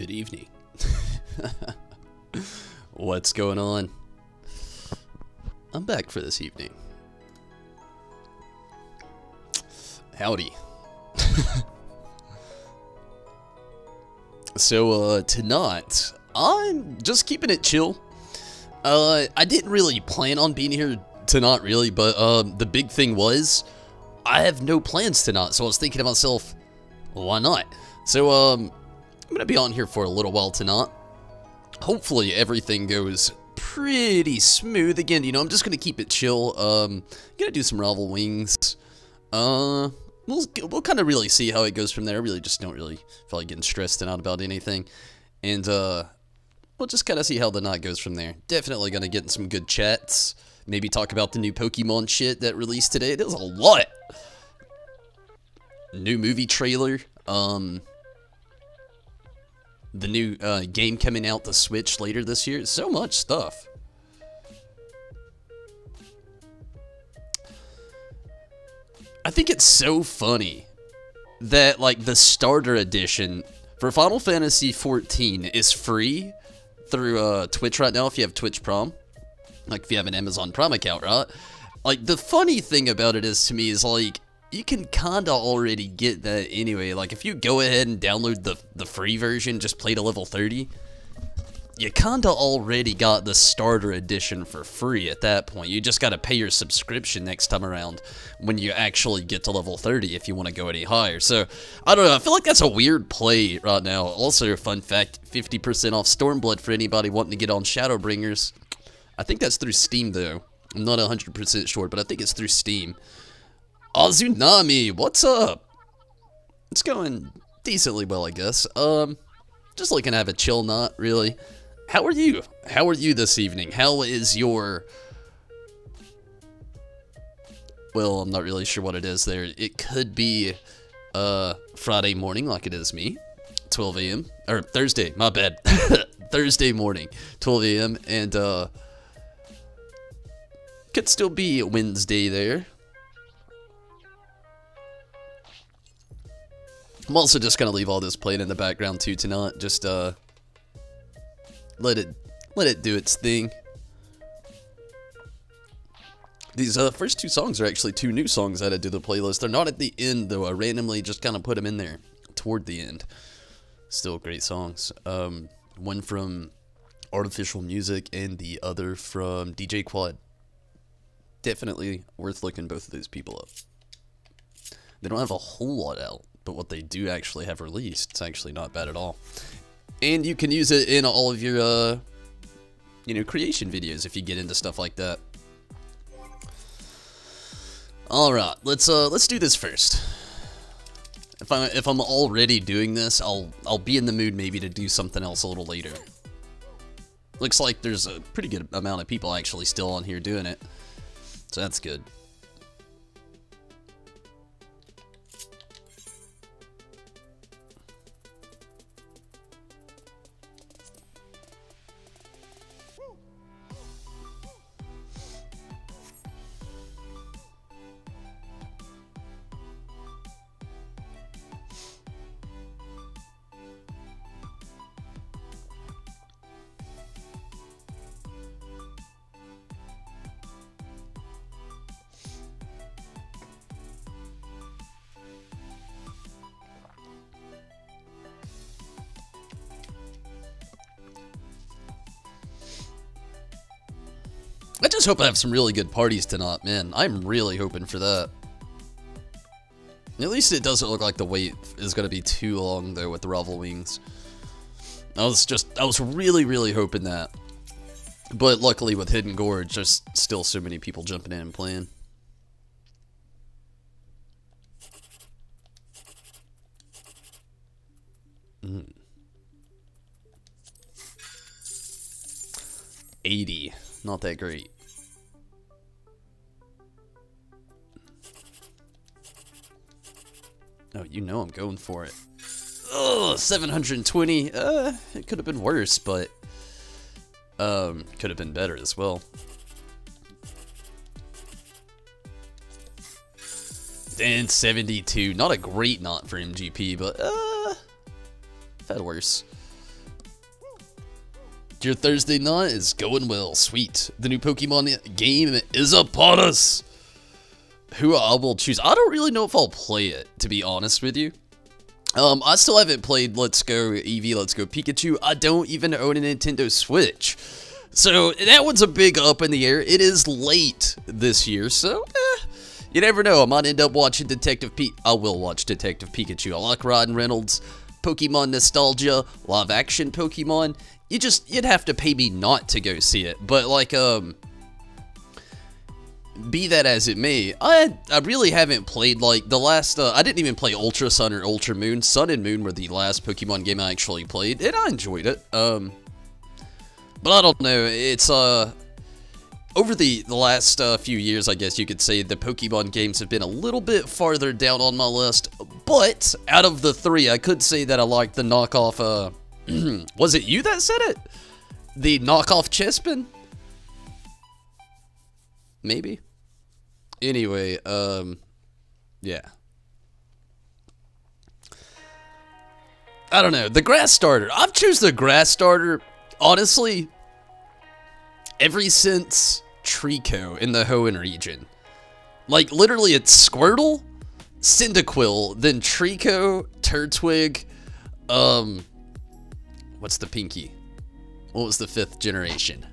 Good evening. What's going on? I'm back for this evening. Howdy. So, tonight, I'm just keeping it chill. I didn't really plan on being here tonight, really, but, the big thing was, I have no plans tonight, so I was thinking to myself, why not? So, I'm gonna be on here for a little while tonight. Hopefully, everything goes pretty smooth. Again, you know, I'm just gonna keep it chill. Gonna do some Rival Wings. We'll kind of really see how it goes from there. I really just don't really feel like getting stressed out about anything. And, we'll just kind of see how the night goes from there. Definitely gonna get in some good chats. Maybe talk about the new Pokemon shit that released today. There's a lot. New movie trailer. The new game coming out to Switch later this year. So much stuff. I think it's so funny that, like, the starter edition for Final Fantasy XIV is free through Twitch right now if you have Twitch Prime. Like, if you have an Amazon Prime account, right? Like, the funny thing about it is, to me, is, like, you can kinda already get that anyway. Like, if you go ahead and download the free version, just play to level 30, you kinda already got the starter edition for free at that point. You just gotta pay your subscription next time around when you actually get to level 30 if you want to go any higher. So, I don't know, I feel like that's a weird play right now. Also, fun fact, 50% off Stormblood for anybody wanting to get on Shadowbringers. I think that's through Steam, though. I'm not 100% sure, but I think it's through Steam. Azunami, what's up? It's going decently well, I guess. Just looking to have a chill night, really. How are you? How are you this evening? How is your... Well, I'm not really sure what it is there. It could be, Friday morning, like it is me. 12 a.m. Or Thursday, my bad. Thursday morning, 12 a.m. And, could still be Wednesday there. I'm also just gonna leave all this playing in the background too tonight. Just let it do its thing. These first two songs are actually two new songs added to the playlist. They're not at the end though. I randomly just kind of put them in there toward the end. Still great songs. One from Artificial Music and the other from DJ Quad. Definitely worth looking both of those people up. They don't have a whole lot out, but what they do actually have released, it's actually not bad at all. And you can use it in all of your, you know, creation videos if you get into stuff like that. All right, let's do this first. If I'm already doing this, I'll be in the mood maybe to do something else a little later. Looks like there's a pretty good amount of people actually still on here doing it, so that's good. I just hope I have some really good parties tonight, man. I'm really hoping for that. At least it doesn't look like the wait is going to be too long, though, with the Rival Wings. I was really, really hoping that. But luckily with Hidden Gorge, there's still so many people jumping in and playing. Mm. 80. Not that great. Oh, you know I'm going for it. Oh, 720. It could have been worse, but could have been better as well. And 72. Not a great knot for MGP, but I've had worse. Your Thursday night is going well. Sweet. The new Pokemon game is upon us. Who I will choose. I don't really know if I'll play it, to be honest with you. I still haven't played Let's Go Eevee, Let's Go Pikachu. I don't even own a Nintendo Switch. So, that one's a big up in the air. It is late this year, so, you never know. I might end up watching I will watch Detective Pikachu. I like Ryan Reynolds, Pokemon nostalgia, live action Pokemon. You'd have to pay me not to go see it. But, like, be that as it may, I really haven't played, like, the last, I didn't even play Ultra Sun or Ultra Moon. Sun and Moon were the last Pokemon game I actually played, and I enjoyed it. But I don't know, it's, over the last few years, I guess you could say, the Pokemon games have been a little bit farther down on my list. But, out of the three, I could say that I liked the knockoff, was it you that said it? The knockoff Chespin? Maybe? Anyway, yeah. I don't know, the grass starter. I've chosen the grass starter, honestly, ever since Trico in the Hoenn region. Like, literally, it's Squirtle, Cyndaquil, then Trico, Turtwig, what's the pinky? What was the 5th generation?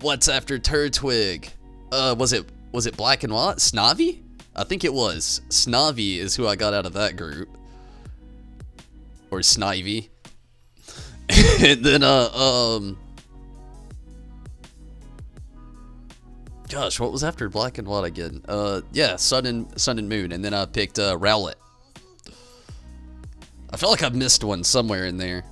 What's after Turtwig? Was it Black and White? Snivy? I think it was. Snivy is who I got out of that group. Or Snivy. And then, gosh, what was after Black and White again? Yeah, Sun and Moon, and then I picked, Rowlet. I feel like I missed one somewhere in there.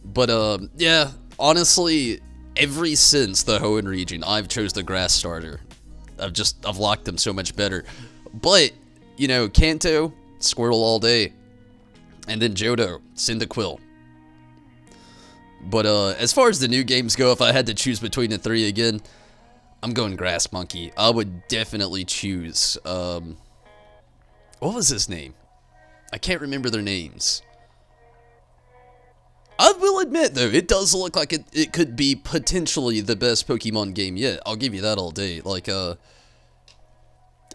But, yeah, honestly, ever since the Hoenn region, I've chose the grass starter. I've liked them so much better. But, you know, Kanto, Squirtle all day. And then Johto, Cyndaquil. But, as far as the new games go, if I had to choose between the three again, I'm going Grass Monkey. I would definitely choose, what was his name? I can't remember their names. I will admit, though, it does look like it could be potentially the best Pokemon game yet. I'll give you that all day. Like, it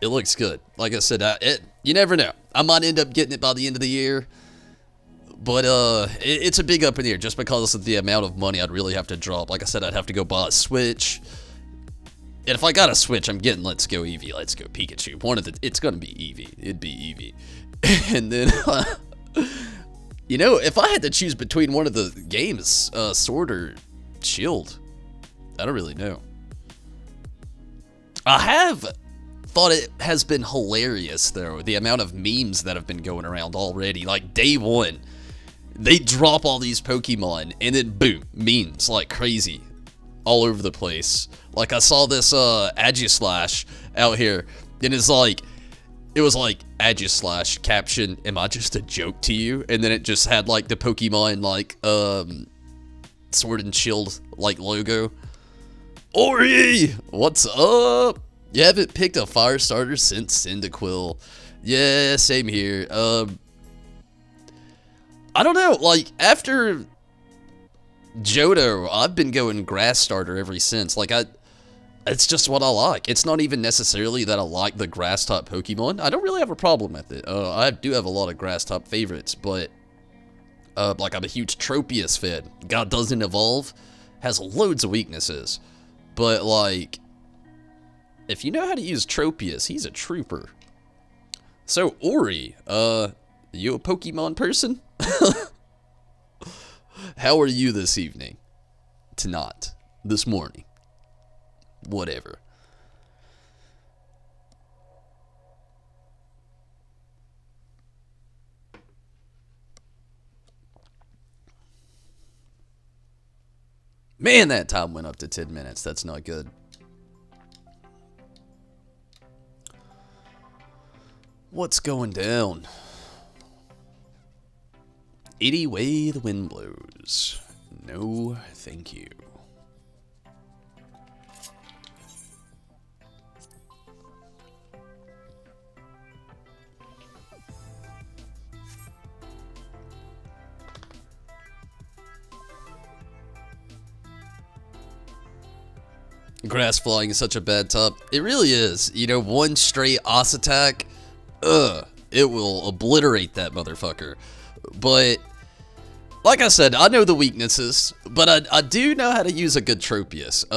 looks good. Like I said, you never know. I might end up getting it by the end of the year. But, it's a big up in the air just because of the amount of money I'd really have to drop. Like I said, I'd have to go buy a Switch. And if I got a Switch, I'm getting Let's Go Eevee, Let's Go Pikachu. It's gonna be Eevee. It'd be Eevee. And then, you know, if I had to choose between one of the games, Sword or Shield, I don't really know. I have thought it has been hilarious, though, the amount of memes that have been going around already. Like, day one, they drop all these Pokemon, and then boom, memes like crazy all over the place. Like, I saw this Aegislash out here, and it's like, it was like, Aegislash caption, am I just a joke to you? And then it just had, like, the Pokemon, like, Sword and Shield, like, logo. Ori! What's up? You haven't picked a fire starter since Cyndaquil. Yeah, same here. I don't know, like, after Johto, I've been going grass starter ever since. Like, it's just what I like. It's not even necessarily that I like the grass type Pokemon. I don't really have a problem with it. I do have a lot of grass type favorites, but like, I'm a huge Tropius fan. God doesn't evolve, has loads of weaknesses, but like, if you know how to use Tropius, he's a trooper. So Ori, you a Pokemon person? How are you this evening? Tonight, this morning. Whatever. Man, that time went up to 10 minutes. That's not good. What's going down? Any way the wind blows. No, thank you. Grass flying is such a bad top. It really is. You know, one straight Os attack, it will obliterate that motherfucker. But like I said, I know the weaknesses, but I do know how to use a good Tropius.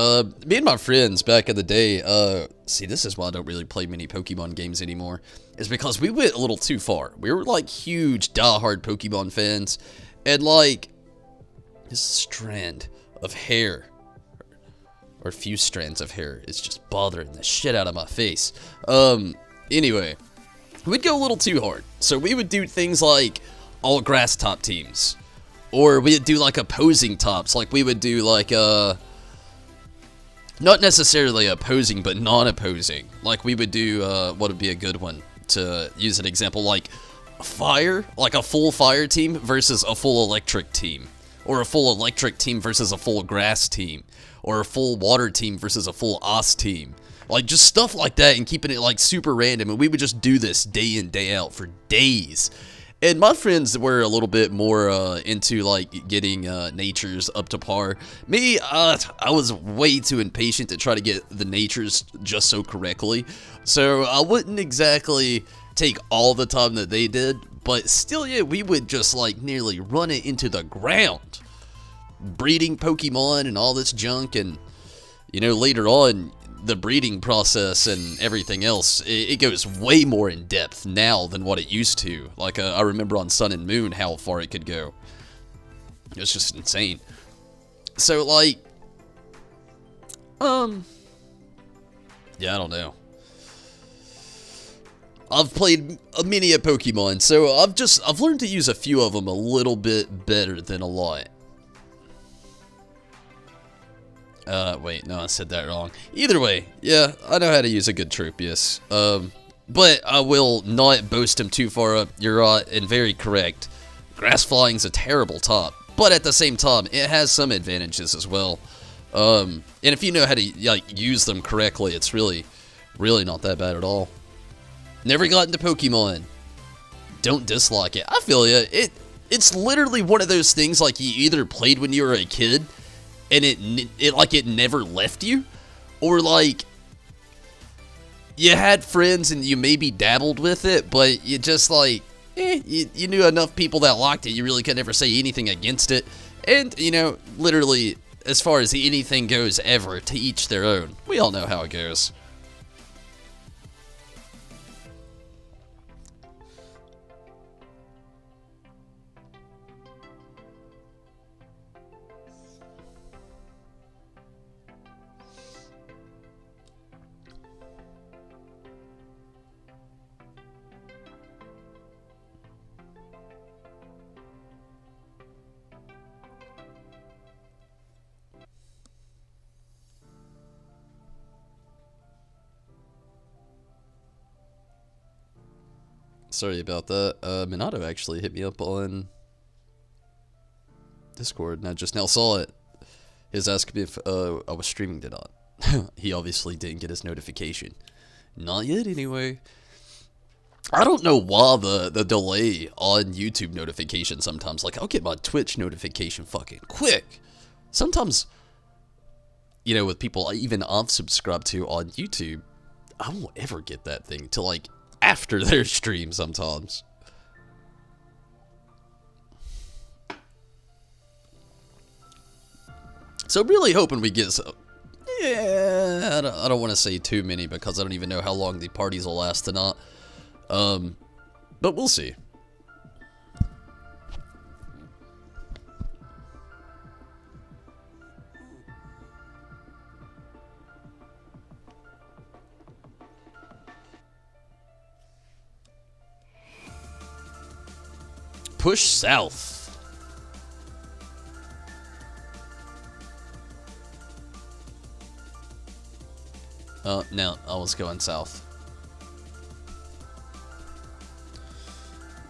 Me and my friends back in the day, see, this is why I don't really play many Pokemon games anymore, is because we went a little too far. We were like huge, diehard Pokemon fans, and like, this strand of hair, or a few strands of hair, is just bothering the shit out of my face. Anyway, we'd go a little too hard. So we would do things like all grass top teams. Or we'd do like opposing tops, like we would do like, not necessarily opposing, but non-opposing. Like we would do, what would be a good one to use an example, like fire, like a full fire team versus a full electric team. Or a full electric team versus a full grass team. Or a full water team versus a full Os team. Like just stuff like that and keeping it like super random. And we would just do this day in, day out for days. And my friends were a little bit more into like getting natures up to par. Me, I was way too impatient to try to get the natures just so correctly. So I wouldn't exactly take all the time that they did, but still, yeah, we would just like nearly run it into the ground, breeding Pokemon and all this junk. And you know, later on, the breeding process and everything else, it goes way more in depth now than what it used to. Like, I remember on Sun and Moon how far it could go. It was just insane. So, like, yeah, I don't know. I've played many a Pokemon, so I've learned to use a few of them a little bit better than a lot. Wait, no, I said that wrong. Either way, yeah, I know how to use a good Tropius. But I will not boast him too far up. You're right, and very correct. Grass flying's a terrible top, but at the same time, it has some advantages as well. And if you know how to, like, use them correctly, it's really not that bad at all. Never got into Pokemon. Don't dislike it. I feel ya. It's literally one of those things, like, you either played when you were a kid, and it never left you, or like you had friends and you maybe dabbled with it, but you just like you knew enough people that liked it, you really could never say anything against it. And you know, literally, as far as anything goes ever, to each their own. We all know how it goes. Sorry about that. Minato actually hit me up on Discord, and I just now saw it. He was asking me if I was streaming or not. He obviously didn't get his notification. Not yet, anyway. I don't know why the delay on YouTube notification sometimes. Like, I'll get my Twitch notification fucking quick. Sometimes, you know, with people even I've subscribed to on YouTube, I won't ever get that thing till, like, after their stream sometimes. So really hoping we get some. Yeah, I don't want to say too many because I don't even know how long the parties will last or not. But we'll see. Push south. No, I was going south.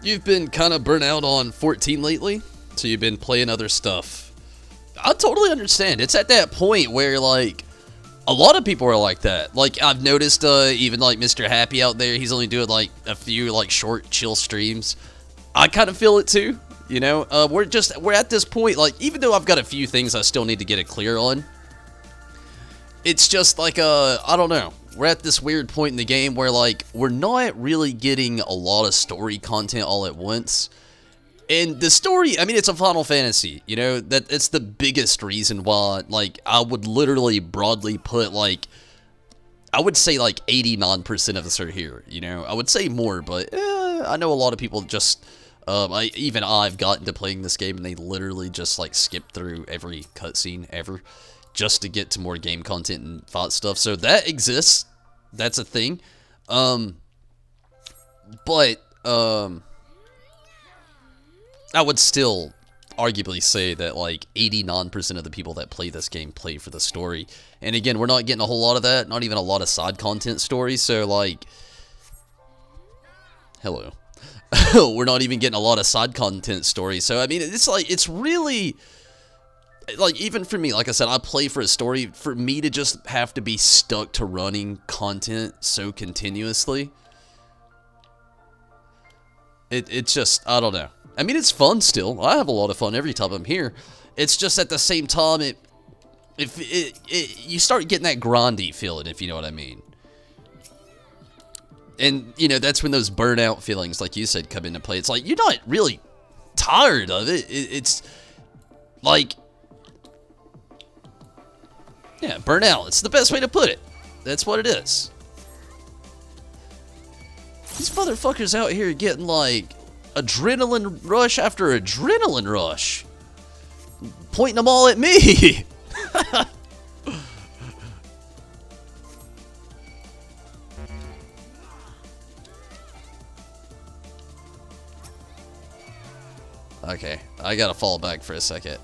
You've been kind of burnt out on 14 lately, so you've been playing other stuff. I totally understand. It's at that point where, like, a lot of people are like that. Like, I've noticed, even, like, Mr. Happy out there, he's only doing, like, a few, like, short, chill streams. I kind of feel it, too, you know? We're at this point, like, even though I've got a few things I still need to get it clear on, it's just like I don't know. We're at this weird point in the game where like we're not really getting a lot of story content all at once. And the story, I mean, it's a Final Fantasy, you know, that it's the biggest reason why, like, I would literally broadly put, like, I would say, like, 89% of us are here, you know? I would say more, but I know a lot of people just, even I've gotten to playing this game, and they literally just, like, skip through every cutscene ever, just to get to more game content and fight stuff, so that exists, that's a thing, but, I would still arguably say that, like, 89% of the people that play this game play for the story. And again, we're not getting a whole lot of that, not even a lot of side content stories, so, like... Hello. We're not even getting a lot of side content stories, so, I mean, it's, like, it's really... Like, even for me, like I said, I play for a story. For me to just have to be stuck to running content so continuously... It's just, I don't know. I mean, it's fun still. I have a lot of fun every time I'm here. It's just at the same time, you start getting that grindy feeling, if you know what I mean. And, you know, that's when those burnout feelings, like you said, come into play. It's like, you're not really tired of it. It's like, yeah, burnout. It's the best way to put it. That's what it is. These motherfuckers out here getting, like, adrenaline rush after adrenaline rush. Pointing them all at me. Okay, I gotta fall back for a second.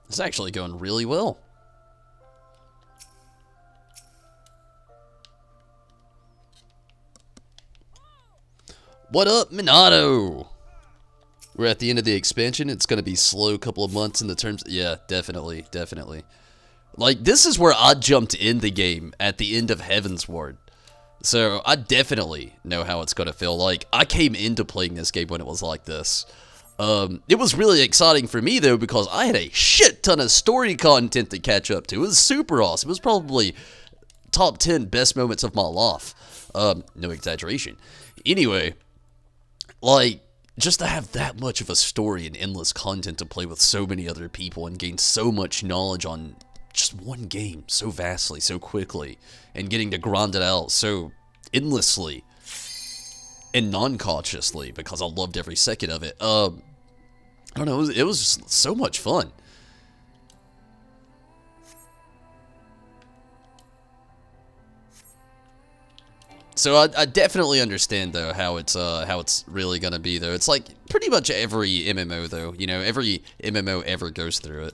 It's actually going really well. What up, Minato? We're at the end of the expansion. It's going to be slow couple of months in the terms... Yeah, definitely, definitely. Like, this is where I jumped in the game at the end of Heavensward. So, I definitely know how it's going to feel. Like, I came into playing this game when it was like this. It was really exciting for me, though, because I had a shit ton of story content to catch up to. It was super awesome. It was probably top 10 best moments of my life. No exaggeration. Anyway, like, just to have that much of a story and endless content to play with so many other people and gain so much knowledge on just one game so vastly, so quickly, and getting to grind it out so endlessly and non-consciously because I loved every second of it. I don't know, it was just so much fun. So I definitely understand though how it's really gonna be though. It's like pretty much every MMO though, you know, every MMO ever goes through it.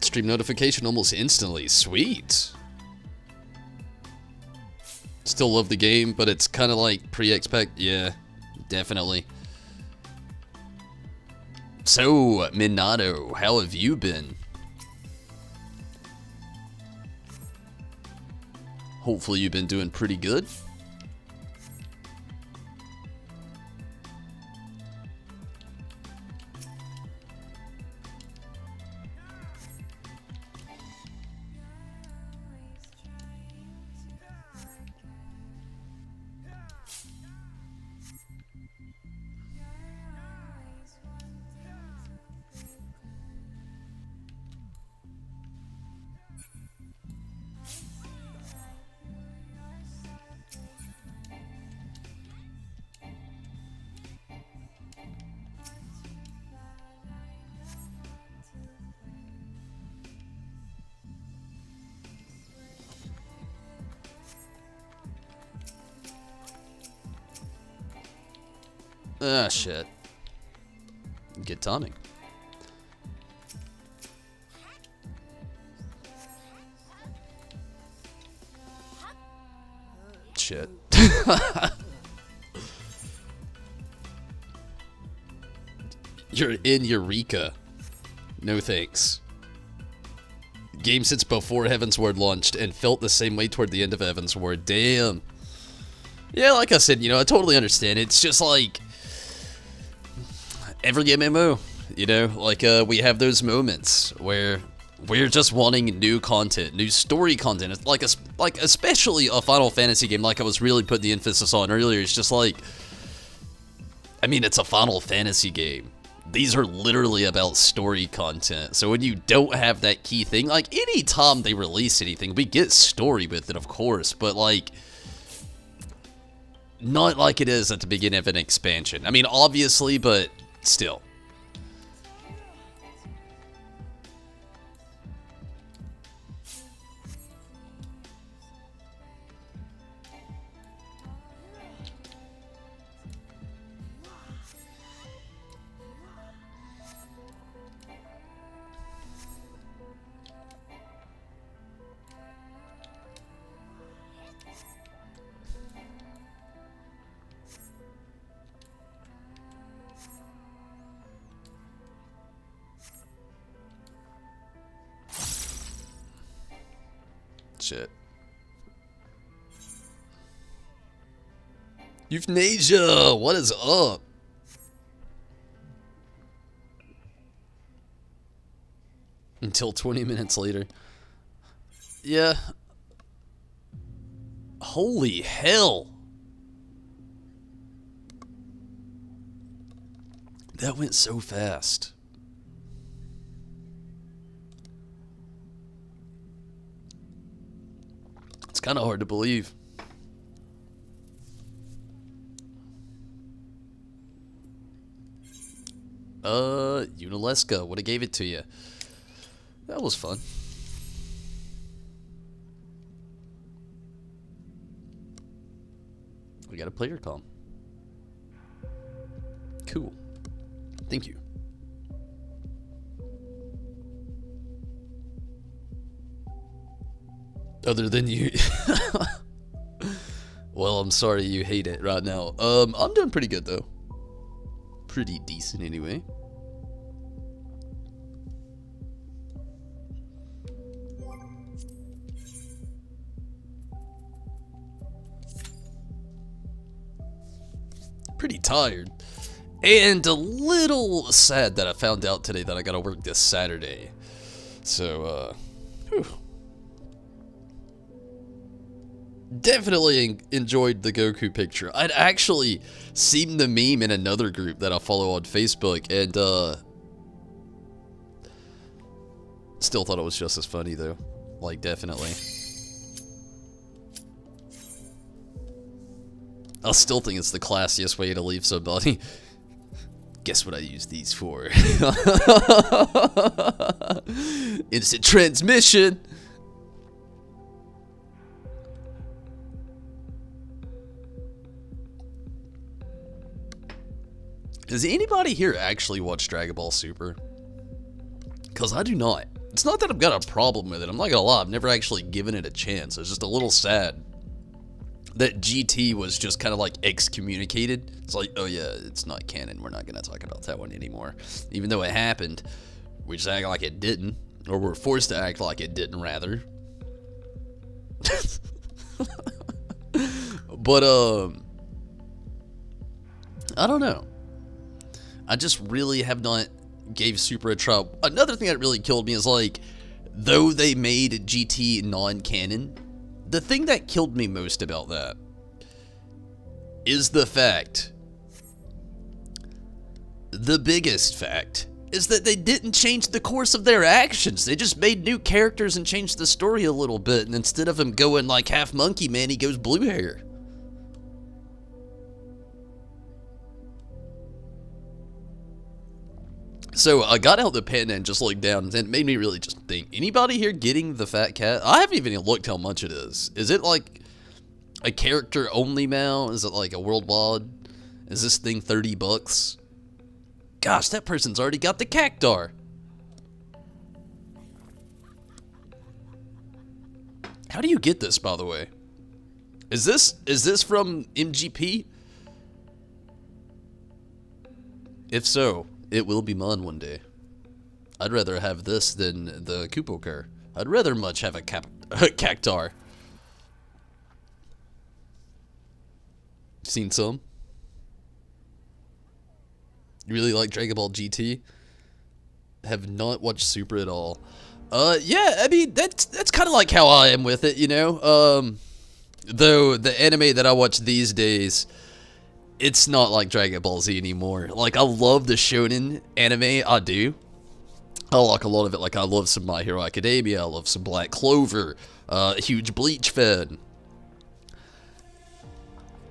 Stream notification almost instantly. Sweet. Still love the game, but it's kind of like pre-expect. Yeah, definitely. So, Minato, how have you been? Hopefully you've been doing pretty good. Ah, shit. Good timing. Shit. You're in Eureka. No thanks. Game since before Heavensward launched and felt the same way toward the end of Heavensward. Damn. Yeah, like I said, you know, I totally understand. It's just like every MMO, you know, like we have those moments where we're just wanting new content, new story content. It's like especially a Final Fantasy game, like I was really putting the emphasis on earlier. It's just like, I mean, it's a Final Fantasy game. These are literally about story content. So when you don't have that key thing, like any time they release anything, we get story with it, of course, but like not like it is at the beginning of an expansion. I mean, obviously, but still. Shit. Euthanasia, what is up? Until 20 minutes later. Yeah. Holy hell. That went so fast. It's kind of hard to believe. Unileska, would've gave it to you. That was fun. We got a player comm. Cool. Thank you. Other than you. Well, I'm sorry you hate it right now. I'm doing pretty good though. Pretty decent anyway. Pretty tired. And a little sad that I found out today that I gotta work this Saturday. So, whew. Definitely enjoyed the Goku picture. I'd actually seen the meme in another group that I follow on Facebook, and still thought it was just as funny though. Like, definitely. I still think it's the classiest way to leave somebody. Guess what I use these for? Instant transmission. Does anybody here actually watch Dragon Ball Super? Because I do not. It's not that I've got a problem with it. I'm not gonna lie. I've never actually given it a chance. It's just a little sad that GT was just kind of like excommunicated. It's like, oh yeah, it's not canon. We're not gonna talk about that one anymore. Even though it happened, we just act like it didn't. Or we're forced to act like it didn't, rather. But, I don't know. I just really have not gave Super a try. Another thing that really killed me is, like, though they made GT non-canon, the thing that killed me most about that is the fact, the biggest fact, is that they didn't change the course of their actions. They just made new characters and changed the story a little bit, and instead of him going like half monkey man, he goes blue hair. So I got out the pen and just looked down, and it made me really just think, anybody here getting the fat cat? I haven't even looked how much it is. Is it like a character only now? Is it like a worldwide? Is this thing 30 bucks? Gosh, that person's already got the cactar. How do you get this, by the way? Is this from MGP? If so, it will be mine one day. I'd rather have this than the Kupokar. I'd rather much have a cactar. Seen some? You really like Dragon Ball GT? Have not watched Super at all. Yeah, I mean, that's kind of like how I am with it, you know? Though the anime that I watch these days, it's not like Dragon Ball Z anymore. Like, I love the shonen anime, I do. I like a lot of it, like I love some My Hero Academia, I love some Black Clover, huge Bleach fan.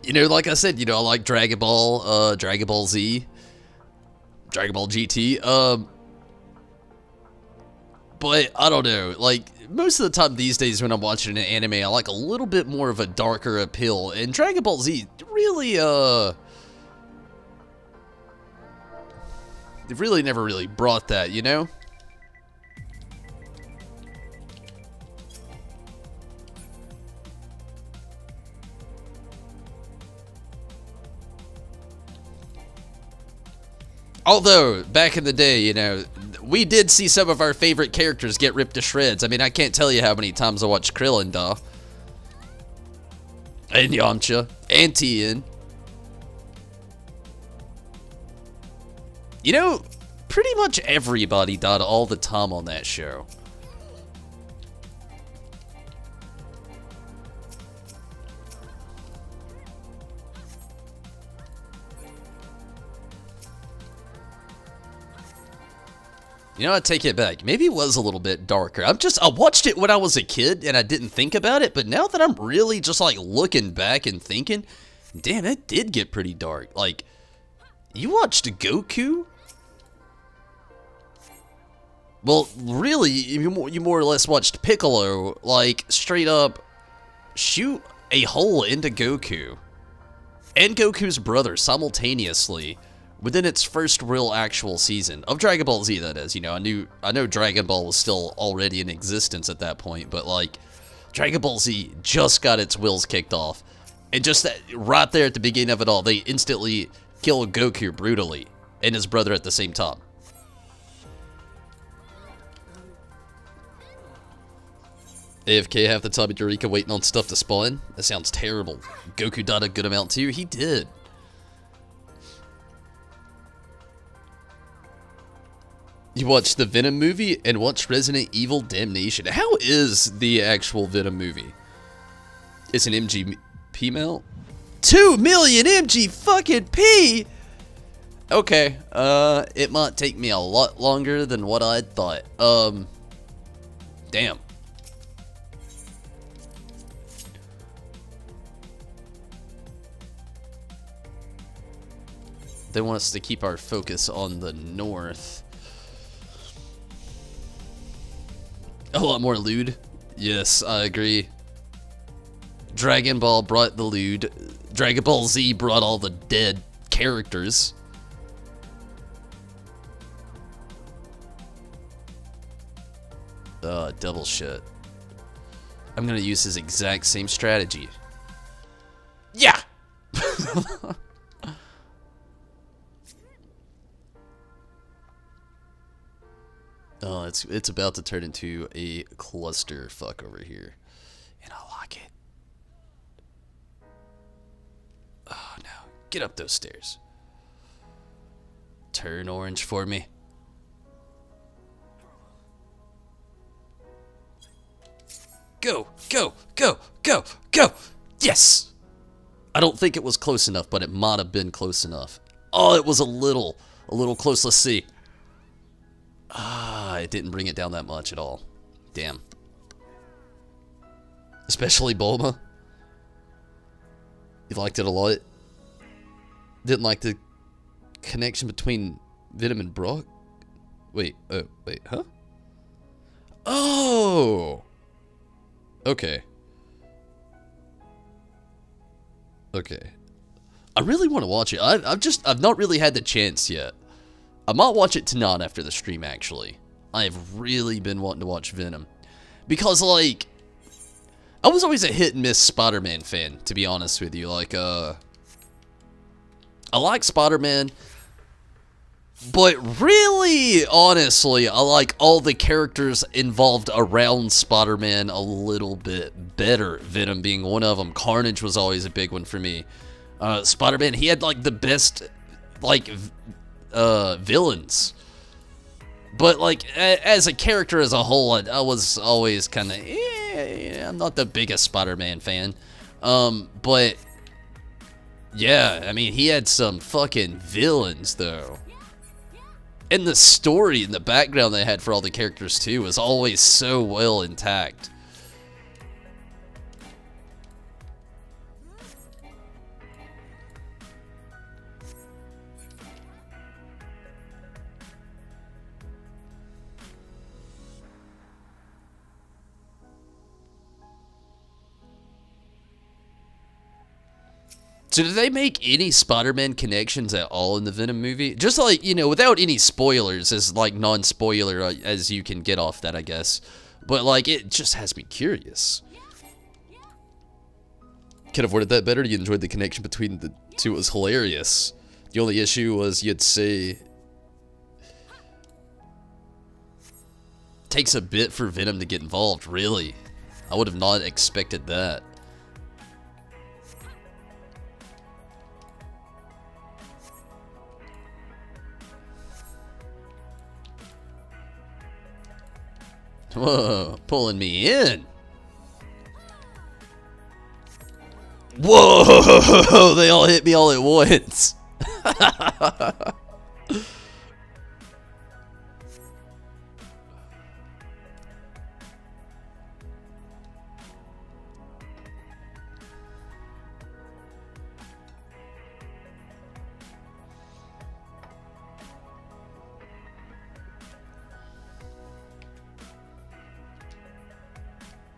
You know, like I said, you know, I like Dragon Ball, Dragon Ball Z, Dragon Ball GT, but I don't know, like, most of the time these days when I'm watching an anime, I like a little bit more of a darker appeal, and Dragon Ball Z really, they've really never really brought that, you know? Although, back in the day, you know, we did see some of our favorite characters get ripped to shreds. I mean, I can't tell you how many times I watched Krillin, duh. And Yamcha. And Tien. You know, pretty much everybody died all the time on that show. You know, I take it back. Maybe it was a little bit darker. I watched it when I was a kid and I didn't think about it, but now that I'm really just like looking back and thinking, damn, it did get pretty dark. Like, you watched Goku? Well, really, you more or less watched Piccolo, like, straight up shoot a hole into Goku and Goku's brother simultaneously. Within its first real actual season of Dragon Ball Z, that is. You know, I know Dragon Ball was still already in existence at that point, but like, Dragon Ball Z just got its wheels kicked off, and just that, right there at the beginning of it all, they instantly kill Goku brutally and his brother at the same time. AFK half the time at Eureka waiting on stuff to spawn? That sounds terrible. Goku died a good amount too? He did. You watched the Venom movie and watched Resident Evil Damnation. How is the actual Venom movie? It's an MGP mount? 2 million MG fucking P! Okay, it might take me a lot longer than what I thought. Damn. They want us to keep our focus on the north. A lot more lewd. Yes, I agree. Dragon Ball brought the lewd. Dragon Ball Z brought all the dead characters. Double shit. I'm gonna use his exact same strategy. Yeah! Oh, it's about to turn into a clusterfuck over here. And I like it. Oh, no. Get up those stairs. Turn orange for me. Go, go, go, go, go! Yes! I don't think it was close enough, but it might have been close enough. Oh, it was a little close. Let's see. Ah, it didn't bring it down that much at all. Damn. Especially Bulma. You liked it a lot. Didn't like the connection between Venom and Brock. Wait, wait, huh? Oh! Okay. Okay. I really want to watch it. I've not really had the chance yet. I might watch it tonight after the stream, actually. I have really been wanting to watch Venom. Because, like, I was always a hit-and-miss Spider-Man fan, to be honest with you. Like, I like Spider-Man, but really, honestly, I like all the characters involved around Spider-Man a little bit better. Venom being one of them. Carnage was always a big one for me. Spider-Man, he had, like, the best, like, villains. But, like, as a character as a whole, I was always kind of, I'm not the biggest Spider-Man fan. But, yeah, I mean, he had some fucking villains, though. And the story and the background they had for all the characters, too, was always so well intact. So did they make any Spider-Man connections at all in the Venom movie? Just like, you know, without any spoilers, as like non-spoiler as you can get off that, I guess. But like, it just has me curious. Could have worded that better. You enjoyed the connection between the two. It was hilarious. The only issue was you'd say takes a bit for Venom to get involved, really. I would have not expected that. Whoa, pulling me in. Whoa, they all hit me all at once.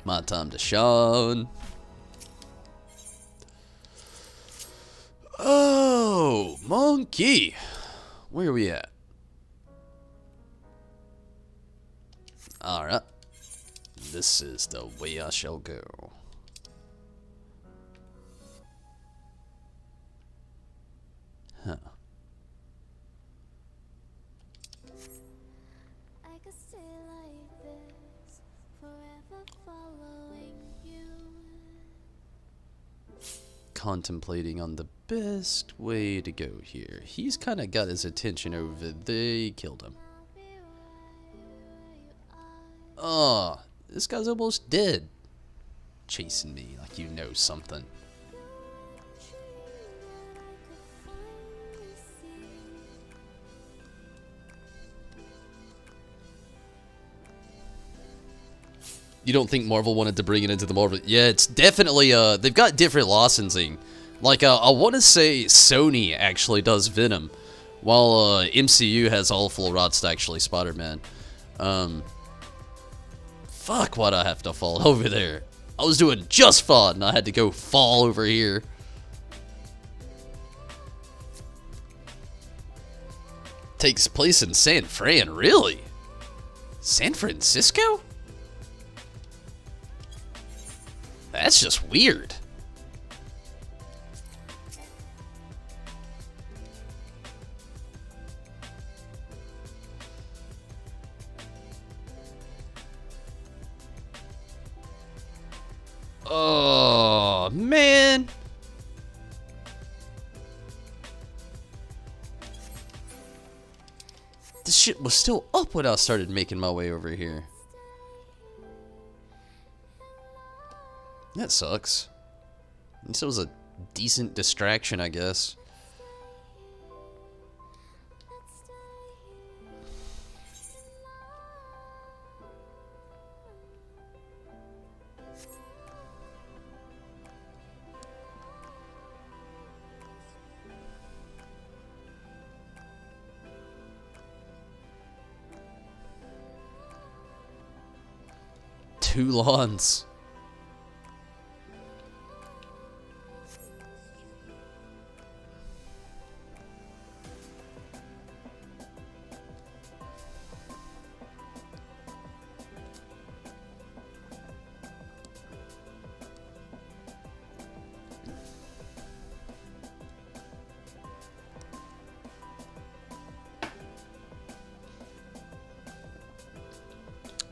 My time to shine. Oh, monkey. Where are we at? Alright. This is the way I shall go. Huh. I could stay like this, forever following you. Contemplating on the best way to go here. He's kind of got his attention over. They killed him. I'll be right where you are. Oh, this guy's almost dead. Chasing me like you know something. You don't think Marvel wanted to bring it into the Marvel? Yeah, it's definitely, they've got different licensing. Like, I want to say Sony actually does Venom, while, MCU has all full rights to actually Spider-Man. Fuck, why'd I have to fall over there? I was doing just fine, and I had to go fall over here. Takes place in San Fran, really? San Francisco? That's just weird. Oh, man. This shit was still up when I started making my way over here. That sucks. At least it was a decent distraction, I guess. Two lawns.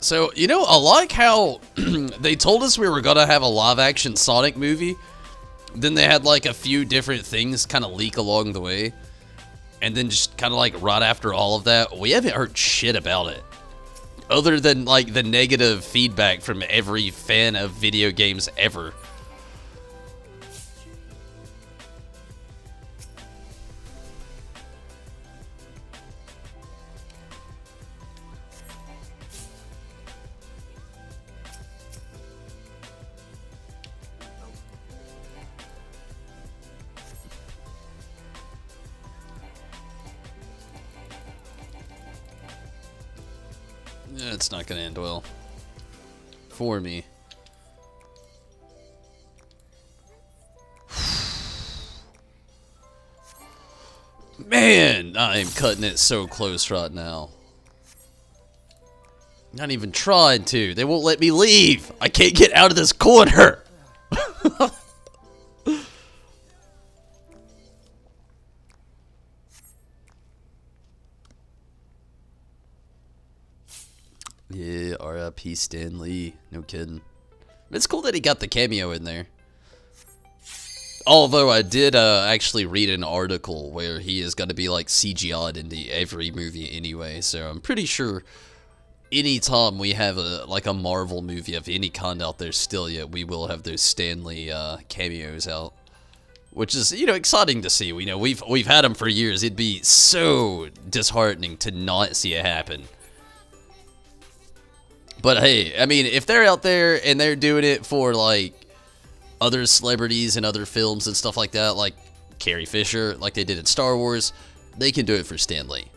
So, you know, I like how they told us we were gonna have a live-action Sonic movie. Then they had, like, a few different things kind of leak along the way. And then just kind of, like, right after all of that, we haven't heard shit about it. Other than, like, the negative feedback from every fan of video games ever. It's not gonna end well. For me. Man, I am cutting it so close right now. Not even trying to. They won't let me leave. I can't get out of this corner. Yeah, R.I.P. Stan Lee. No kidding. It's cool that he got the cameo in there. Although I did actually read an article where he is going to be like CGI'd into every movie anyway. So I'm pretty sure anytime we have a Marvel movie of any kind out there still yet, we will have those Stan Lee cameos out. Which is, you know, exciting to see. We know we've had them for years. It'd be so disheartening to not see it happen. But hey, I mean, if they're out there and they're doing it for, like, other celebrities and other films and stuff like that, like Carrie Fisher, like they did in Star Wars, they can do it for Stan Lee.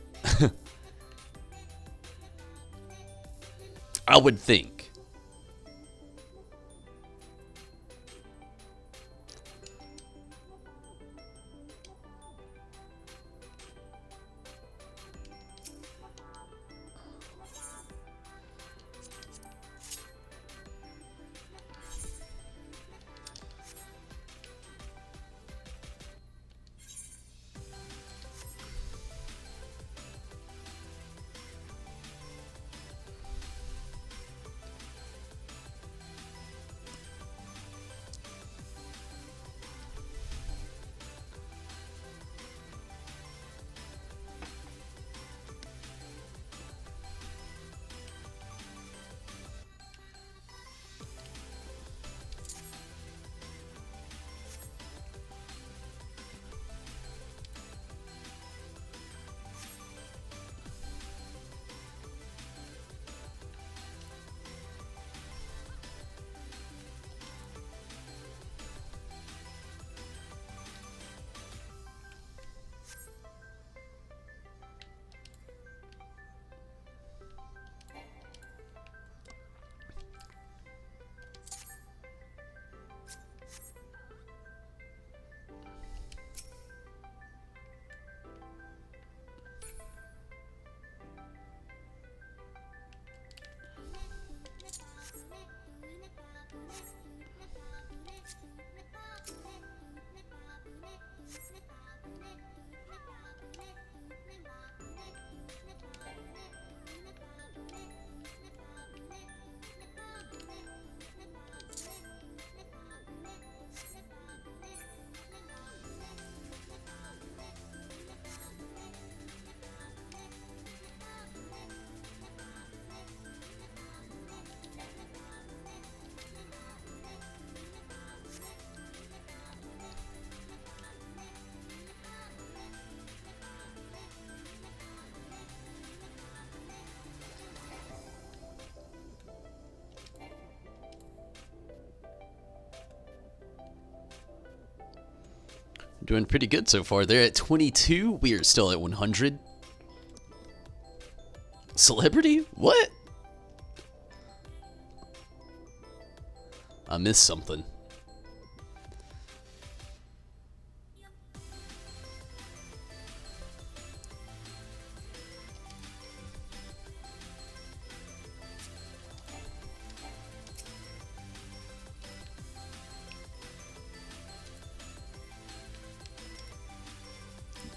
I would think. Doing pretty good so far. They're at 22. We are still at 100. Celebrity? What? I missed something.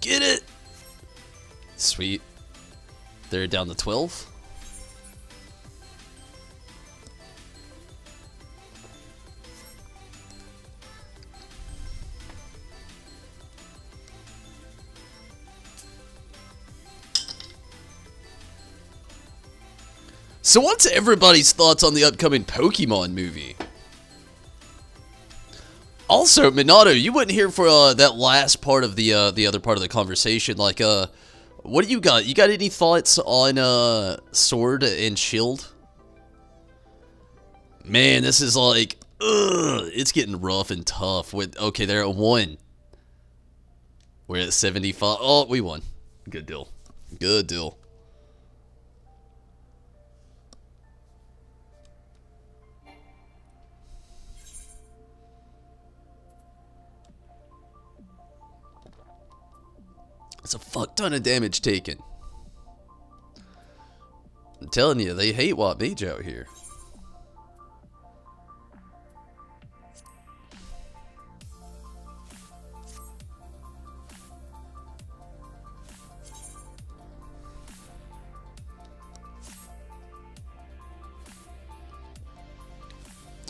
Get it! Sweet. They're down to 12. So what's everybody's thoughts on the upcoming Pokemon movie? Also, Minato, you weren't here for that last part of the other part of the conversation. Like, what do you got? You got any thoughts on Sword and Shield? Man, this is like, it's getting rough and tough. With okay, they're at 1. We're at 75. Oh, we won. Good deal. Good deal. It's a fuck ton of damage taken. I'm telling you, they hate Watt Mage out here.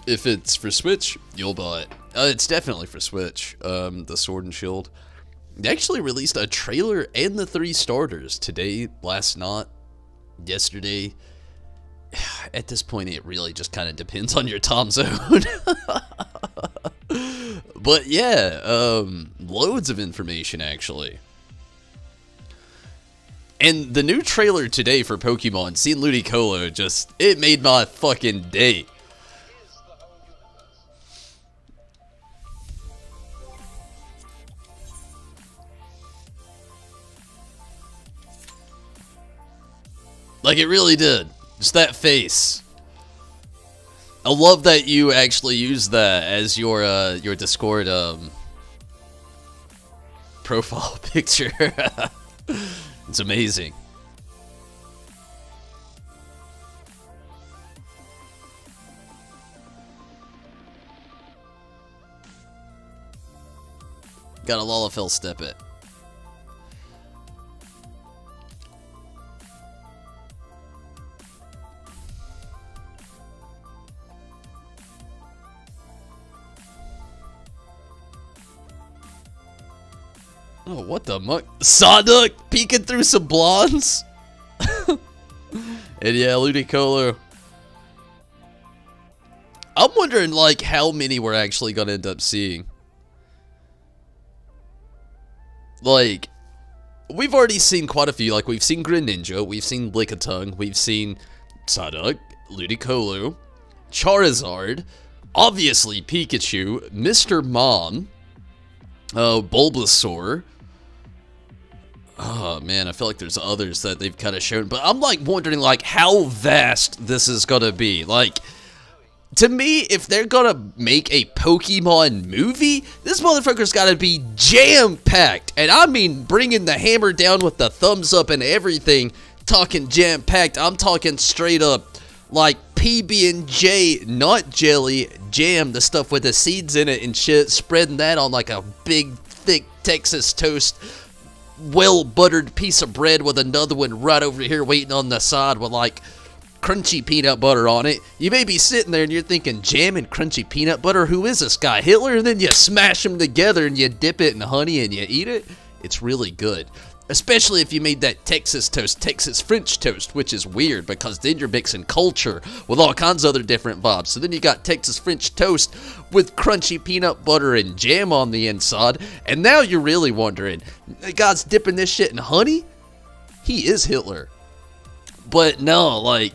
If it's for Switch, you'll buy it. It's definitely for Switch, the Sword and Shield. They actually released a trailer and the 3 starters today, last night, yesterday. At this point, it really just kind of depends on your time zone. But yeah, loads of information, actually. And the new trailer today for Pokemon, seeing Ludicolo, just, it made my fucking day. Like, it really did. Just that face. I love that you actually use that as your Discord profile picture. It's amazing. Got a Lalafell step it. Oh, what the muck? Psyduck peeking through some blondes? And yeah, Ludicolo. I'm wondering, like, how many we're actually gonna end up seeing. Like, we've already seen quite a few. Like, we've seen Greninja, we've seen Lickitung, we've seen Psyduck, Ludicolo, Charizard, obviously Pikachu, Mr. Mom, Bulbasaur. Oh man, I feel like there's others that they've kind of shown, but I'm like wondering like how vast this is gonna be. Like, to me, if they're gonna make a Pokemon movie, this motherfucker's gotta be jam-packed. And I mean bringing the hammer down with the thumbs up and everything. Talking jam-packed, I'm talking straight up like PB&J, not jelly, jam, the stuff with the seeds in it and shit, spreading that on like a big, thick Texas toast, well-buttered piece of bread with another one right over here waiting on the side with like crunchy peanut butter on it. You may be sitting there and you're thinking, jam and crunchy peanut butter? Who is this guy, Hitler? And then you smash them together and you dip it in honey and you eat it. It's really good. Especially if you made that Texas toast, Texas French toast, which is weird because then you're mixing culture with all kinds of other different vibes. So then you got Texas French toast with crunchy peanut butter and jam on the inside. And now you're really wondering, the guy's dipping this shit in honey? He is Hitler. But no, like,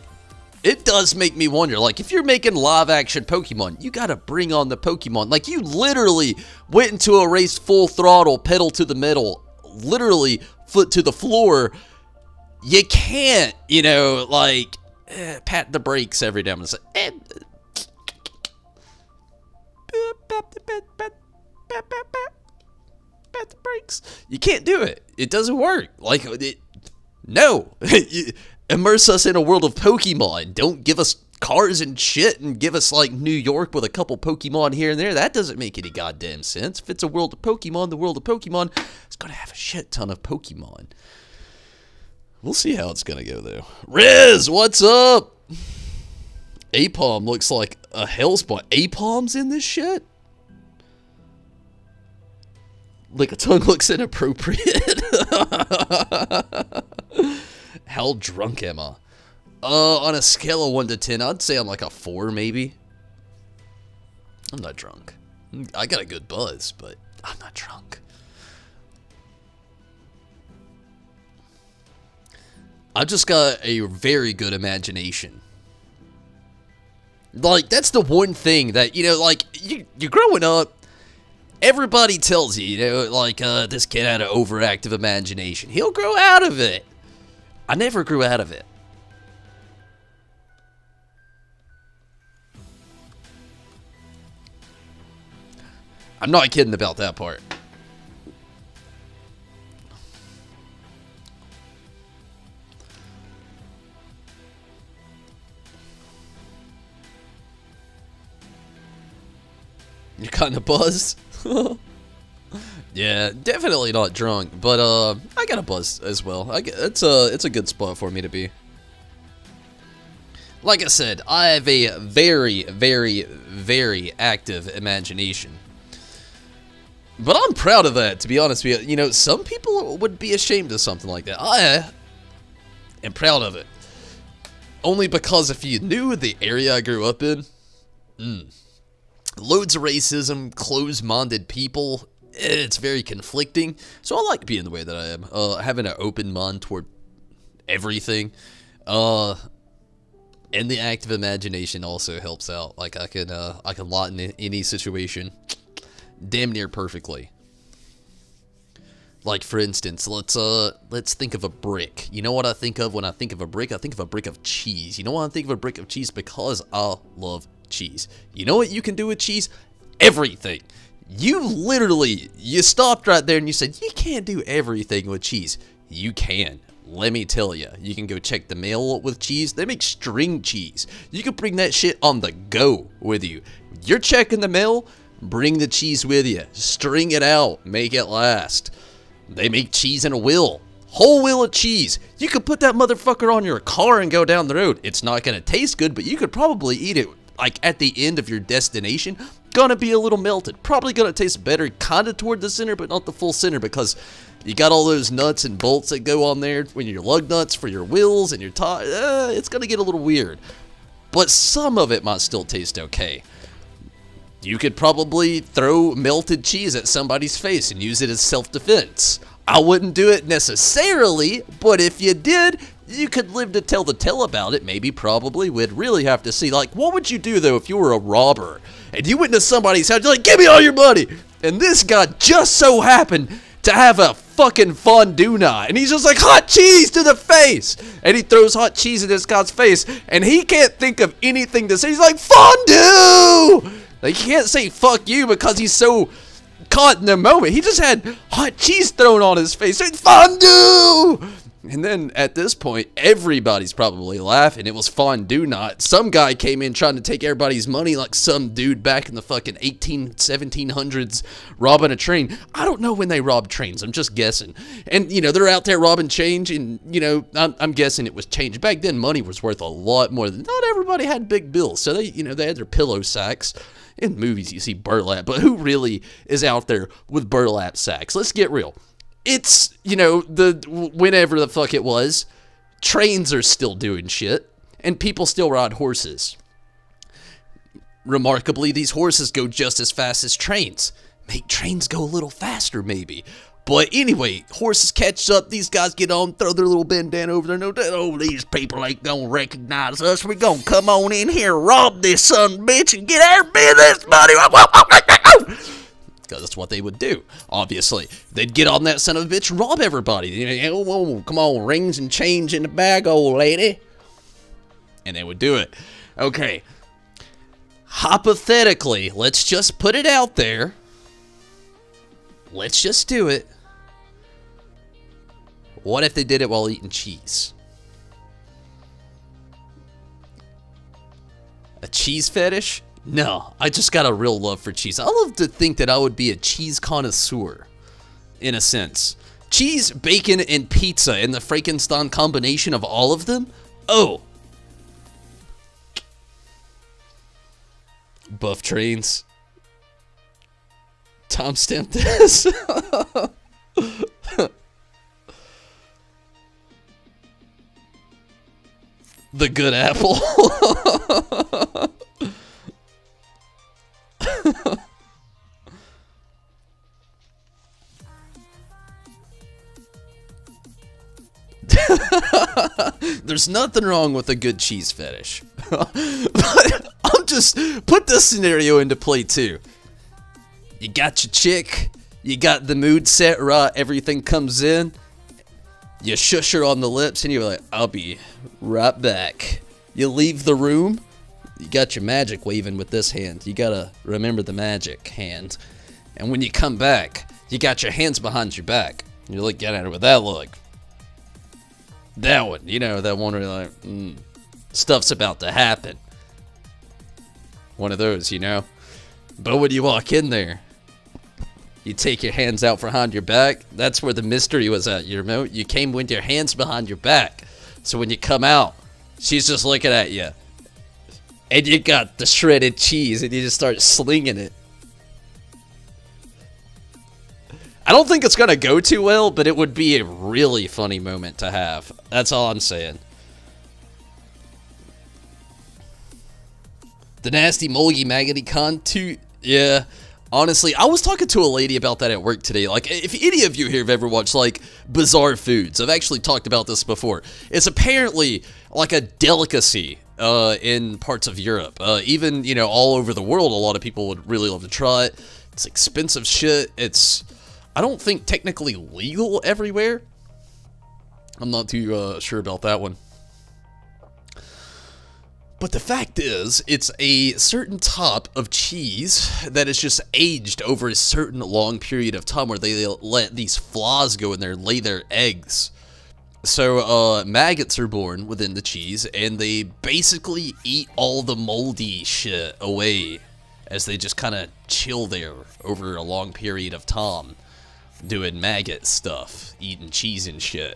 it does make me wonder, like, if you're making live-action Pokemon, you gotta bring on the Pokemon. Like, you literally went into a race full throttle, pedal to the metal, literally foot to the floor. You can't, you know, like, pat the brakes every time and say, pat the brakes. You can't do it. It doesn't work. Like, no. Immerse us in a world of Pokemon. Don't give us cars and shit and give us, like, New York with a couple Pokemon here and there. That doesn't make any goddamn sense. If it's a world of Pokemon, the world of Pokemon is going to have a shit ton of Pokemon. We'll see how it's going to go, though. Riz, what's up? Apom looks like a hellspot. Apom's in this shit? Like a tongue looks inappropriate. How drunk am I? On a scale of 1 to 10, I'd say I'm like a 4, maybe. I'm not drunk. I got a good buzz, but I'm not drunk. I've just got a very good imagination. Like, that's the one thing that, you know, like, you're growing up, everybody tells you, you know, like, this kid had an overactive imagination. He'll grow out of it. I never grew out of it. I'm not kidding about that part. You're kind of buzzed? Yeah, definitely not drunk, but I got a buzz as well. It's a good spot for me to be. Like I said, I have a very, very, very active imagination. But I'm proud of that, to be honest with you. You know, some people would be ashamed of something like that. I am proud of it. Only because if you knew the area I grew up in, loads of racism, closed-minded people, it's very conflicting. So I like being the way that I am. Having an open mind toward everything. And the active imagination also helps out. Like, I can lighten any situation damn near perfectly. Like, for instance, let's think of a brick. You know what I think of when I think of a brick? I think of a brick of cheese. You know why I think of a brick of cheese? Because I love cheese. You know what you can do with cheese? Everything. You stopped right there and you said, you can't do everything with cheese. You can. Let me tell you. You can go check the mail with cheese. They make string cheese. You can bring that shit on the go with you. You're checking the mail, bring the cheese with you. String it out. Make it last. They make cheese in a wheel. Whole wheel of cheese. You could put that motherfucker on your car and go down the road. It's not going to taste good, but you could probably eat it like at the end of your destination. Gonna be a little melted. Probably gonna taste better kind of toward the center, but not the full center, because you got all those nuts and bolts that go on there when your lug nuts for your wheels and your tires. It's gonna get a little weird. But some of it might still taste okay. You could probably throw melted cheese at somebody's face and use it as self-defense. I wouldn't do it necessarily, but if you did, you could live to tell the tale about it. Maybe, probably. We'd really have to see. Like, what would you do, though, if you were a robber and you went into somebody's house, you're like, give me all your money, and this guy just so happened to have a fucking fondue night, and he's just like, hot cheese to the face, and he throws hot cheese in this guy's face, and he can't think of anything to say. He's like, fondue! Like, he can't say fuck you because he's so caught in the moment. He just had hot cheese thrown on his face. It's fondue! And then at this point, everybody's probably laughing. It was fondue night. Some guy came in trying to take everybody's money like some dude back in the fucking 1700s robbing a train. I don't know when they robbed trains. I'm just guessing. And, you know, they're out there robbing change, and, you know, I'm guessing it was change. Back then, money was worth a lot more. Not everybody had big bills, so they, you know, they had their pillow sacks. In movies, you see burlap, but who really is out there with burlap sacks? Let's get real. It's, you know, whenever the fuck it was, trains are still doing shit, and people still ride horses. Remarkably, these horses go just as fast as trains. Make trains go a little faster, maybe. But anyway, horses catch up, these guys get on, throw their little bandana over their nose. Oh, these people ain't gonna recognize us. We gonna come on in here, rob this son of a bitch, and get our business money. Because that's what they would do, obviously. They'd get on that son of a bitch, rob everybody. You know, oh, come on, rings and change in the bag, old lady. And they would do it. Okay. Hypothetically, let's just put it out there. Let's just do it. What if they did it while eating cheese? A cheese fetish? No, I just got a real love for cheese. I love to think that I would be a cheese connoisseur, in a sense. Cheese, bacon, and pizza, and the Frankenstein combination of all of them? Oh. Buff trains. Timestamp this. The good apple. There's nothing wrong with a good cheese fetish. But I'm just put this scenario into play too. You got your chick, you got the mood set right, everything comes in, you shush her on the lips and you're like, I'll be right back. You leave the room, you got your magic waving with this hand. You gotta remember the magic hand. And when you come back, you got your hands behind your back. You're looking at her with that look. That one, you know, that one where you're like, stuff's about to happen. One of those, you know. But when you walk in there, you take your hands out behind your back. That's where the mystery was at. You came with your hands behind your back. So when you come out, she's just looking at you. And you got the shredded cheese and you just start slinging it. I don't think it's going to go too well, but it would be a really funny moment to have. That's all I'm saying. The nasty, moldy, maggoty con too. Yeah. Honestly, I was talking to a lady about that at work today. Like, if any of you here have ever watched, like, Bizarre Foods, I've actually talked about this before. It's apparently, like, a delicacy in parts of Europe. Even, you know, all over the world, a lot of people would really love to try it. It's expensive shit. It's, I don't think, technically legal everywhere. I'm not too sure about that one. But the fact is, it's a certain type of cheese that is just aged over a certain long period of time where they let these flies go in there and lay their eggs. So, maggots are born within the cheese, and they basically eat all the moldy shit away as they just kind of chill there over a long period of time, doing maggot stuff, eating cheese and shit.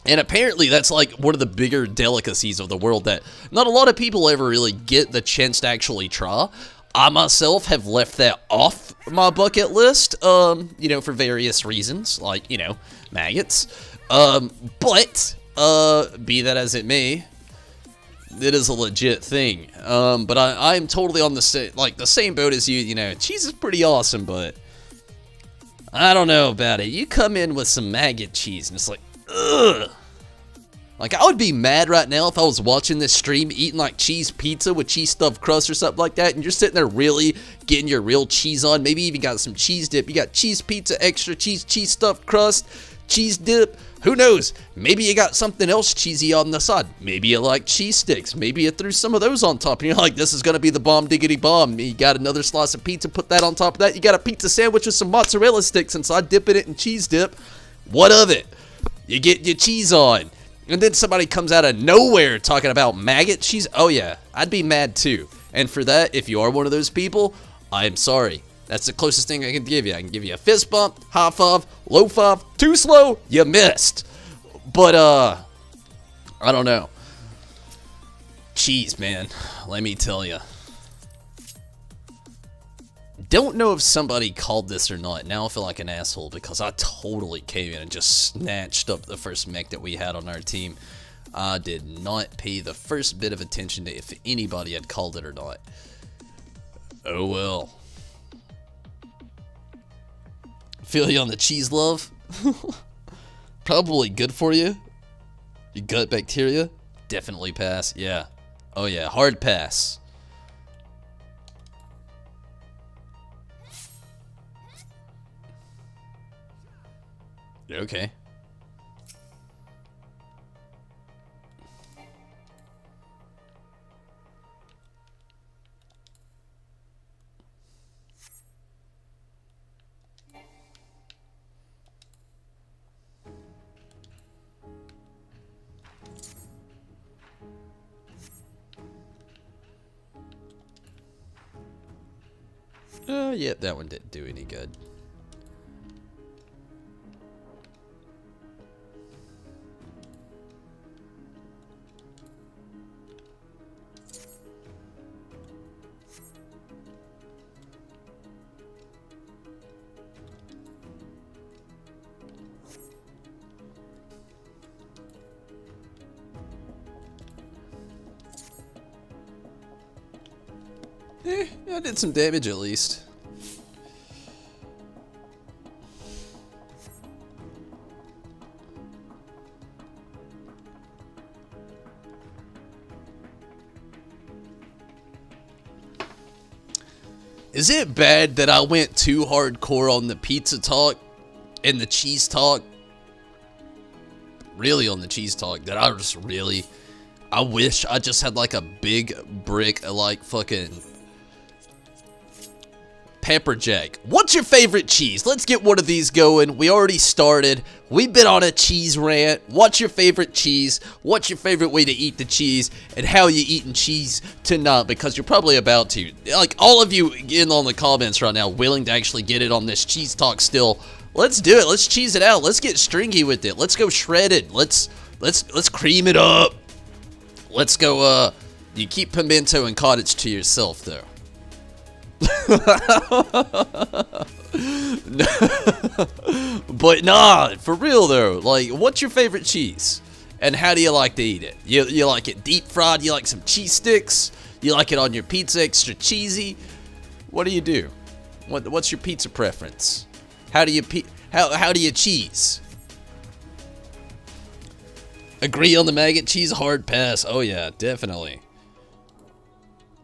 And apparently that's like one of the bigger delicacies of the world that not a lot of people ever really get the chance to actually try. I myself have left that off my bucket list, you know, for various reasons, like, you know, maggots. But, be that as it may, it is a legit thing. But I'm totally on the same boat as you, you know, cheese is pretty awesome, but I don't know about it. You come in with some maggot cheese and it's like, ugh. Like, I would be mad right now if I was watching this stream eating like cheese pizza with cheese stuffed crust or something like that, and you're sitting there really getting your real cheese on. Maybe even got some cheese dip. You got cheese pizza, extra cheese, cheese stuffed crust, cheese dip. Who knows? Maybe you got something else cheesy on the side. Maybe you like cheese sticks. Maybe you threw some of those on top, and you're like, this is going to be the bomb diggity bomb. You got another slice of pizza, put that on top of that. You got a pizza sandwich with some mozzarella sticks inside, dipping it in cheese dip. What of it? You get your cheese on. And then somebody comes out of nowhere talking about maggot cheese. Oh yeah, I'd be mad too. And for that, if you are one of those people, I am sorry. That's the closest thing I can give you. I can give you a fist bump, high five, low five, too slow, you missed. But, I don't know. Cheese, man, let me tell you. Don't know if somebody called this or not. Now I feel like an asshole because I totally came in and just snatched up the first mech that we had on our team. I did not pay the first bit of attention to if anybody had called it or not. Oh well. Feel you on the cheese, love? Probably good for you. Your gut bacteria? Definitely pass. Yeah. Oh yeah, hard pass. Okay. Yeah, that one didn't do any good. I did some damage at least. Is it bad that I went too hardcore on the pizza talk and the cheese talk? Really on the cheese talk that I wish I just had like a big brick of like fucking pepper jack. What's your favorite cheese? Let's get one of these going. We already started. We've been on a cheese rant. What's your favorite cheese? What's your favorite way to eat the cheese? And how you eating cheese tonight? Because you're probably about to. Like, all of you in on the comments right now willing to actually get it on this cheese talk still. Let's do it. Let's cheese it out. Let's get stringy with it. Let's go shredded. Let's cream it up. Let's go, you keep pimento and cottage to yourself, though. But nah, for real though, like, what's your favorite cheese? And how do you like to eat it? You like it deep fried? You like some cheese sticks? You like it on your pizza extra cheesy? What do? What's your pizza preference? How do you cheese? Agree on the maggot cheese? Hard pass. Oh yeah, definitely.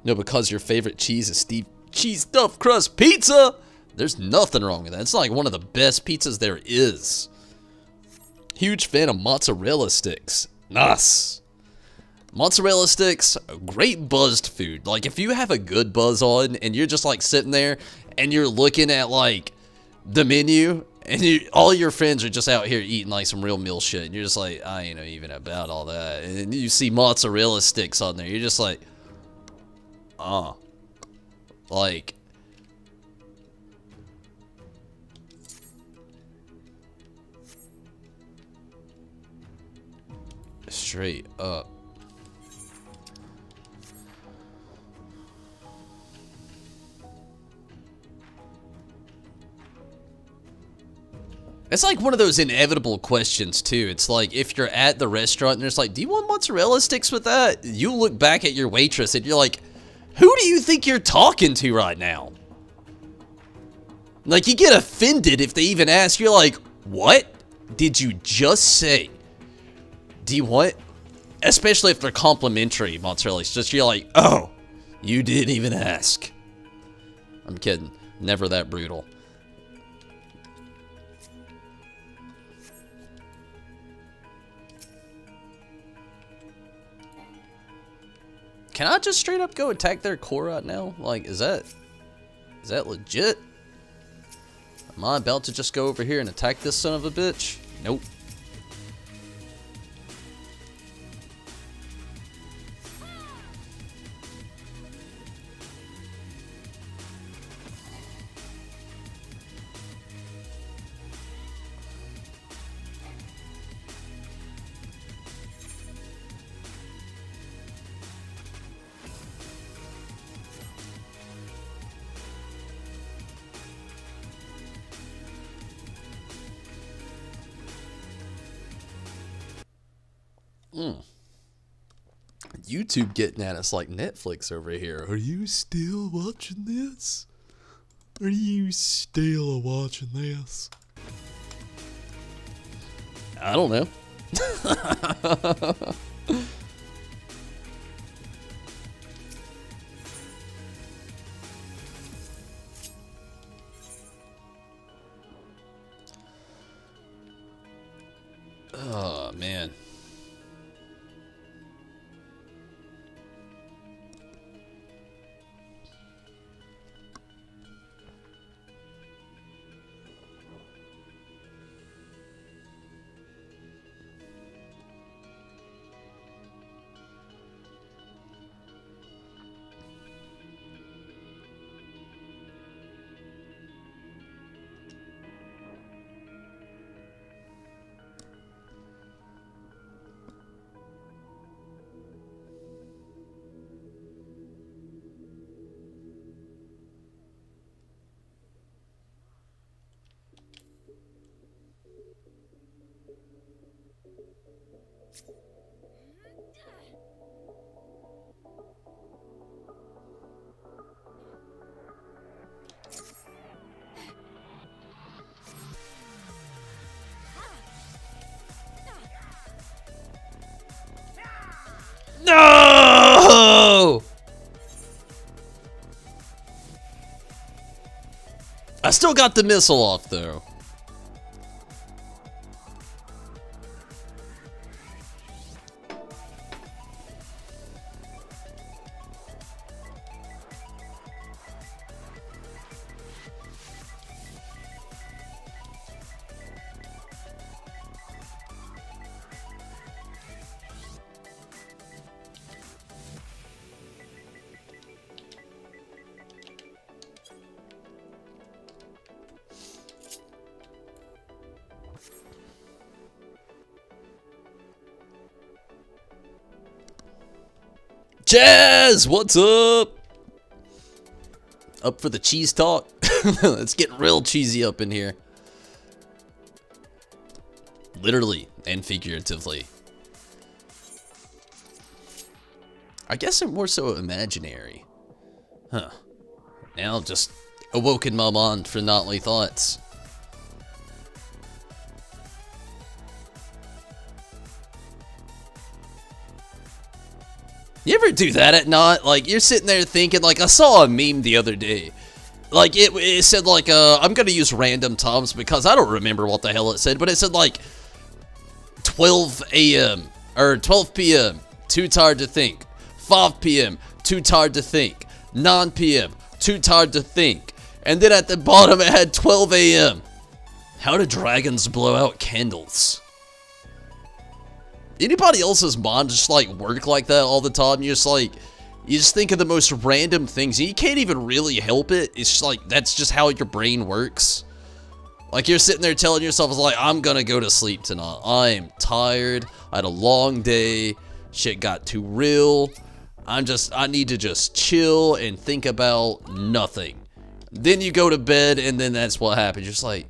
No, because your favorite cheese is cheese stuffed crust pizza. There's nothing wrong with that. It's like one of the best pizzas there is. Huge fan of mozzarella sticks. Nice. Mozzarella sticks, great buzzed food. Like, if you have a good buzz on and you're just like sitting there and you're looking at like the menu and all your friends are just out here eating like some real meal shit and you're just like, I ain't know even about all that. And you see mozzarella sticks on there. You're just like, like, straight up. It's like one of those inevitable questions too. It's like if you're at the restaurant and there's like, do you want mozzarella sticks with that? You look back at your waitress and you're like, who do you think you're talking to right now? Like, you get offended if they even ask. You're like, what did you just say? Do you want? Especially if they're complimentary mozzarella sticks. You're like, oh, you didn't even ask. I'm kidding. Never that brutal. Can I just straight up go attack their core right now? Like, is that legit? Am I about to just go over here and attack this son of a bitch? Nope. YouTube getting at us like Netflix over here. Are you still watching this? Are you still watching this? I don't know. Oh, man. No! I still got the missile off, though. Jazz, what's up? Up for the cheese talk? It's getting real cheesy up in here. Literally and figuratively. I guess I'm more so imaginary. Huh. Now I've just awoken my mind for nightly thoughts. You ever do that at night? Like, you're sitting there thinking, like, I saw a meme the other day. Like, it said, like, I'm gonna use random times because I don't remember what the hell it said, but it said, like, 12 a.m. or 12 p.m., too tired to think. 5 p.m., too tired to think. 9 p.m., too tired to think. And then at the bottom, it had 12 a.m. How do dragons blow out candles? Anybody else's mind just like work like that all the time? You just think of the most random things and you can't even really help it. It's just like, that's just how your brain works. Like you're sitting there telling yourself, it's like, I'm gonna go to sleep tonight. I am tired. I had a long day. Shit got too real. I need to just chill and think about nothing. Then you go to bed and then that's what happens. You're just like,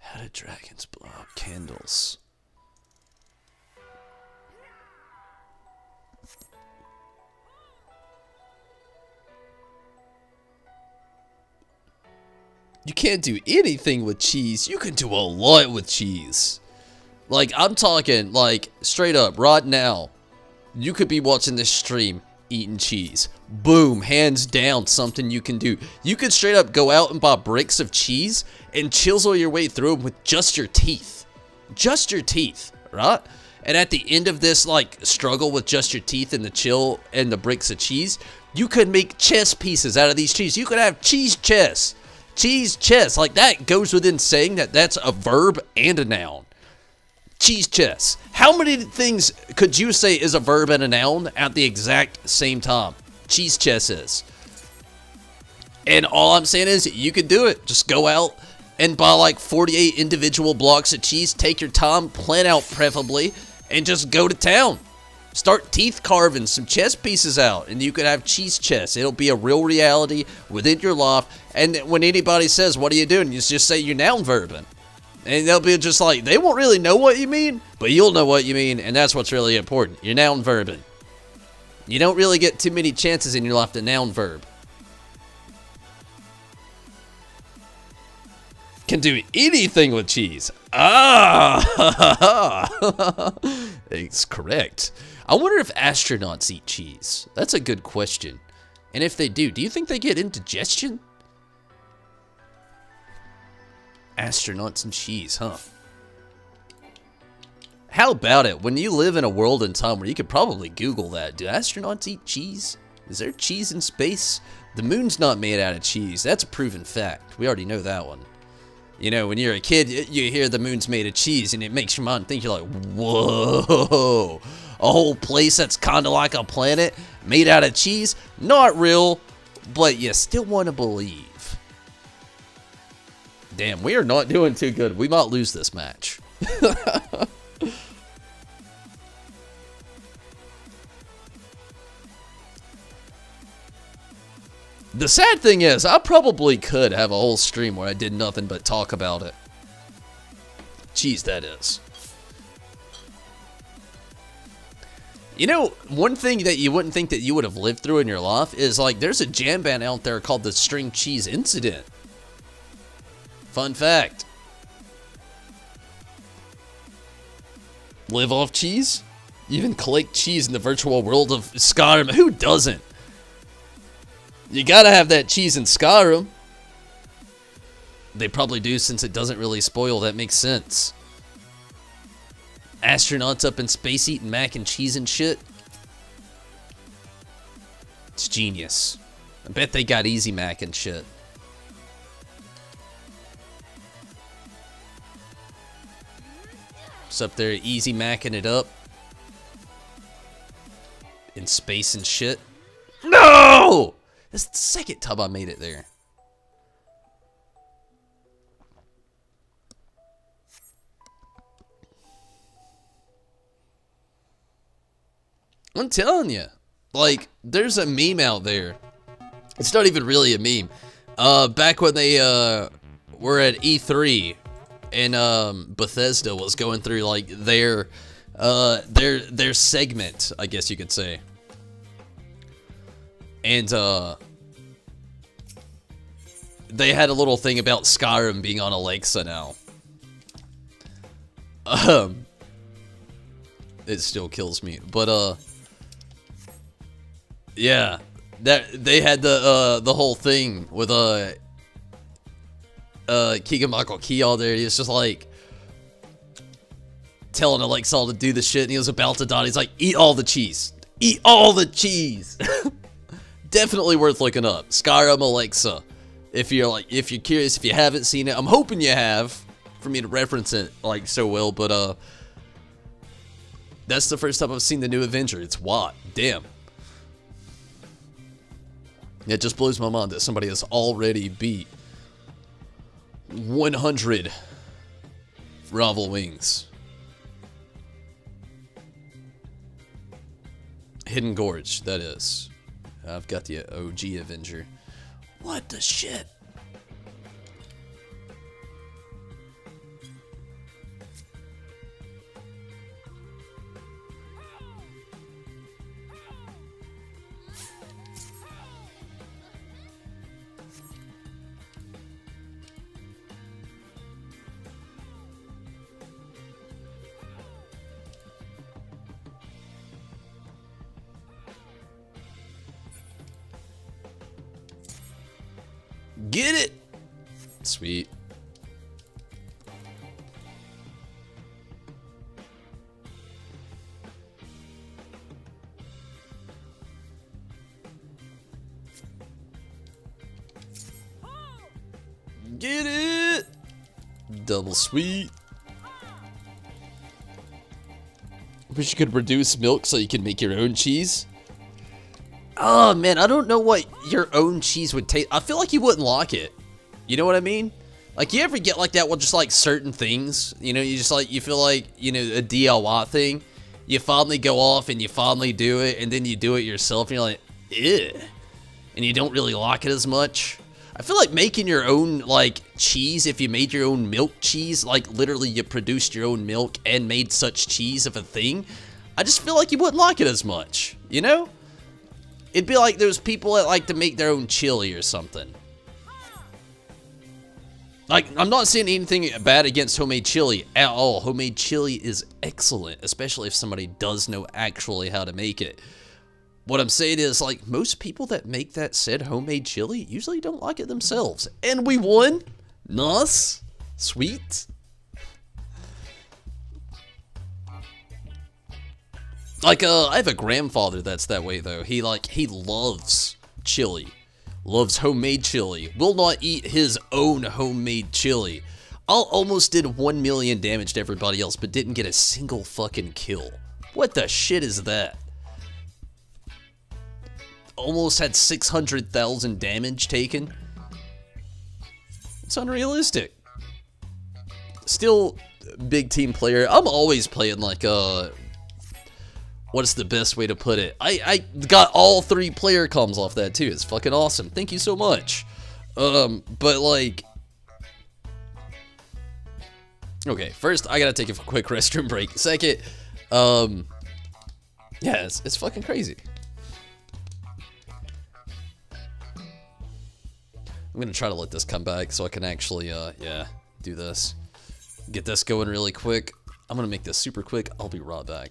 how did dragons blow out candles? You can't do anything with cheese. You can do a lot with cheese. Like, I'm talking, like, straight up, right now. You could be watching this stream, eating cheese. Boom, hands down, something you can do. You could straight up go out and buy bricks of cheese and chisel your way through them with just your teeth. Just your teeth, right? And at the end of this, like, struggle with just your teeth and the bricks of cheese, you could make chess pieces out of these cheese. You could have cheese chess. Cheese chess, like that goes within saying that that's a verb and a noun. Cheese chess. How many things could you say is a verb and a noun at the exact same time? Cheese chess is. And all I'm saying is you could do it. Just go out and buy like 48 individual blocks of cheese. Take your time, plan out preferably, and just go to town. Start teeth carving some chess pieces out, and you could have cheese chess. It'll be a real reality within your life. And when anybody says, what are you doing? You just say you're noun verbing. And they'll be just like, they won't really know what you mean, but you'll know what you mean, and that's what's really important. You're noun verbing. You don't really get too many chances in your life to noun verb. Can do anything with cheese. Ah! It's correct. I wonder if astronauts eat cheese. That's a good question. And if they do you think they get indigestion? Astronauts and cheese, huh? How about it? When you live in a world and time where you could probably Google that. Do astronauts eat cheese? Is there cheese in space? The moon's not made out of cheese. That's a proven fact. We already know that one. You know, when you're a kid, you hear the moon's made of cheese, and it makes your mind think, you're like, whoa, a whole place that's kind of like a planet made out of cheese? Not real, but you still want to believe. Damn, we are not doing too good. We might lose this match. The sad thing is, I probably could have a whole stream where I did nothing but talk about it. Jeez, that is. You know, one thing that you wouldn't think that you would have lived through in your life is, like, there's a jam band out there called the String Cheese Incident. Fun fact. Live off cheese? even collect cheese in the virtual world of Skyrim. Who doesn't? You gotta have that cheese in Skyrim. They probably do, since it doesn't really spoil. That makes sense. Astronauts up in space eating mac and cheese and shit. It's genius. I bet they got easy mac and shit. Just up there easy macking it up. In space and shit. No! That's the second time I made it there. I'm telling you, like, there's a meme out there. It's not even really a meme. Back when they were at E3, and Bethesda was going through like their segment, I guess you could say. And they had a little thing about Skyrim being on Alexa now. It still kills me, but yeah, that they had the whole thing with Keegan-Michael Key all there. He was just like telling Alexa to do the shit, and he was about to die. He's like, "Eat all the cheese, eat all the cheese." Definitely worth looking up. Skyrim Alexa. If you're curious, if you haven't seen it, I'm hoping you have, for me to reference it like so well. But that's the first time I've seen the new Avenger. It's what? Damn. It just blows my mind that somebody has already beat 100 Rival Wings. Hidden Gorge, that is. I've got the OG Avenger. What the shit? Get it! Sweet. Get it! Double sweet. Wish you could reduce milk so you can make your own cheese. Oh man, I don't know what your own cheese would taste. I feel like you wouldn't like it. You know what I mean? Like, you ever get like that with just like certain things? You know, you just like, you feel like, you know, a DIY thing. You finally go off and you finally do it, and then you do it yourself and you're like, ew. And you don't really like it as much. I feel like making your own like cheese, if you made your own milk cheese, like literally you produced your own milk and made such cheese of a thing, I just feel like you wouldn't like it as much, you know? It'd be like those people that like to make their own chili or something. Like, I'm not saying anything bad against homemade chili at all. Homemade chili is excellent, especially if somebody does know actually how to make it. What I'm saying is, like, most people that make that said homemade chili usually don't like it themselves. And we won. Nice. Sweet. Like, I have a grandfather that's that way, though. He loves chili. Loves homemade chili. Will not eat his own homemade chili. I almost did 1 million damage to everybody else, but didn't get a single fucking kill. What the shit is that? Almost had 600,000 damage taken. It's unrealistic. Still, big team player. I'm always playing like, what's the best way to put it? I got all 3 player comms off that too. It's fucking awesome. Thank you so much. But like, okay, first I gotta take a quick restroom break. Second, yeah, it's fucking crazy. I'm gonna try to let this come back so I can actually, yeah, do this. Get this going really quick. I'm gonna make this super quick. I'll be right back.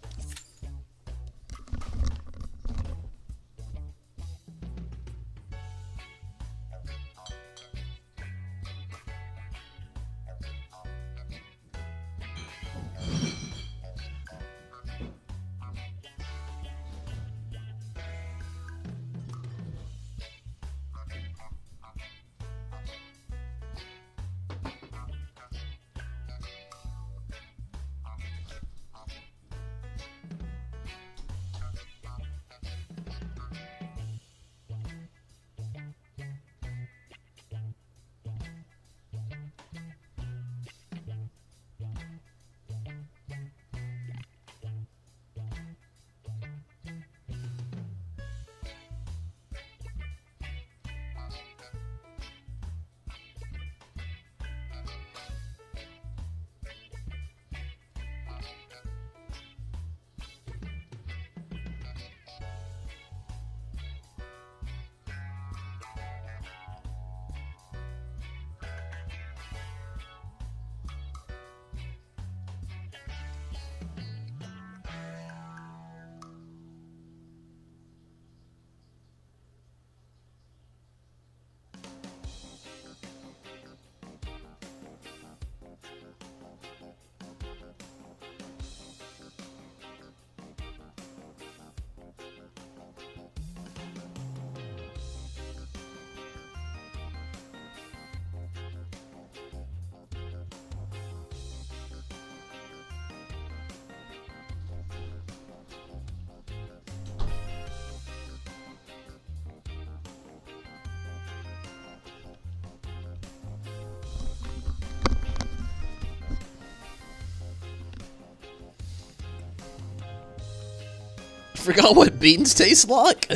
Forgot what beans taste like?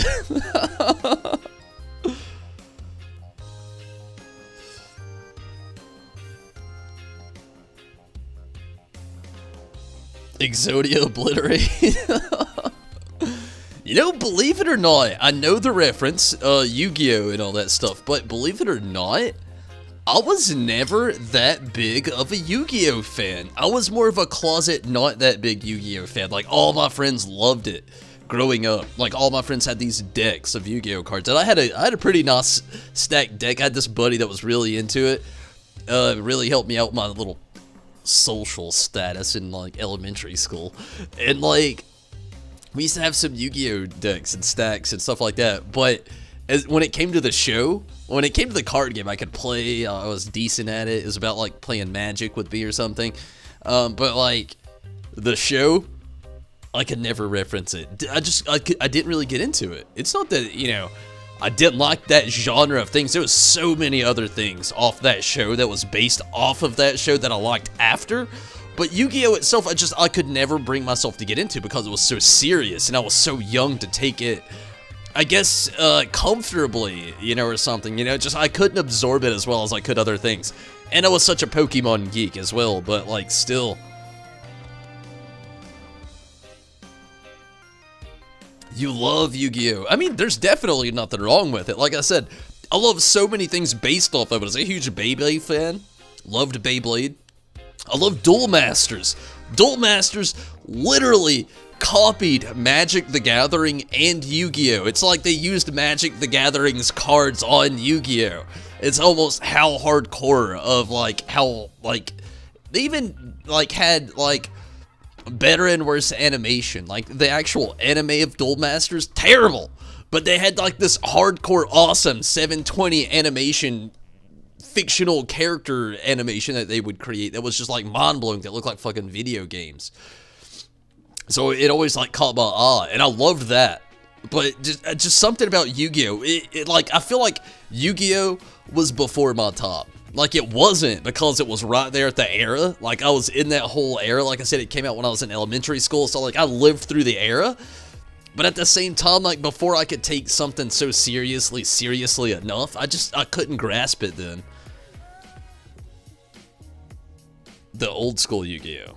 Exodia obliterate. You know, believe it or not, I know the reference, Yu-Gi-Oh! And all that stuff, but believe it or not, I was never that big of a Yu-Gi-Oh! Fan. I was more of a closet, not that big Yu-Gi-Oh! Fan. Like, all my friends loved it growing up. Like, all my friends had these decks of Yu-Gi-Oh! Cards, and I had a pretty nice stacked deck. I had this buddy that was really into it. It really helped me out with my little social status in, like, elementary school. And, like, we used to have some Yu-Gi-Oh! Decks and stacks and stuff like that, but when it came to the show, when it came to the card game, I could play, I was decent at it. It was about, like, playing Magic with me or something, but, like, the show, I could never reference it. I didn't really get into it. It's not that, you know, I didn't like that genre of things. There was so many other things off that show that was based off of that show that I liked after. But Yu-Gi-Oh! Itself, I could never bring myself to get into because it was so serious, and I was so young to take it, I guess, comfortably, you know, or something, you know, just, I couldn't absorb it as well as I could other things. And I was such a Pokemon geek as well, but, like, still. You love Yu-Gi-Oh! I mean, there's definitely nothing wrong with it. Like I said, I love so many things based off of it. I was a huge Beyblade fan, loved Beyblade. I love Duel Masters. Duel Masters literally copied Magic the Gathering and Yu-Gi-Oh! It's like they used Magic the Gathering's cards on Yu-Gi-Oh! It's almost how hardcore of, like, how, like, they even, like, had, like, better and worse animation. Like, the actual anime of Duel Masters, terrible. But they had, like, this hardcore, awesome 720 animation, fictional character animation that they would create that was just like mind-blowing, that looked like fucking video games. So it always like caught my eye, and I loved that. But just something about Yu-Gi-Oh! Like, I feel like Yu-Gi-Oh! Was before my time. Like, it wasn't, because it was right there at the era. Like, I was in that whole era. Like I said, it came out when I was in elementary school, so like I lived through the era. But at the same time, like, before I could take something so seriously enough, I couldn't grasp it then. The old school Yu-Gi-Oh!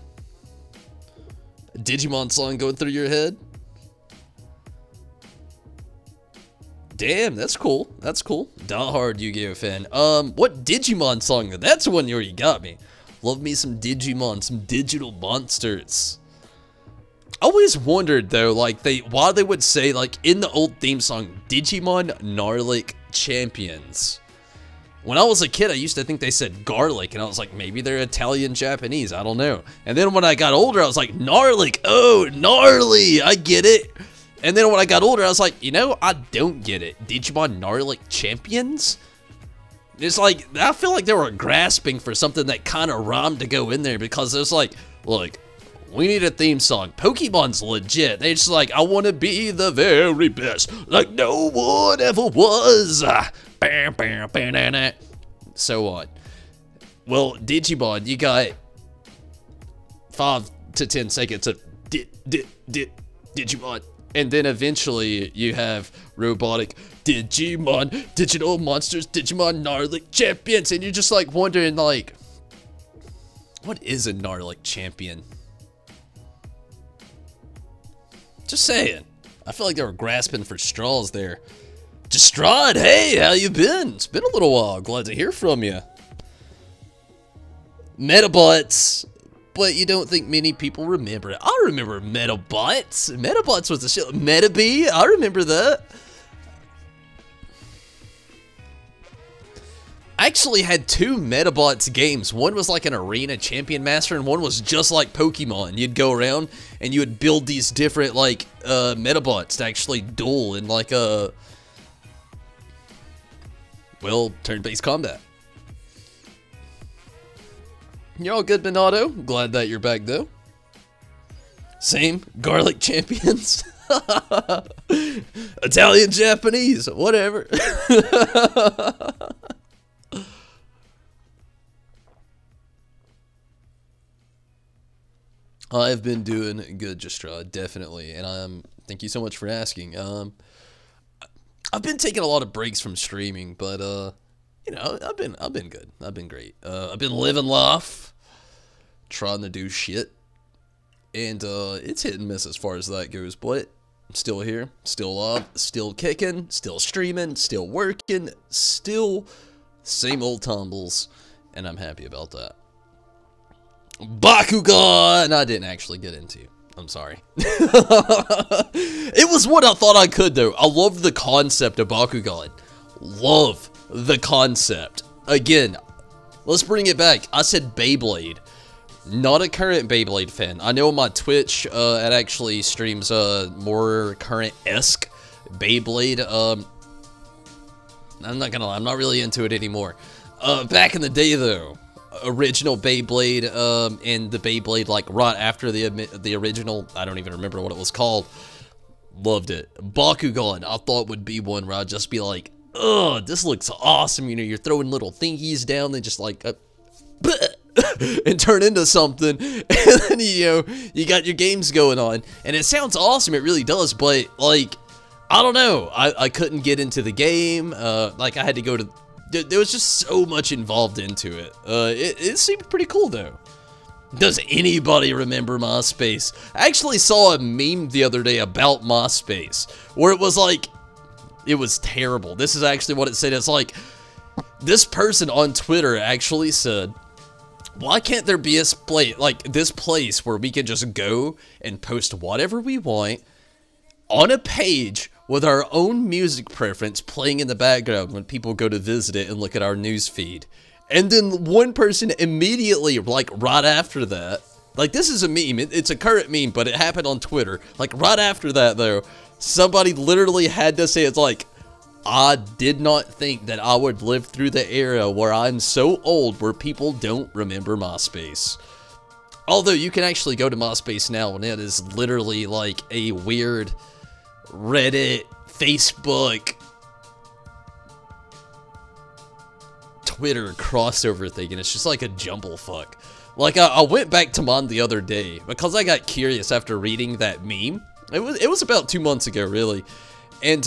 Digimon song going through your head? Damn, that's cool. That's cool. Die-hard Yu-Gi-Oh! Fan. What Digimon song? That's the one where you got me. Love me some Digimon, some digital monsters. I always wondered, though, like, why they would say, like, in the old theme song, Digimon Gnarlic Champions. When I was a kid, I used to think they said garlic, and I was like, maybe they're Italian, Japanese, I don't know. And then when I got older, I was like, gnarlic, oh, gnarly, I get it. And then when I got older, I was like, you know, I don't get it. Digimon Gnarlic Champions? It's like, I feel like they were grasping for something that kind of rhymed to go in there, because it was like, look, we need a theme song. Pokemon's legit. They're just like, I want to be the very best, like no one ever was. So on. Well, Digimon, you got 5 to 10 seconds of Digimon. And then eventually you have robotic Digimon, digital monsters, Digimon Gnarlic Champions. And you're just like wondering, like, what is a Gnarlic Champion? Just saying. I feel like they were grasping for straws there. Destrad, hey, how you been? It's been a little while. Glad to hear from you. Metabots. But you don't think many people remember it. I remember Metabots. Metabots was the shit. Metabee, I remember that. I actually had 2 Metabots games. One was like an Arena Champion Master, and one was just like Pokemon. You'd go around and you would build these different, like, Metabots to actually duel in, like, a... well, turn-based combat. You're all good, Bernardo. Glad that you're back, though. Same. Garlic Champions. Italian, Japanese. Whatever. I've been doing good, Justra, definitely. And I'm Thank you so much for asking. I've been taking a lot of breaks from streaming, but you know, I've been good. I've been great. I've been living life, trying to do shit, and it's hit and miss as far as that goes. But I'm still here, still alive, still kicking, still streaming, still working, still same old tumbles, and I'm happy about that. Bakugan, I didn't actually get into. I'm sorry. It was what I thought I could, though. I love the concept of Bakugan. Love the concept. Again, let's bring it back. I said Beyblade. Not a current Beyblade fan. I know on my Twitch, it actually streams more current-esque Beyblade. I'm not gonna lie, I'm not really into it anymore. Back in the day, though, original Beyblade, and the Beyblade, like, right after the original, I don't even remember what it was called. Loved it. Bakugan, I thought would be one where I'd just be like, ugh, this looks awesome. You know, you're throwing little thingies down, they just like, and turn into something, and then, you know, you got your games going on, and it sounds awesome, it really does, but, like, I don't know, I couldn't get into the game, like, I had to go to, there was just so much involved into it. It seemed pretty cool, though. Does anybody remember MySpace? I actually saw a meme the other day about MySpace, where it was like, it was terrible. This is actually what it said. It's like, this person on Twitter actually said, why can't there be this place where we can just go and post whatever we want on a page with our own music preference playing in the background when people go to visit it and look at our news feed? And then one person immediately, like, right after that, like, this is a meme, it's a current meme, but it happened on Twitter, like, right after that, though, somebody literally had to say, it's like, I did not think that I would live through the era where I'm so old where people don't remember MySpace. Although, you can actually go to MySpace now, and it is literally, like, a weird Reddit, Facebook, Twitter crossover thing, and it's just like a jumble fuck. Like, I went back to mine the other day because I got curious after reading that meme. It was about 2 months ago, really, and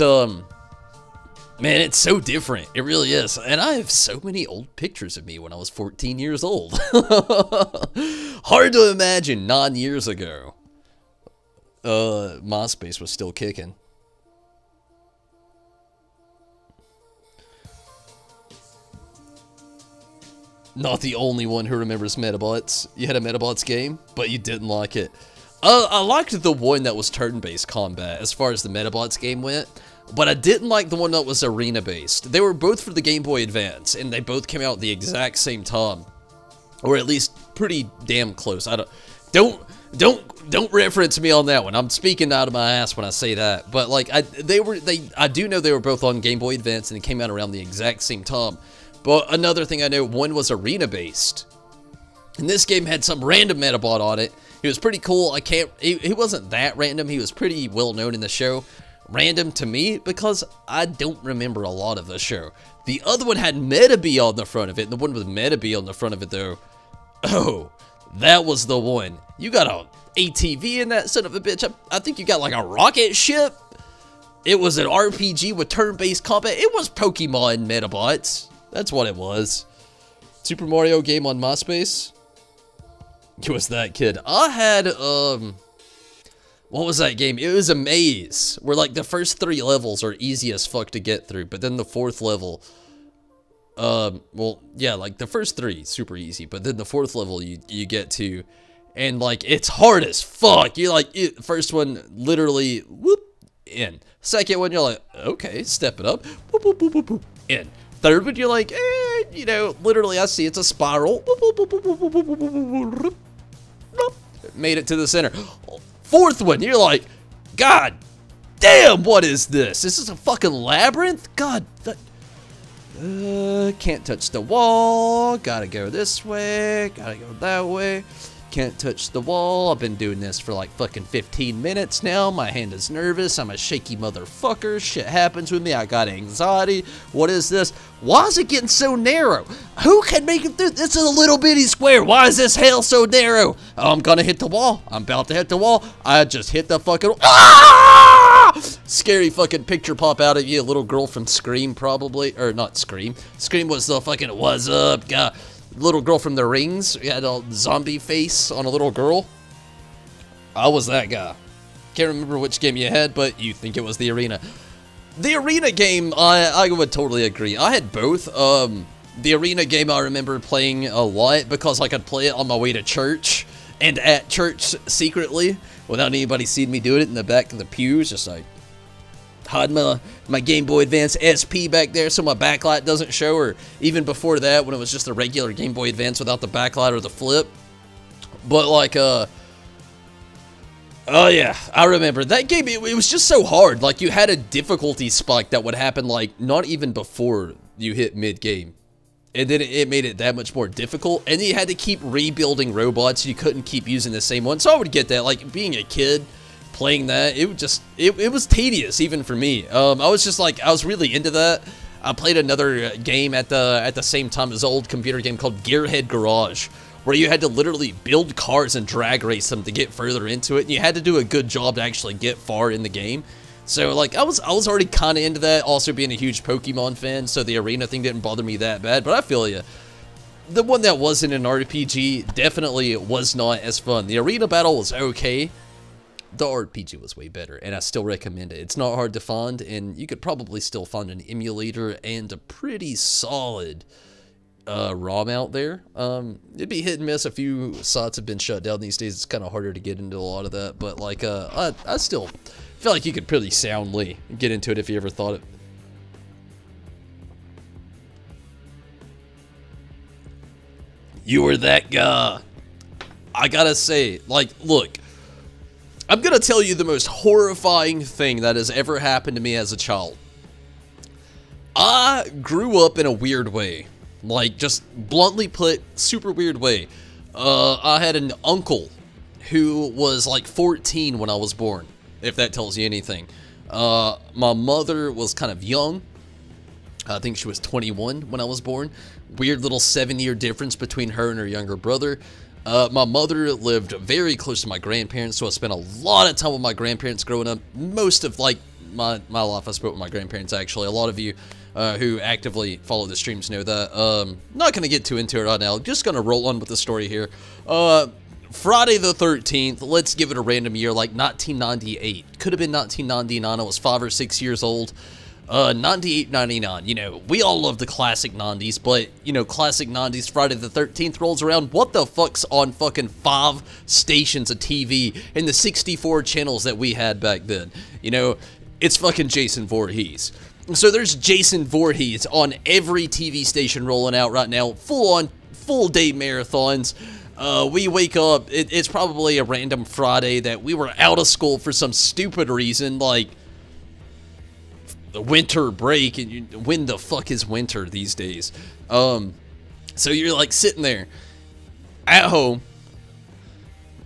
man, it's so different. It really is, and I have so many old pictures of me when I was 14 years old. Hard to imagine 9 years ago, MySpace was still kicking. Not the only one who remembers Metabots. You had a Metabots game, but you didn't like it. I liked the one that was turn-based combat as far as the Metabots game went, but I didn't like the one that was arena-based. They were both for the Game Boy Advance, and they both came out at the exact same time, or at least pretty damn close. Don't reference me on that one. I'm speaking out of my ass when I say that, but like I do know they were both on Game Boy Advance, and they came out around the exact same time. But another thing I know, one was arena-based, and this game had some random Metabot on it. He was pretty cool. He wasn't that random. He was pretty well known in the show. Random to me because I don't remember a lot of the show. The other one had Metabee on the front of it, and the one with Metabee on the front of it, though, oh, that was the one. You got a ATV in that son of a bitch. I think you got like a rocket ship. It was an RPG with turn-based combat. It was Pokemon Metabots. That's what it was. Super Mario game on MySpace? It was that kid. I had, what was that game? It was a maze, where, like, the first 3 levels are easy as fuck to get through, but then the 4th level, well, yeah, like, the first 3, super easy, but then the 4th level you get to, and, like, it's hard as fuck. You're like, first one, literally, whoop, in. Second one, you're like, okay, step it up, whoop, whoop, whoop, whoop, whoop, in. Third one, you're like, you know, literally, I see it's a spiral. Made it to the center. Fourth one, you're like, God damn, what is this? This is a fucking labyrinth? God, can't touch the wall. Gotta go this way. Gotta go that way. Can't touch the wall. I've been doing this for like fucking 15 minutes now. My hand is nervous. I'm a shaky motherfucker. Shit happens with me. I got anxiety. What is this? Why is it getting so narrow? Who can make it through? This is a little bitty square. Why is this hell so narrow? Oh, I'm gonna hit the wall. I'm about to hit the wall. I just hit the fucking... Ah! Scary fucking picture pop out of you. A little girl from Scream, probably. Or not Scream. Scream was the fucking what's up guy. Little girl from The Rings. You had a zombie face on a little girl. I was that guy. Can't remember which game you had, but you think it was the arena. The arena game, I would totally agree. I had both. The arena game I remember playing a lot because I could play it on my way to church and at church secretly without anybody seeing me do it in the back of the pews. Just like hide my Game Boy Advance SP back there so my backlight doesn't show, or even before that when it was just a regular Game Boy Advance without the backlight or the flip. But like, oh yeah, I remember that game. It was just so hard. Like, you had a difficulty spike that would happen like not even before you hit mid-game. And then it made it that much more difficult. And you had to keep rebuilding robots. You couldn't keep using the same one. So I would get that. Like, being a kid playing that, it was tedious even for me. I was just like, I was really into that. I played another game at the same time as an old computer game called Gearhead Garage, where you had to literally build cars and drag race them to get further into it, and you had to do a good job to actually get far in the game. So like, I was already kind of into that, also being a huge Pokemon fan, so the arena thing didn't bother me that bad. But I feel you. The one that wasn't an RPG definitely was not as fun. The arena battle was okay. The RPG was way better, and I still recommend it. It's not hard to find, and you could probably still find an emulator and a pretty solid ROM out there. It'd be hit and miss. A few sites have been shut down these days. It's kind of harder to get into a lot of that, but like, I still feel like you could pretty soundly get into it if you ever thought it. You were that guy. I gotta say, like, look, I'm gonna tell you the most horrifying thing that has ever happened to me as a child. I grew up in a weird way. Like, just bluntly put, super weird way. I had an uncle who was like 14 when I was born, if that tells you anything. My mother was kind of young. I think she was 21 when I was born. Weird little 7-year difference between her and her younger brother. My mother lived very close to my grandparents, so I spent a lot of time with my grandparents growing up. Most of like my life I spent with my grandparents, actually. A lot of you who actively follow the streams know that. Not going to get too into it right now. Just going to roll on with the story here. Friday the 13th, let's give it a random year, like 1998. Could have been 1999. I was 5 or 6 years old. 98, 99, you know, we all love the classic 90s, but, you know, classic 90s, Friday the 13th rolls around, what the fuck's on fucking 5 stations of TV and the 64 channels that we had back then? You know, it's fucking Jason Voorhees. So there's Jason Voorhees on every TV station rolling out right now, full day marathons. We wake up, it's probably a random Friday that we were out of school for some stupid reason, like the winter break, and when the fuck is winter these days? So you're like sitting there at home,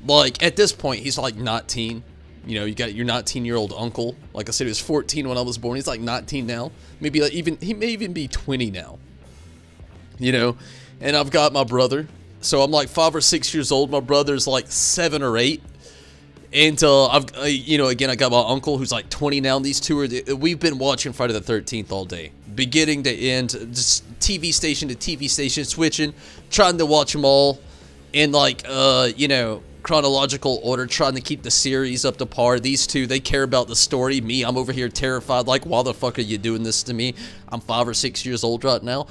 like at this point he's like 19, you know, you got your 19-year-old uncle. Like I said, he was 14 when I was born. He's like 19 now, maybe like he may even be 20 now, you know. And I've got my brother, so I'm like 5 or 6 years old. My brother's like 7 or 8. And you know, again, I got my uncle who's like 20 now. And these two we've been watching Friday the 13th all day, beginning to end, just TV station to TV station, switching, trying to watch them all in like, you know, chronological order, trying to keep the series up to par. These two, they care about the story. Me, I'm over here terrified, like, why the fuck are you doing this to me? I'm 5 or 6 years old right now.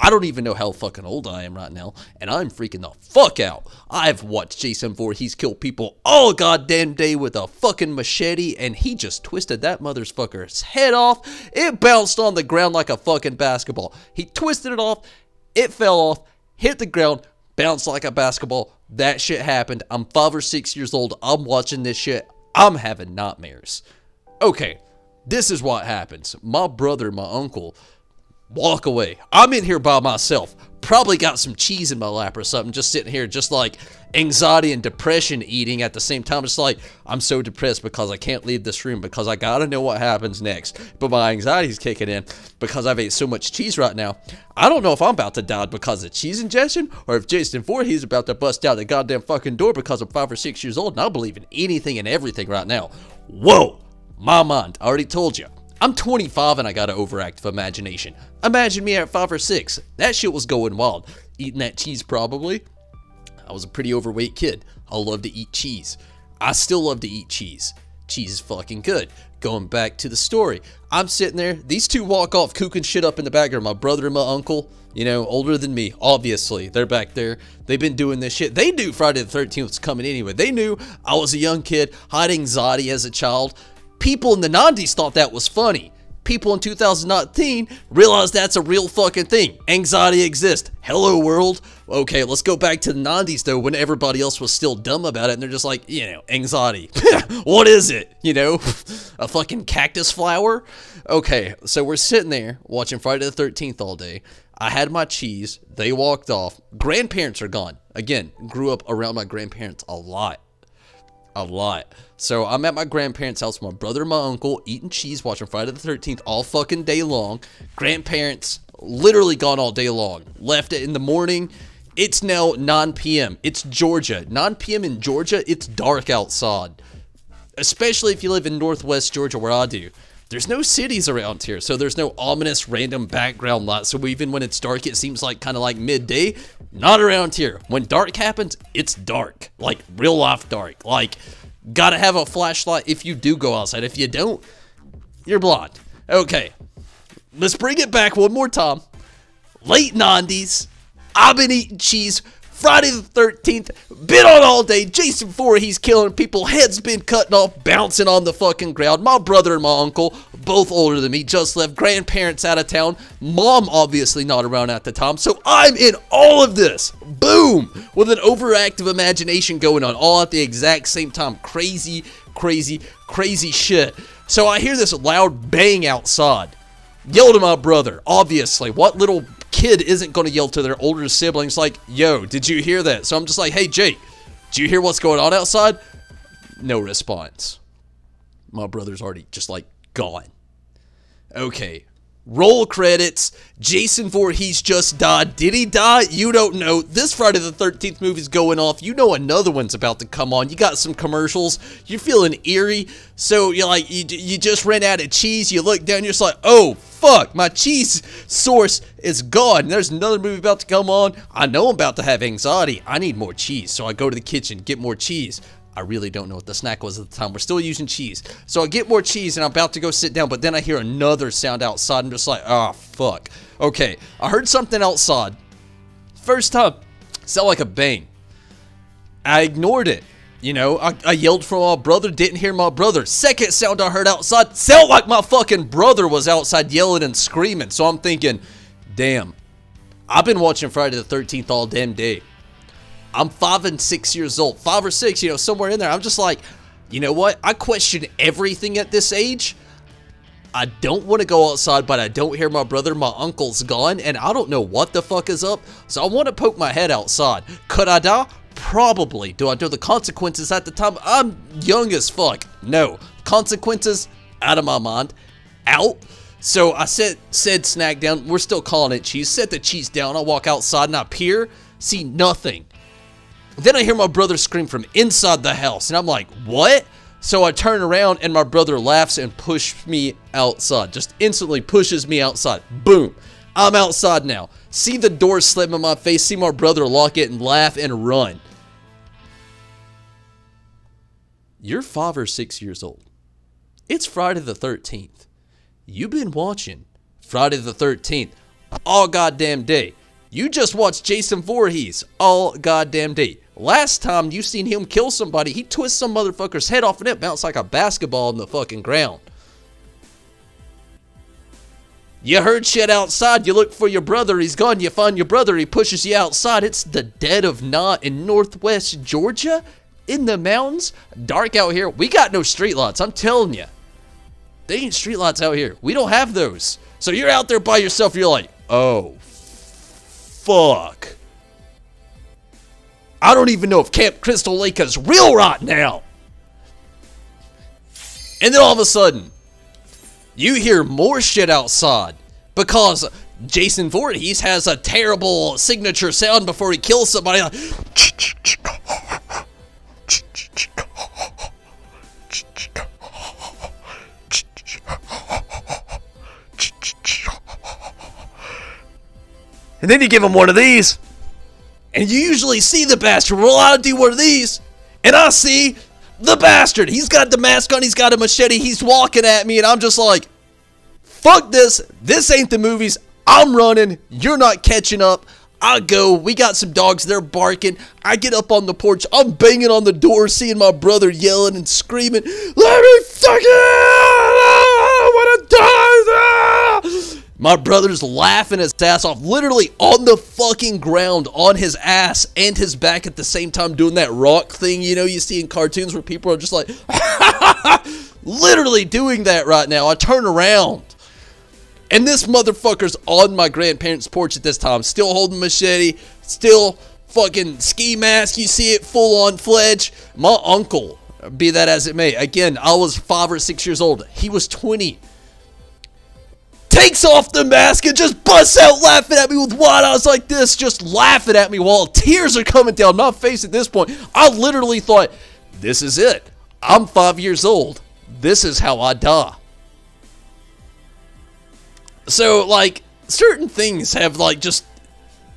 I don't even know how fucking old I am right now, and I'm freaking the fuck out. I've watched Jason Voorhees kill people all goddamn day with a fucking machete, and he just twisted that motherfucker's head off. It bounced on the ground like a fucking basketball. He twisted it off, it fell off, hit the ground, bounced like a basketball. That shit happened. I'm 5 or 6 years old. I'm watching this shit. I'm having nightmares. Okay, this is what happens. My brother, my uncle, walk away. I'm in here by myself, probably got some cheese in my lap or something, just sitting here, just like anxiety and depression eating at the same time. It's like, I'm so depressed because I can't leave this room because I gotta know what happens next. But my anxiety's kicking in because I've ate so much cheese right now. I don't know if I'm about to die because of cheese ingestion or if Jason Voorhees about to bust out the goddamn fucking door because I'm 5 or 6 years old and I believe in anything and everything right now. Whoa, my mind, I already told you. I'm 25 and I got an overactive imagination. Imagine me at 5 or 6. That shit was going wild. Eating that cheese probably. I was a pretty overweight kid. I love to eat cheese. I still love to eat cheese. Cheese is fucking good. Going back to the story. I'm sitting there. These two walk off cooking shit up in the background. My brother and my uncle, you know, older than me, obviously. They're back there. They've been doing this shit. They knew Friday the 13th was coming anyway. They knew I was a young kid, had anxiety as a child. People in the 90s thought that was funny. People in 2019 realized that's a real fucking thing. Anxiety exists. Hello, world. Okay, let's go back to the 90s, though, when everybody else was still dumb about it, and they're just like, you know, anxiety. What is it? You know, a fucking cactus flower? Okay, so we're sitting there watching Friday the 13th all day. I had my cheese. They walked off. Grandparents are gone. Again, grew up around my grandparents a lot. So I'm at my grandparents' house with my brother and my uncle eating cheese, watching Friday the 13th all fucking day long. Grandparents literally gone all day long. Left it in the morning. It's now 9 p.m. It's Georgia. 9 p.m. in Georgia, it's dark outside. Especially if you live in Northwest Georgia where I do. There's no cities around here, so there's no ominous random background light. So even when it's dark, it seems like kind of like midday. Not around here. When dark happens, it's dark. Like real life dark. Like, gotta have a flashlight if you do go outside. If you don't, you're blind. Okay, let's bring it back one more time. Late 90s. I've been eating cheese. Friday the 13th, been on all day. Jason Voorhees killing people, heads been cutting off, bouncing on the fucking ground. My brother and my uncle, both older than me, just left. Grandparents out of town. Mom obviously not around at the time. So I'm in all of this. Boom! With an overactive imagination going on all at the exact same time. Crazy, crazy, crazy shit. So I hear this loud bang outside. Yell to my brother, obviously. What little kid isn't going to yell to their older siblings like, yo, did you hear that? So I'm just like, hey, Jake, do you hear what's going on outside? No response. My brother's already just like gone. Okay, roll credits. Jason Voorhees just died. Did he die? You don't know. This Friday the 13th movie's going off. You know another one's about to come on. You got some commercials. You're feeling eerie. So you're like, you just ran out of cheese. You look down, you're just like, oh, fuck, my cheese source is gone. There's another movie about to come on. I know I'm about to have anxiety. I need more cheese. So I go to the kitchen, get more cheese. I really don't know what the snack was at the time. We're still using cheese. So I get more cheese and I'm about to go sit down, but then I hear another sound outside. I'm just like, oh, fuck. Okay, I heard something outside. First time, sounded like a bang. I ignored it. You know, I yelled for my brother, didn't hear my brother. Second sound I heard outside, sounded like my fucking brother was outside yelling and screaming. So I'm thinking, damn, I've been watching Friday the 13th all damn day. I'm 5 and 6 years old. 5 or 6, you know, somewhere in there. I'm just like, you know what? I question everything at this age. I don't want to go outside, but I don't hear my brother. My uncle's gone, and I don't know what the fuck is up. So I want to poke my head outside. Could I die? Probably. Do I know the consequences at the time? I'm young as fuck. No. Consequences? Out of my mind. Out. So I said snack down. We're still calling it cheese. Set the cheese down. I walk outside and I peer. See nothing. Then I hear my brother scream from inside the house. And I'm like, what? So I turn around and my brother laughs and pushes me outside. Just instantly pushes me outside. Boom. I'm outside now. See the door slam in my face. See my brother lock it and laugh and run. You're 5 or 6 years old. It's Friday the 13th. You've been watching Friday the 13th all goddamn day. You just watched Jason Voorhees all goddamn day. Last time you seen him kill somebody, he twists some motherfucker's head off and it bounced like a basketball in the fucking ground. You heard shit outside, you look for your brother, he's gone, you find your brother, he pushes you outside. It's the dead of night in Northwest Georgia, in the mountains, dark out here. We got no streetlights, I'm telling you. They ain't streetlights out here. We don't have those. So you're out there by yourself, you're like, oh, fuck? I don't even know if Camp Crystal Lake is real right now. And then all of a sudden, you hear more shit outside because Jason Voorhees has a terrible signature sound before he kills somebody. Like, and then you give him one of these, and you usually see the bastard. Well, I do one of these, and I see the bastard. He's got the mask on, he's got a machete, he's walking at me, and I'm just like, fuck this. This ain't the movies. I'm running. You're not catching up. I go. We got some dogs. They're barking. I get up on the porch. I'm banging on the door, seeing my brother yelling and screaming, let me fucking, I want to die. My brother's laughing his ass off, literally on the fucking ground, on his ass and his back at the same time, doing that rock thing, you know, you see in cartoons where people are just like, literally doing that right now. I turn around, and this motherfucker's on my grandparents' porch at this time, still holding machete, still fucking ski mask, you see it full on fledged. My uncle, be that as it may, again, I was 5 or 6 years old, he was 20. Takes off the mask and just busts out laughing at me with wide eyes like this, just laughing at me while tears are coming down my face at this point. I literally thought, this is it. I'm 5 years old. This is how I die. So, like, certain things have, like, just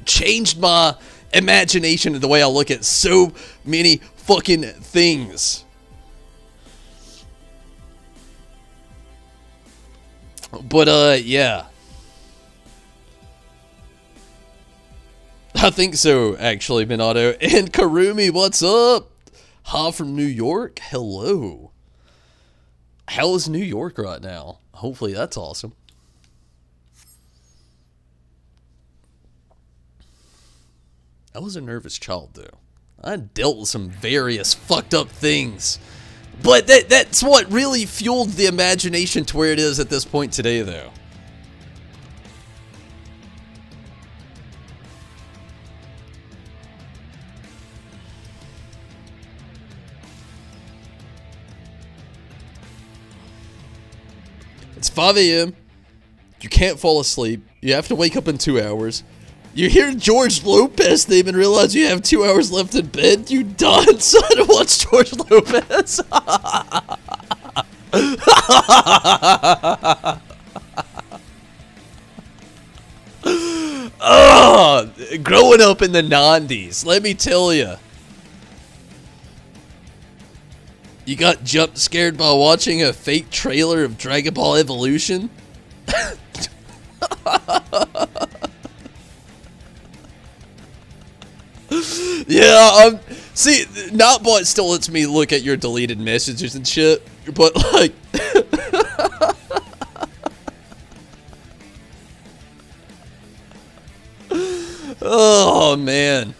changed my imagination and the way I look at so many fucking things. But, yeah. I think so, actually, Minato. And Karumi, what's up? Ha from New York? Hello. How is New York right now? Hopefully that's awesome. I was a nervous child, though. I dealt with some various fucked up things. But that's what really fueled the imagination to where it is at this point today, though. It's 5 a.m. You can't fall asleep. You have to wake up in 2 hours. You hear George Lopez name and realize you have 2 hours left in bed. You done, son. Watch George Lopez. Oh, growing up in the 90s, let me tell you. You got jump scared by watching a fake trailer of Dragon Ball Evolution? Yeah, see, Notbot still lets me look at your deleted messages and shit, but, like, oh, man,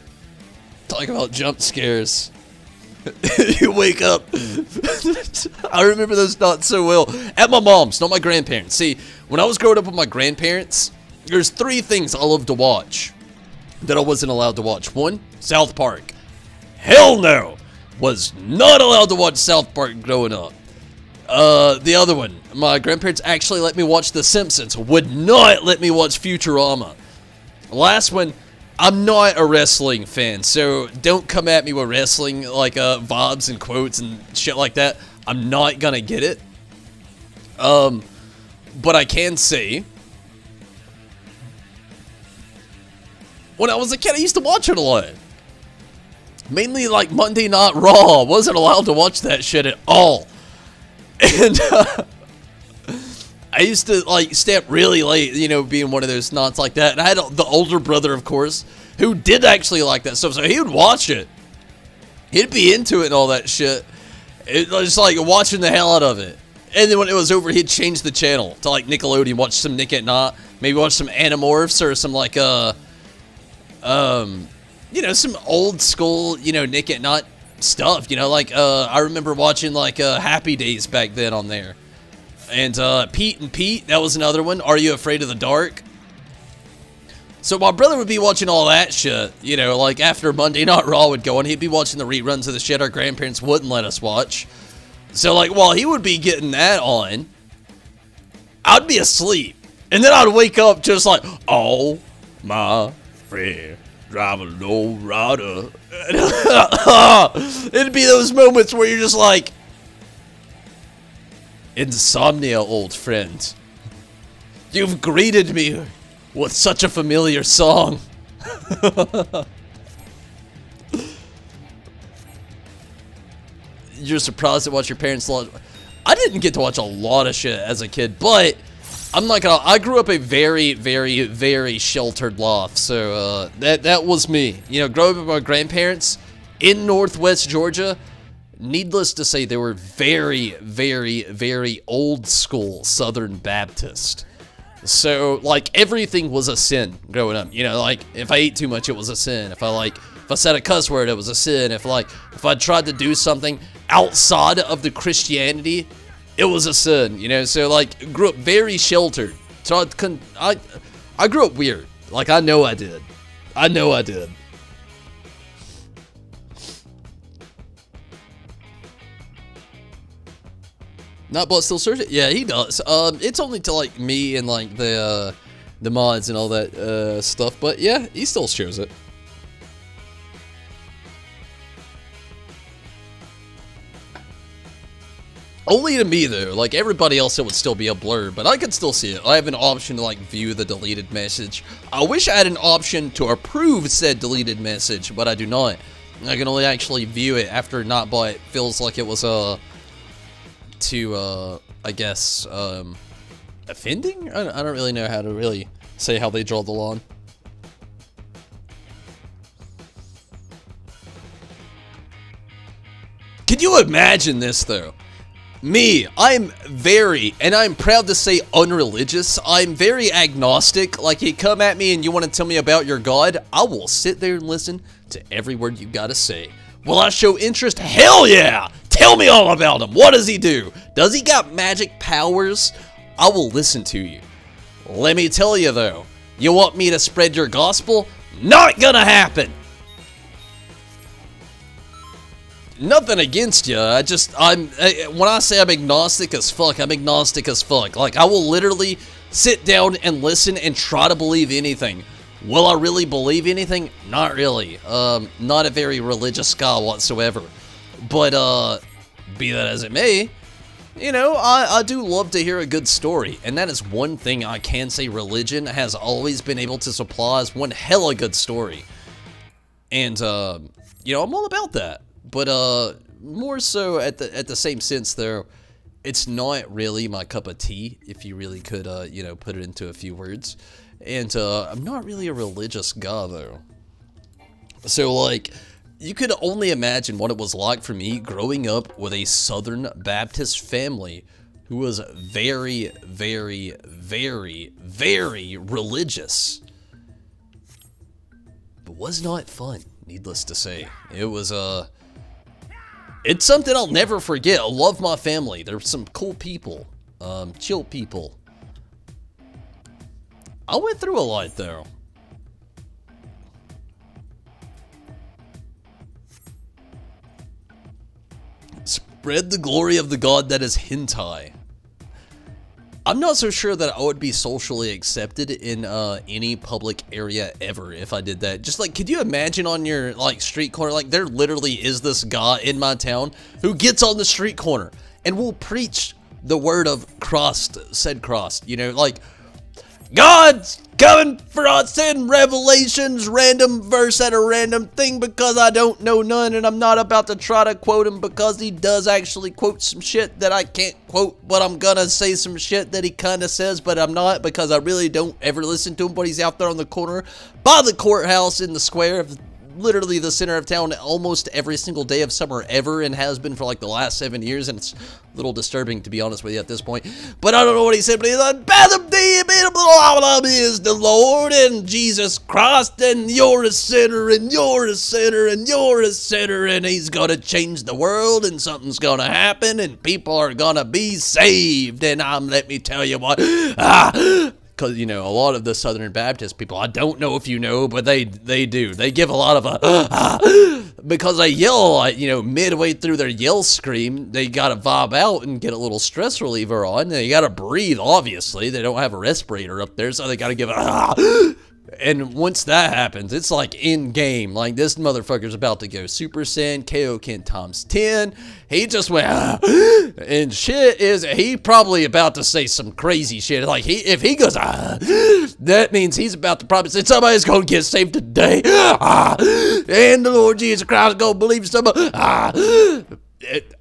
talk about jump scares. You wake up. I remember those not so well. At my mom's, not my grandparents. See, when I was growing up with my grandparents, there's 3 things I loved to watch that I wasn't allowed to watch. 1, South Park. Hell no! Was not allowed to watch South Park growing up. The other one, my grandparents actually let me watch The Simpsons. Would not let me watch Futurama. Last one, I'm not a wrestling fan, so don't come at me with wrestling, like, vibes and quotes and shit like that. I'm not gonna get it. But I can say, when I was a kid, I used to watch it a lot. Mainly, like, Monday Night Raw. Wasn't allowed to watch that shit at all. And, I used to, like, stay up really late, you know, being one of those nuts like that. And I had the older brother, of course, who did actually like that stuff. So he would watch it. He'd be into it and all that shit. It was like watching the hell out of it. And then when it was over, he'd change the channel to, like, Nickelodeon, watch some Nick at Night. Maybe watch some Animorphs or some, like, you know, some old school, you know, Nick at Night stuff. You know, like, I remember watching, like, Happy Days back then on there. And, Pete and Pete, that was another one. Are You Afraid of the Dark? So my brother would be watching all that shit, you know, like after Monday Night Raw would go on, he'd be watching the reruns of the shit our grandparents wouldn't let us watch. So like while he would be getting that on, I'd be asleep. And then I'd wake up just like, oh my friend, drive a low rider. It'd be those moments where you're just like, insomnia, old friend. You've greeted me with such a familiar song. You're surprised at what your parents loved. I didn't get to watch a lot of shit as a kid, but I'm not gonna. I grew up a very, very, very sheltered life, so that was me. You know, growing up with my grandparents in Northwest Georgia. Needless to say, they were very, very, very old school Southern Baptist. So, like, everything was a sin growing up. You know, like, if I ate too much, it was a sin. If I said a cuss word, it was a sin. If I tried to do something outside of the Christianity, it was a sin. You know, so, like, grew up very sheltered. So, I grew up weird. Like, I know I did. I know I did. Not but still search it? Yeah, he does. It's only to like me and like the mods and all that stuff, but yeah, he still shows it. Only to me though, like everybody else it would still be a blur, but I could still see it. I have an option to like view the deleted message. I wish I had an option to approve said deleted message, but I do not. I can only actually view it after not but it feels like it was I guess, offending? I don't really know how to really say how they draw the line. Can you imagine this, though? Me, I'm very, and I'm proud to say unreligious, I'm very agnostic. Like, you come at me and you want to tell me about your God, I will sit there and listen to every word you gotta say. Will I show interest? Hell yeah! Tell me all about him. What does he do? Does he got magic powers? I will listen to you. Let me tell you though, you want me to spread your gospel? Not gonna happen! Nothing against you, when I say I'm agnostic as fuck, I'm agnostic as fuck. Like, I will literally sit down and listen and try to believe anything. Will I really believe anything? Not really. Not a very religious guy whatsoever. But, be that as it may, you know, I do love to hear a good story. And that is one thing I can say religion has always been able to supply is one hella good story. And, you know, I'm all about that. But, more so at the same sense, though, it's not really my cup of tea, if you really could, you know, put it into a few words. And, I'm not really a religious guy, though. So, like, you could only imagine what it was like for me growing up with a Southern Baptist family who was very, very, very, very religious. But was not fun, needless to say. It was, it's something I'll never forget. I love my family. They're some cool people. Chill people. I went through a lot, though. Spread the glory of the god that is hentai. I'm not so sure that I would be socially accepted in any public area ever if I did that. Just like, could you imagine on your like street corner, like there literally is this guy in my town who gets on the street corner and will preach the word of Christ, said Christ, you know, like, God's coming for us in Revelations, random verse at a random thing because I don't know none and I'm not about to try to quote him because he does actually quote some shit that I can't quote, but I'm gonna say some shit that he kinda says, but I'm not because I really don't ever listen to him, but he's out there on the corner by the courthouse in the square of literally the center of town almost every single day of summer ever and has been for like the last 7 years, and it's a little disturbing to be honest with you at this point. But I don't know what he said, but he's like, "Fathom thee, blah, is the Lord and Jesus Christ, and you're a sinner, and you're a sinner, and you're a sinner, and he's gonna change the world, and something's gonna happen, and people are gonna be saved." And let me tell you what, because, you know, a lot of the Southern Baptist people, I don't know if you know, but they do. They give a lot of a, because they yell, like, you know, midway through their yell scream, they got to vibe out and get a little stress reliever on. They got to breathe, obviously. They don't have a respirator up there, so they got to give a, and once that happens, it's like in game. Like, this motherfucker's about to go Super Saiyan, Kaioken times 10. He just went, and shit is, he probably about to say some crazy shit. Like, if he goes, that means he's about to probably say somebody's gonna get saved today. And the Lord Jesus Christ is gonna believe somebody.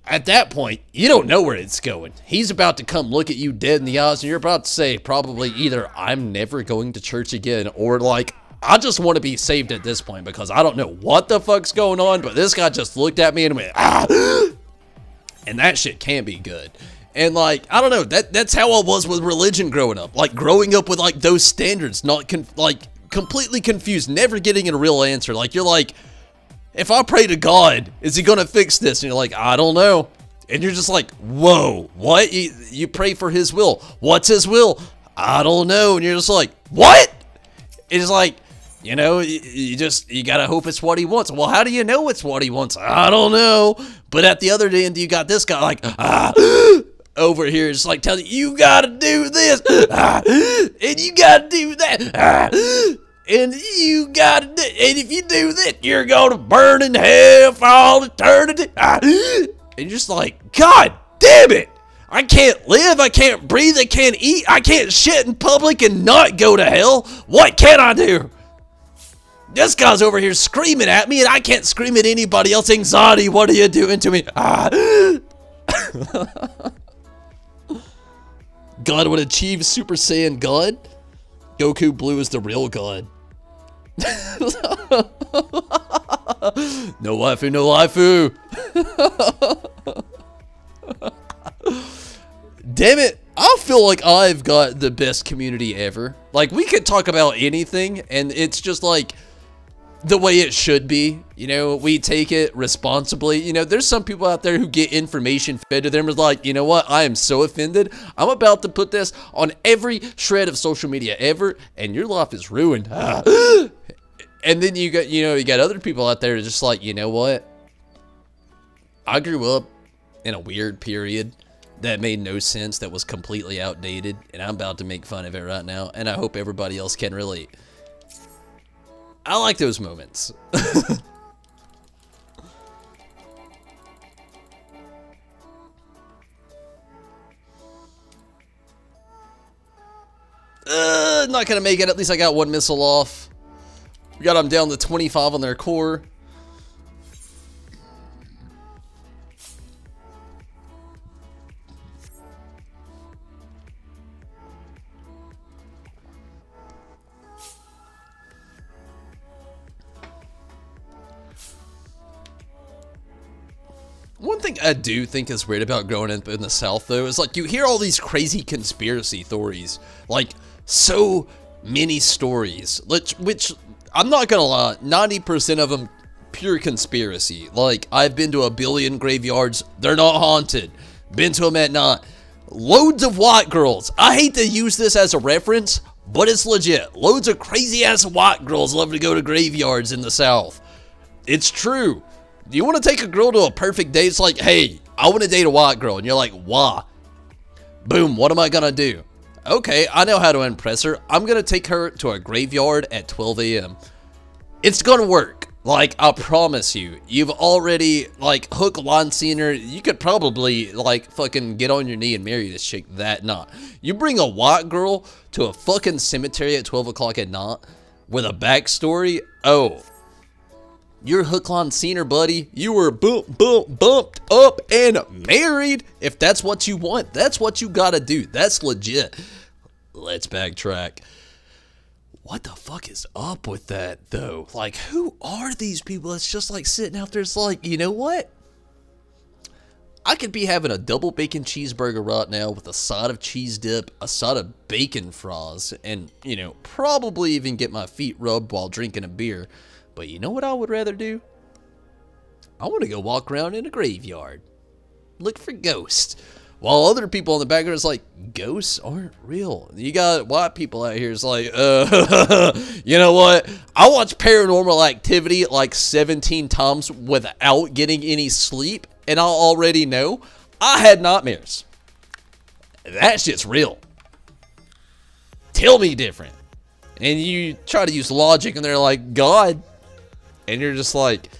At that point, you don't know where it's going. He's about to come look at you dead in the eyes, and you're about to say probably either, I'm never going to church again, or like, I just want to be saved at this point because I don't know what the fuck's going on, but this guy just looked at me and went, and that shit can be good. And like, I don't know, that's how I was with religion growing up. Like, growing up with like those standards, not completely confused, never getting a real answer. Like, you're like, if I pray to God, is he gonna fix this? And you're like, I don't know. And you're just like, whoa, what? You pray for his will. What's his will? I don't know. And you're just like, what? It's like, you know, you gotta hope it's what he wants. Well, how do you know it's what he wants? I don't know. But at the other end, you got this guy like, over here, it's like telling you gotta do this, and you gotta do that, and you gotta do, and if you do that, you're gonna burn in hell for all eternity. And you're just like, God damn it! I can't live, I can't breathe, I can't eat, I can't shit in public and not go to hell. What can I do? This guy's over here screaming at me, and I can't scream at anybody else. Anxiety, what are you doing to me? God would achieve Super Saiyan God. Goku Blue is the real God. No waifu, no waifu. Damn it. I feel like I've got the best community ever. Like, we could talk about anything, and it's just like the way it should be. You know, we take it responsibly. You know, there's some people out there who get information fed to them is like, you know what, I am so offended, I'm about to put this on every shred of social media ever, and your life is ruined. And then you got, you know, you got other people out there just like, you know what, I grew up in a weird period that made no sense, that was completely outdated, and I'm about to make fun of it right now, and I hope everybody else can relate. I like those moments. Not gonna make it. At least I got one missile off. We got them down to 25 on their core. One thing I do think is weird about growing up in the South, though, is like you hear all these crazy conspiracy theories, like so many stories, which I'm not gonna lie, 90% of them pure conspiracy. Like, I've been to a billion graveyards, they're not haunted. Been to them at night. Loads of white girls. I hate to use this as a reference, but it's legit. Loads of crazy ass white girls love to go to graveyards in the South. It's true. Do you want to take a girl to a perfect date? It's like, hey, I want to date a white girl. And you're like, why? Boom, what am I going to do? Okay, I know how to impress her. I'm going to take her to a graveyard at 12 a.m. It's going to work. Like, I promise you. You've already, like, hook, line, sinker. You could probably, like, fucking get on your knee and marry this chick that night. You bring a white girl to a fucking cemetery at 12 o'clock at night with a backstory. Oh. You're hook, line, sinker, buddy. You were bumped up and married. If that's what you want, that's what you gotta do. That's legit. Let's backtrack. What the fuck is up with that, though? Like, who are these people that's just, like, sitting out there? It's like, you know what? I could be having a double bacon cheeseburger right now with a side of cheese dip, a side of bacon fries, and, you know, probably even get my feet rubbed while drinking a beer. But you know what I would rather do? I want to go walk around in a graveyard. Look for ghosts. While other people in the background is like, ghosts aren't real. You got white people out here is like, you know what? I watched Paranormal Activity like 17 times without getting any sleep, and I already know I had nightmares. That shit's real. Tell me different. And you try to use logic, and they're like, God. And you're just like,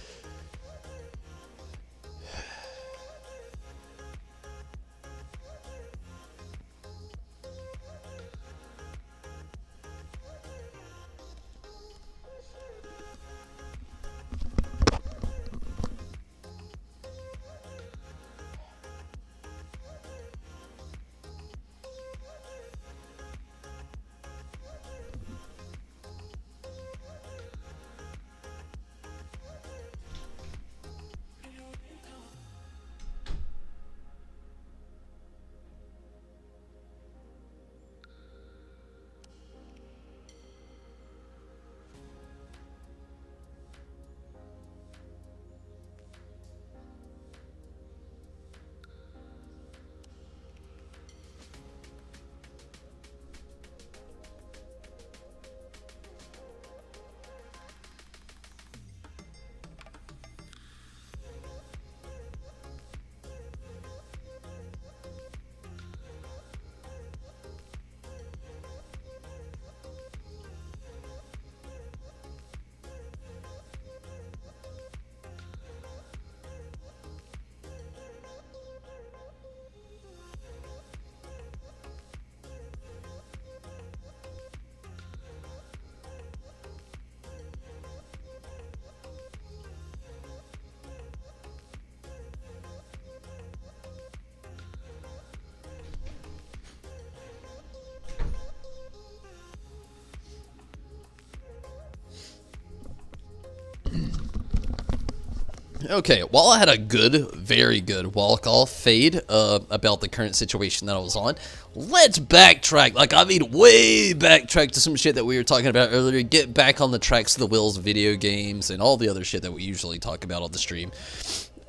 okay, while I had a good, very good walk-off fade about the current situation that I was on, let's backtrack. Like, I mean, way backtrack to some shit that we were talking about earlier. Get back on the tracks of the wheels video games and all the other shit that we usually talk about on the stream.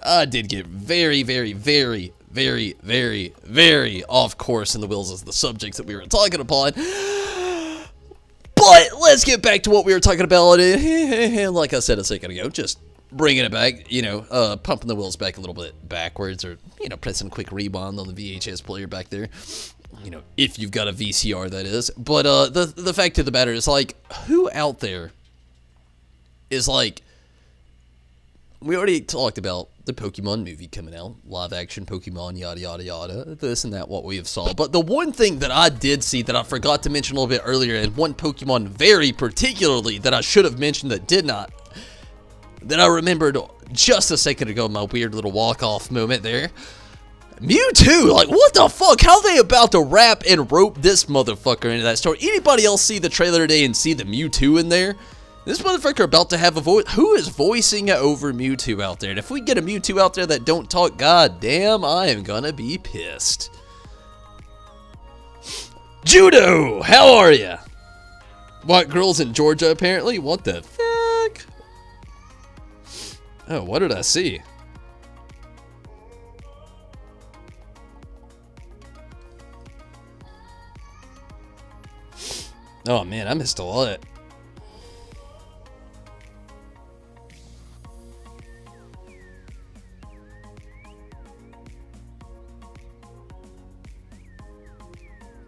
I did get very, very, very, very, very, very off course in the wheels as the subjects that we were talking upon. But let's get back to what we were talking about. And like I said a second ago, just bringing it back, you know, pumping the wheels back a little bit backwards, or, you know, pressing a quick rewind on the VHS player back there. You know, if you've got a VCR, that is. But the fact of the matter is, like, who out there is like, we already talked about the Pokemon movie coming out, live action Pokemon, yada yada yada, this and that, what we have saw. But the one thing that I did see that I forgot to mention a little bit earlier, and one Pokemon very particularly that I should have mentioned that did not, that I remembered just a second ago, my weird little walk-off moment there. Mewtwo, like, what the fuck? How are they about to wrap and rope this motherfucker into that story? Anybody else see the trailer today and see the Mewtwo in there? This motherfucker about to have a voice. Who is voicing over Mewtwo out there? And if we get a Mewtwo out there that don't talk, god damn, I am gonna be pissed. Judo, how are ya? White girls in Georgia, apparently? What the fuck? Oh, what did I see? Oh man, I missed a lot.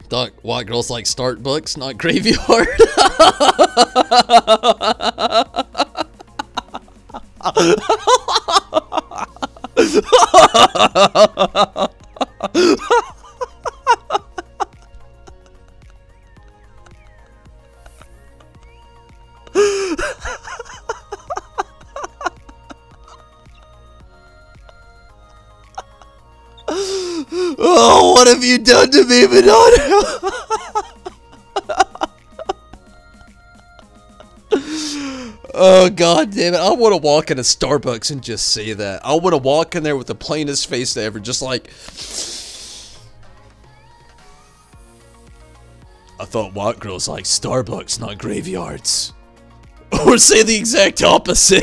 Doc, white girls like Starbucks, not graveyard. Oh, what have you done to me, Madonna? Oh, god damn it. I want to walk in a Starbucks and just say that. I want to walk in there with the plainest face ever, just like, I thought white girls like Starbucks, not graveyards. Or say the exact opposite.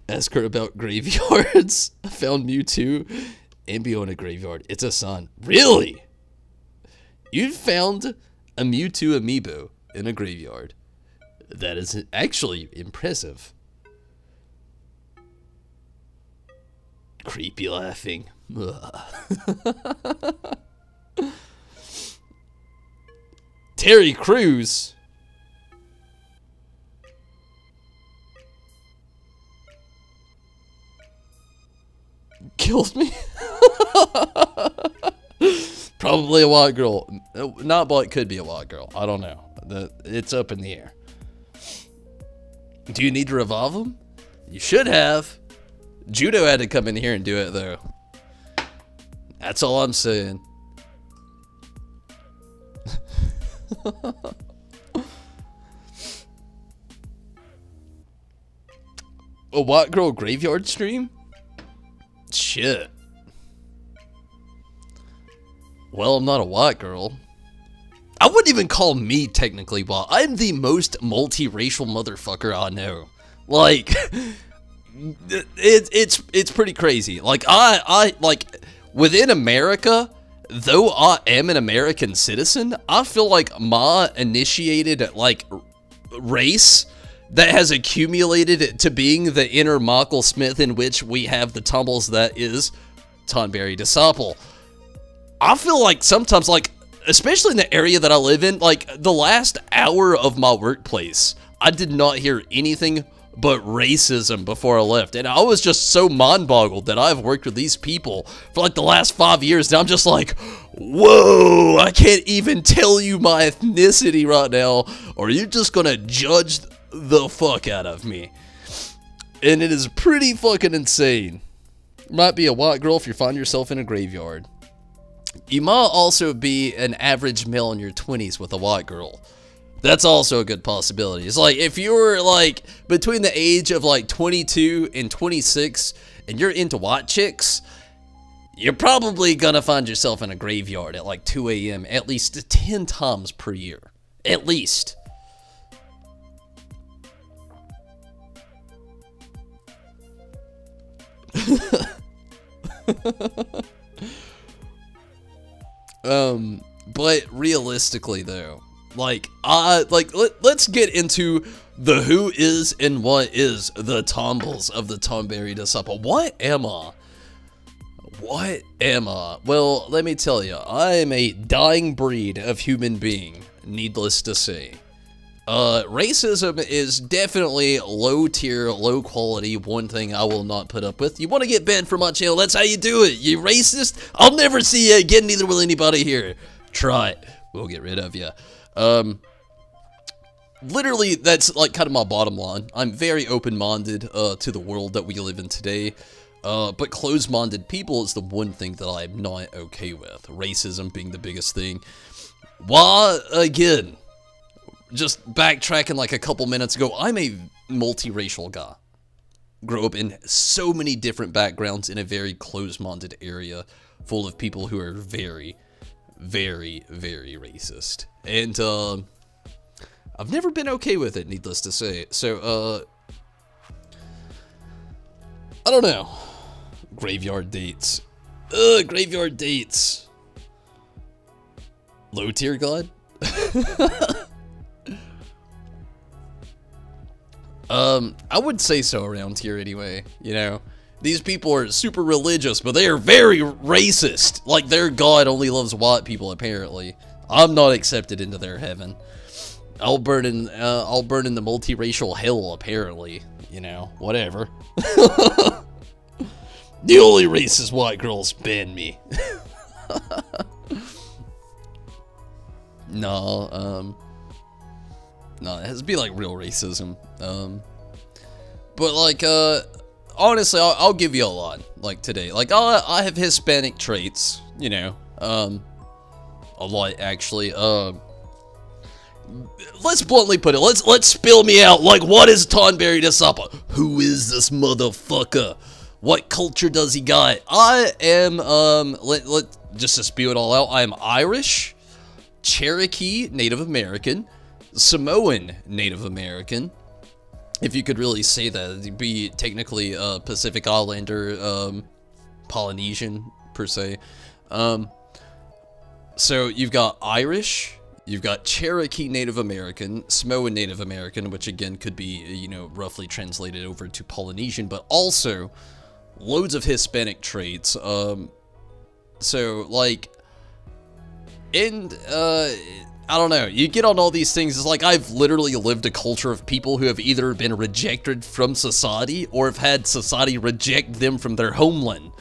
Ask her about graveyards. I found Mewtwo Ambio in a graveyard. It's a son. Really? You found a Mewtwo amiibo in a graveyard. That is actually impressive. Creepy laughing. Terry Crews. Killed me. Probably a white girl. Not, but it could be a white girl. I don't know. It's up in the air. Do you need to revive him? You should have. Judo had to come in here and do it, though. That's all I'm saying. A white girl graveyard stream? Shit. Well, I'm not a white girl. I wouldn't even call me technically white. I'm the most multiracial motherfucker I know. Like, it's pretty crazy. Like, I like, within America, though I am an American citizen, I feel like my initiated, like, race that has accumulated to being the inner Michael Smith in which we have the tumbles that is Tonberry Disciple. I feel like sometimes, like, especially in the area that I live in, like, the last hour of my workplace, I did not hear anything but racism before I left. And I was just so mind-boggled that I've worked with these people for, like, the last 5 years. And I'm just like, whoa, I can't even tell you my ethnicity right now, or you're just gonna judge the fuck out of me. And it is pretty fucking insane. Might be a white girl if you find yourself in a graveyard. You might also be an average male in your 20s with a white girl. That's also a good possibility. It's like, if you're, like, between the age of, like, 22 and 26, and you're into white chicks, you're probably gonna find yourself in a graveyard at, like, 2 a.m. at least 10 times per year. At least. But realistically though, like, let's get into the who is and what is the Tombles of the Tonberry Disciple. What am I? What am I? Well, let me tell you, I am a dying breed of human being, needless to say. Racism is definitely low tier, low quality, one thing I will not put up with. You want to get banned from my channel, that's how you do it. You racist? I'll never see you again, neither will anybody here. Try it. We'll get rid of you. Literally, that's, like, kind of my bottom line. I'm very open-minded, to the world that we live in today. But closed-minded people is the one thing that I'm not okay with. Racism being the biggest thing. Why, again, just backtracking like a couple minutes ago, I'm a multiracial guy. Grew up in so many different backgrounds in a very closed-minded area full of people who are very, very, very racist. And, I've never been okay with it, needless to say. So, I don't know. Graveyard dates. Graveyard dates. Low tier god? I would say so around here anyway, you know. These people are super religious, but they are very racist. Like, their god only loves white people, apparently. I'm not accepted into their heaven. I'll burn in the multiracial hell, apparently. You know, whatever. The only racist white girls ban me. No, it has to be, like, real racism. But, like, honestly, I'll give you a lot, like, today. Like, I have Hispanic traits, you know, a lot, actually. Let's bluntly put it, let's spill me out. Like, what is Tonberry Disciple? Who is this motherfucker? What culture does he got? I am, just to spew it all out, I am Irish, Cherokee Native American, Samoan Native American. If you could really say that, it'd be technically Pacific Islander, Polynesian, per se. So you've got Irish, you've got Cherokee Native American, Samoan Native American, which again could be, you know, roughly translated over to Polynesian, but also loads of Hispanic traits. So, like, I don't know, you get on all these things, it's like I've literally lived a culture of people who have either been rejected from society or have had society reject them from their homeland.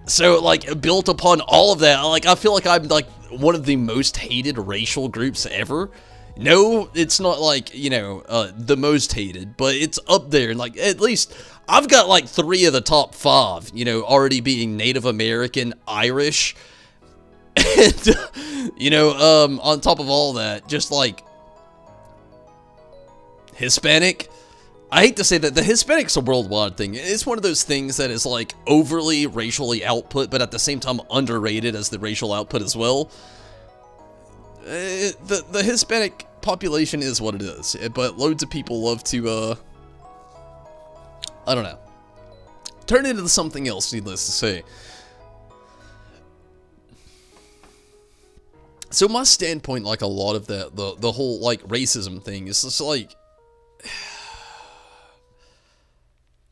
So, like, built upon all of that, like, I feel like I'm, like, one of the most hated racial groups ever. No, it's not, like, you know, the most hated, but it's up there, and, like, at least, I've got, like, 3 of the top 5, you know, already being Native American, Irish, and, you know, on top of all that, just, like, Hispanic. I hate to say that the Hispanic's a worldwide thing. It's one of those things that is, like, overly racially output, but at the same time underrated as the racial output as well. The Hispanic population is what it is, but loads of people love to, I don't know, turn it into something else, needless to say. So my standpoint, like a lot of that, the whole, like, racism thing is just, like,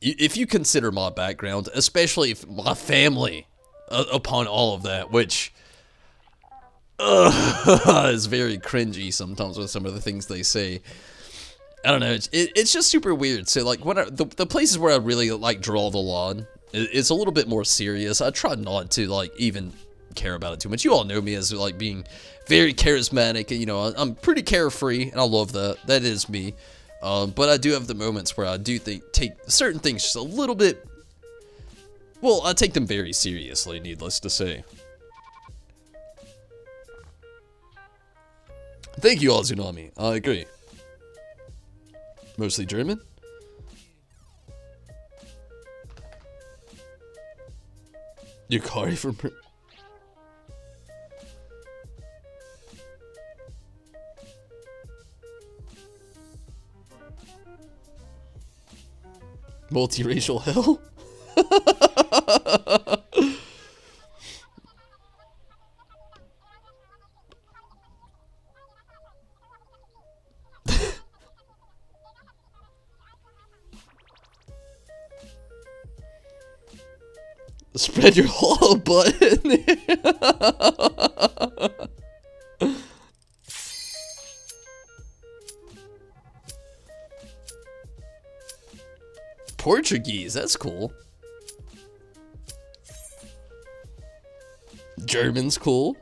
if you consider my background, especially if my family, upon all of that, which is very cringy sometimes with some of the things they say. I don't know, it's just super weird. So, like, when the places where I really, like, draw the line, it's a little bit more serious. I try not to, like, even care about it too much. You all know me as, like, being very charismatic, and, you know, I'm pretty carefree, and I love that. That is me. But I do have the moments where I do take certain things just a little bit, well, I take them very seriously, needless to say. Thank you, Azunami. I agree. Mostly German? Yukari from... Multiracial hell? Spread your hollow button. Portuguese, that's cool. German's cool.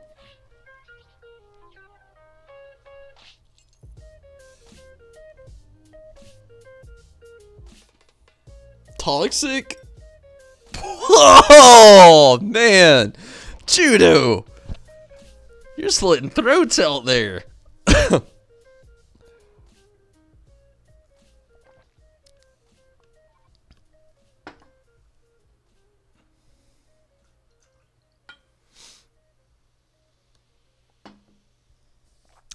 Toxic? Oh, man. Judo. You're slitting throats out there.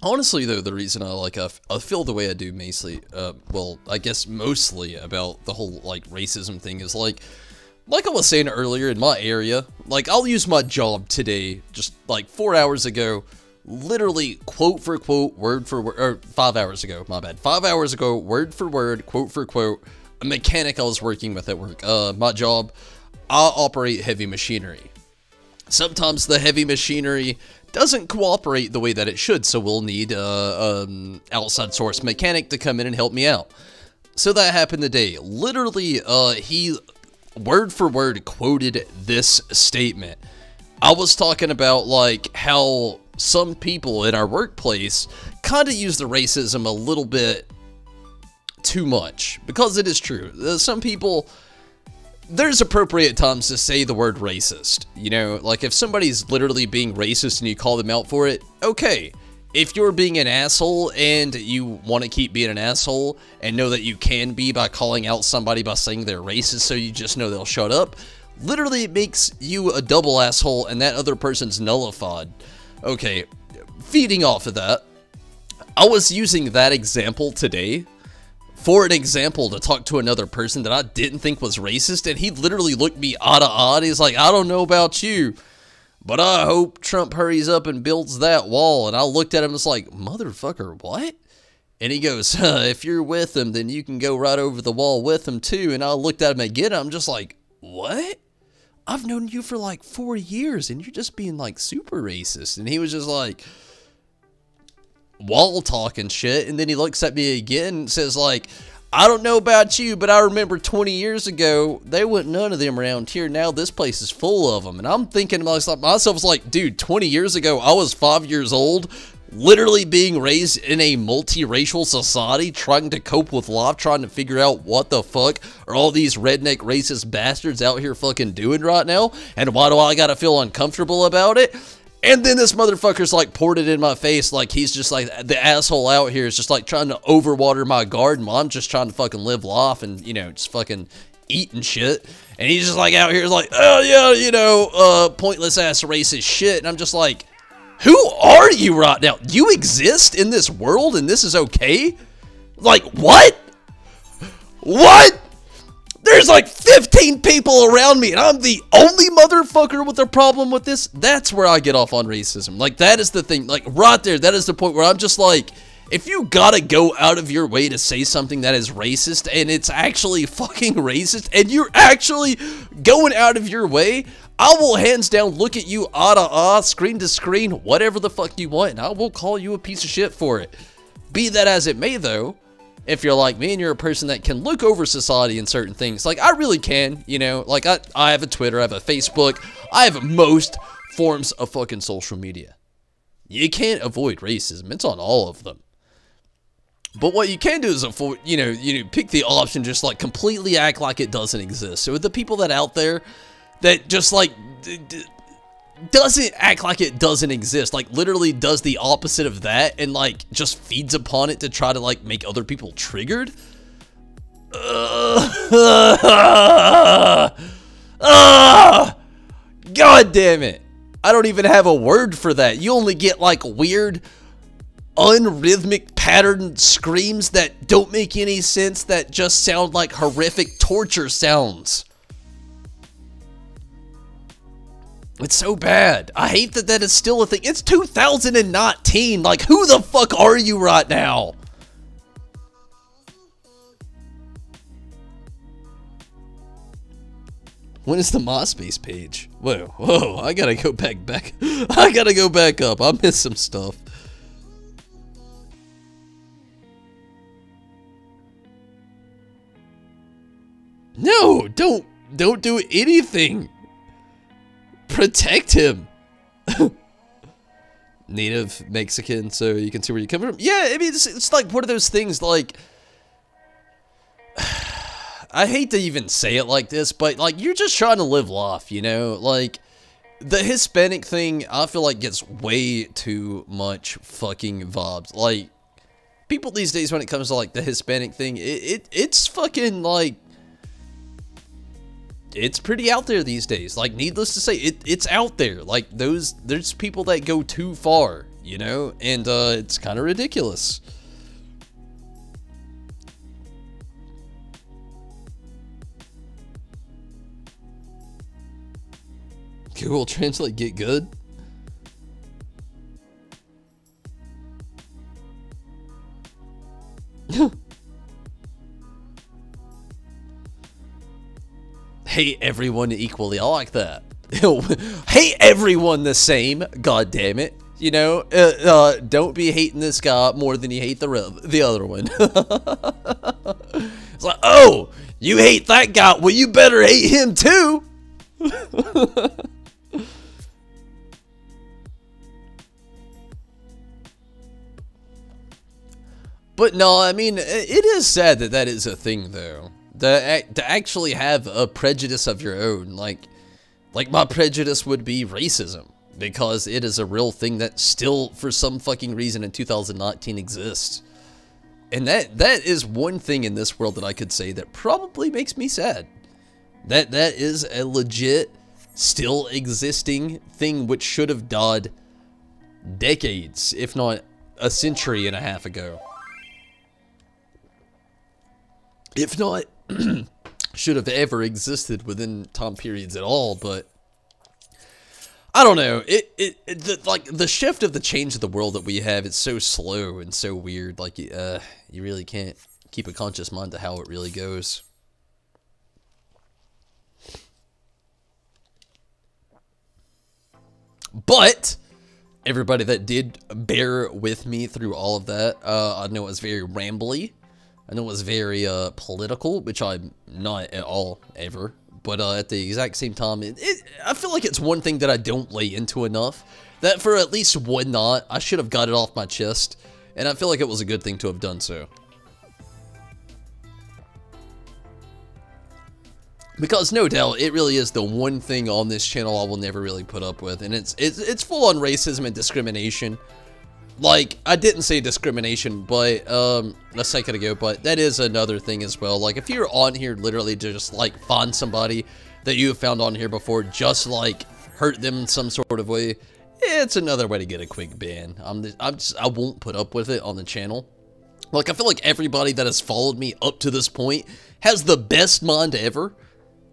Honestly, though, the reason I feel the way I do mostly, well, I guess mostly about the whole, like, racism thing is, like I was saying earlier, in my area, like, I'll use my job today, just, like, 4 hours ago, literally, quote for quote, word for word, or 5 hours ago, my bad, 5 hours ago, word for word, quote for quote, a mechanic I was working with at work. My job, I operate heavy machinery. Sometimes the heavy machinery doesn't cooperate the way that it should, so we'll need outside source mechanic to come in and help me out. So that happened today. Literally, he word for word quoted this statement. I was talking about, like, how some people in our workplace kind of use the racism a little bit too much, because it is true. Some people, there's appropriate times to say the word racist, you know, like if somebody's literally being racist and you call them out for it, okay. if you're being an asshole and you want to keep being an asshole and know that you can be by calling out somebody by saying they're racist, so you just know they'll shut up, literally it makes you a double asshole and that other person's nullified. Okay, feeding off of that, I was using that example today for an example to talk to another person that I didn't think was racist, and he literally looked me odd. He's like, I don't know about you, but I hope Trump hurries up and builds that wall. And I looked at him and was like, motherfucker, what? And he goes, if you're with him, then you can go right over the wall with him too. And I looked at him again, I'm just like, what? I've known you for like 4 years and you're just being like super racist. And he was just like, wall talking shit. And then he looks at me again and says like, I don't know about you, but I remember 20 years ago, there wasn't none of them around here. Now this place is full of them. And I'm thinking to myself, like, dude, 20 years ago, I was 5 years old, literally being raised in a multiracial society, trying to cope with life, trying to figure out what the fuck are all these redneck racist bastards out here fucking doing right now? And why do I gotta feel uncomfortable about it? And then this motherfucker's like poured it in my face like he's just like the asshole out here is just like trying to overwater my garden while I'm just trying to fucking live life and, you know, just fucking eat and shit. And he's just like out here like, oh yeah, you know, pointless ass racist shit. And I'm just like, who are you right now? You exist in this world and this is okay? Like, what? What? There's like 15 people around me and I'm the only motherfucker with a problem with this? That's where I get off on racism. Like, that is the thing. Like, right there, that is the point where I'm just like, if you gotta go out of your way to say something that is racist and it's actually fucking racist and you're actually going out of your way, I will hands down look at you eye to eye, screen to screen, whatever the fuck you want, and I will call you a piece of shit for it. Be that as it may, though, if you're like me and you're a person that can look over society and certain things, like I really can, you know, like I have a Twitter, I have a Facebook, I have most forms of fucking social media. You can't avoid racism. It's on all of them. But what you can do is avoid, you know, pick the option, just like completely act like it doesn't exist. So the people that out there that just like doesn't act like it doesn't exist, like literally does the opposite of that and like just feeds upon it to try to like make other people triggered. God damn it. I don't even have a word for that. You only get like weird, unrhythmic pattern screams that don't make any sense, that just sound like horrific torture sounds. It's so bad. I hate that that is still a thing. It's 2019. Like, who the fuck are you right now? When is the MySpace page? Whoa, I gotta go back. I gotta go back up. I missed some stuff. No, don't do anything. Protect him. Native Mexican, so you can see where you're coming from. Yeah, I mean, it's like one of those things, like, I hate to even say it like this, but like, you're just trying to live life, you know? Like, the Hispanic thing, I feel like gets way too much fucking vibes. Like, people these days, when it comes to like the Hispanic thing, it's fucking like, it's pretty out there these days. Like, needless to say, it's out there. Like, there's people that go too far, you know? And, it's kind of ridiculous. Google Translate get good? Hate everyone equally. I like that. Hate everyone the same. God damn it. You know, don't be hating this guy more than you hate the other one. It's like, oh, you hate that guy. Well, you better hate him too. But no, I mean, it is sad that that is a thing, though. To actually have a prejudice of your own, like my prejudice would be racism. because it is a real thing that still, for some fucking reason in 2019 exists. And that is one thing in this world that I could say that probably makes me sad. That is a legit, still existing thing which should have died decades, if not a century and a half ago. If not, should have ever existed within time periods at all, but I don't know. Like the shift of the change of the world that we have, it's so slow and so weird. Like you really can't keep a conscious mind to how it really goes. But everybody that did bear with me through all of that, I know it was very rambly. I know it was very political, which I'm not at all ever. But at the exact same time, I feel like it's one thing that I don't lay into enough. That for at least one night, I should have got it off my chest. And I feel like it was a good thing to have done so. Because no doubt, it really is the one thing on this channel I will never really put up with. And it's full on racism and discrimination. Like, I didn't say discrimination, but, a second ago, but that is another thing as well. Like, if you're on here literally to just, like, find somebody that you have found on here before, just, like, hurt them in some sort of way, it's another way to get a quick ban. I won't put up with it on the channel. Like, I feel like everybody that has followed me up to this point has the best mind ever,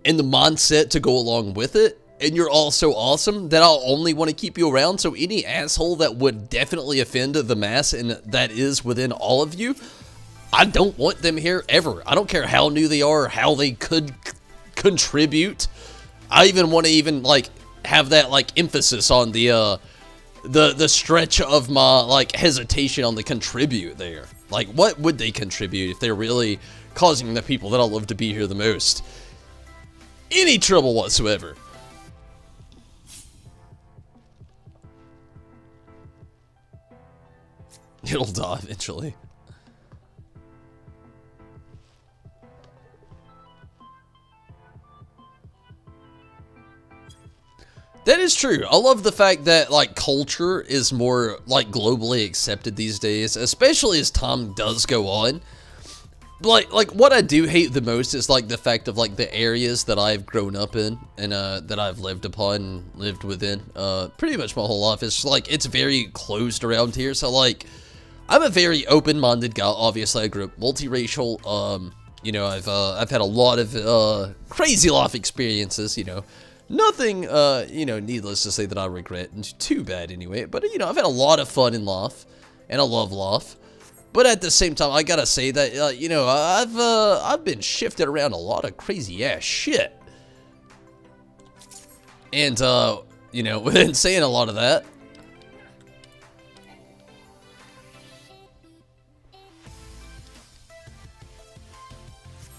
and the mindset to go along with it. And you're all so awesome that I'll only want to keep you around. So any asshole that would definitely offend the mass, and that is within all of you, I don't want them here ever. I don't care how new they are or how they could contribute. I even want to like have that like emphasis on the stretch of my like hesitation on the contribute there. Like, what would they contribute if they're really causing the people that I love to be here the most any trouble whatsoever? It'll die eventually. That is true. I love the fact that, like, culture is more, like, globally accepted these days, especially as time does go on. Like, what I do hate the most is, like, the fact of, like, the areas that I've grown up in and, that I've lived upon, lived within, pretty much my whole life. It's, like, it's very closed around here, so, like, I'm a very open-minded guy. Obviously, I grew up multiracial. You know, I've had a lot of crazy life experiences. You know, nothing. You know, needless to say that I regret. Too bad anyway. But you know, I've had a lot of fun in life, and I love life. But at the same time, I gotta say that you know, I've been shifted around a lot of crazy ass shit. And you know, within saying a lot of that,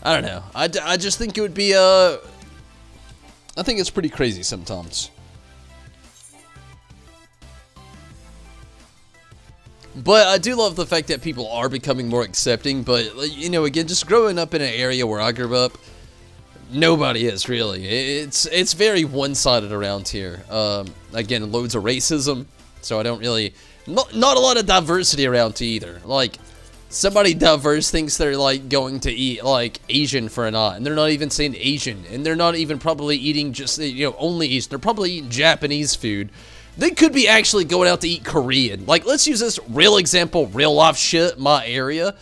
I don't know. I just think it would be, I think it's pretty crazy sometimes. But I do love the fact that people are becoming more accepting, but, you know, again, just growing up in an area where I grew up, nobody is, really. It's very one-sided around here. Again, loads of racism, so I don't really, not a lot of diversity around either. Like, somebody diverse thinks they're, like, going to eat, like, Asian for a night, and they're not even saying Asian, and they're not even probably eating just, you know, only Asian. They're probably eating Japanese food. They could be actually going out to eat Korean. Like, let's use this real example, real life shit, my area.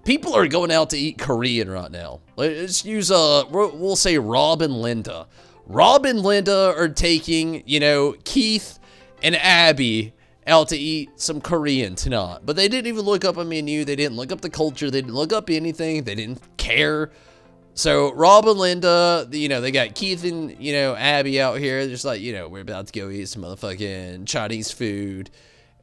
People are going out to eat Korean right now. Let's use, we'll say Rob and Linda. Rob and Linda are taking, you know, Keith and Abby out to eat some Korean tonight. But they didn't even look up a menu. They didn't look up the culture. They didn't look up anything. They didn't care. So Rob and Linda, you know, they got Keith and, you know, Abby out here. Just like, you know, we're about to go eat some motherfucking Chinese food.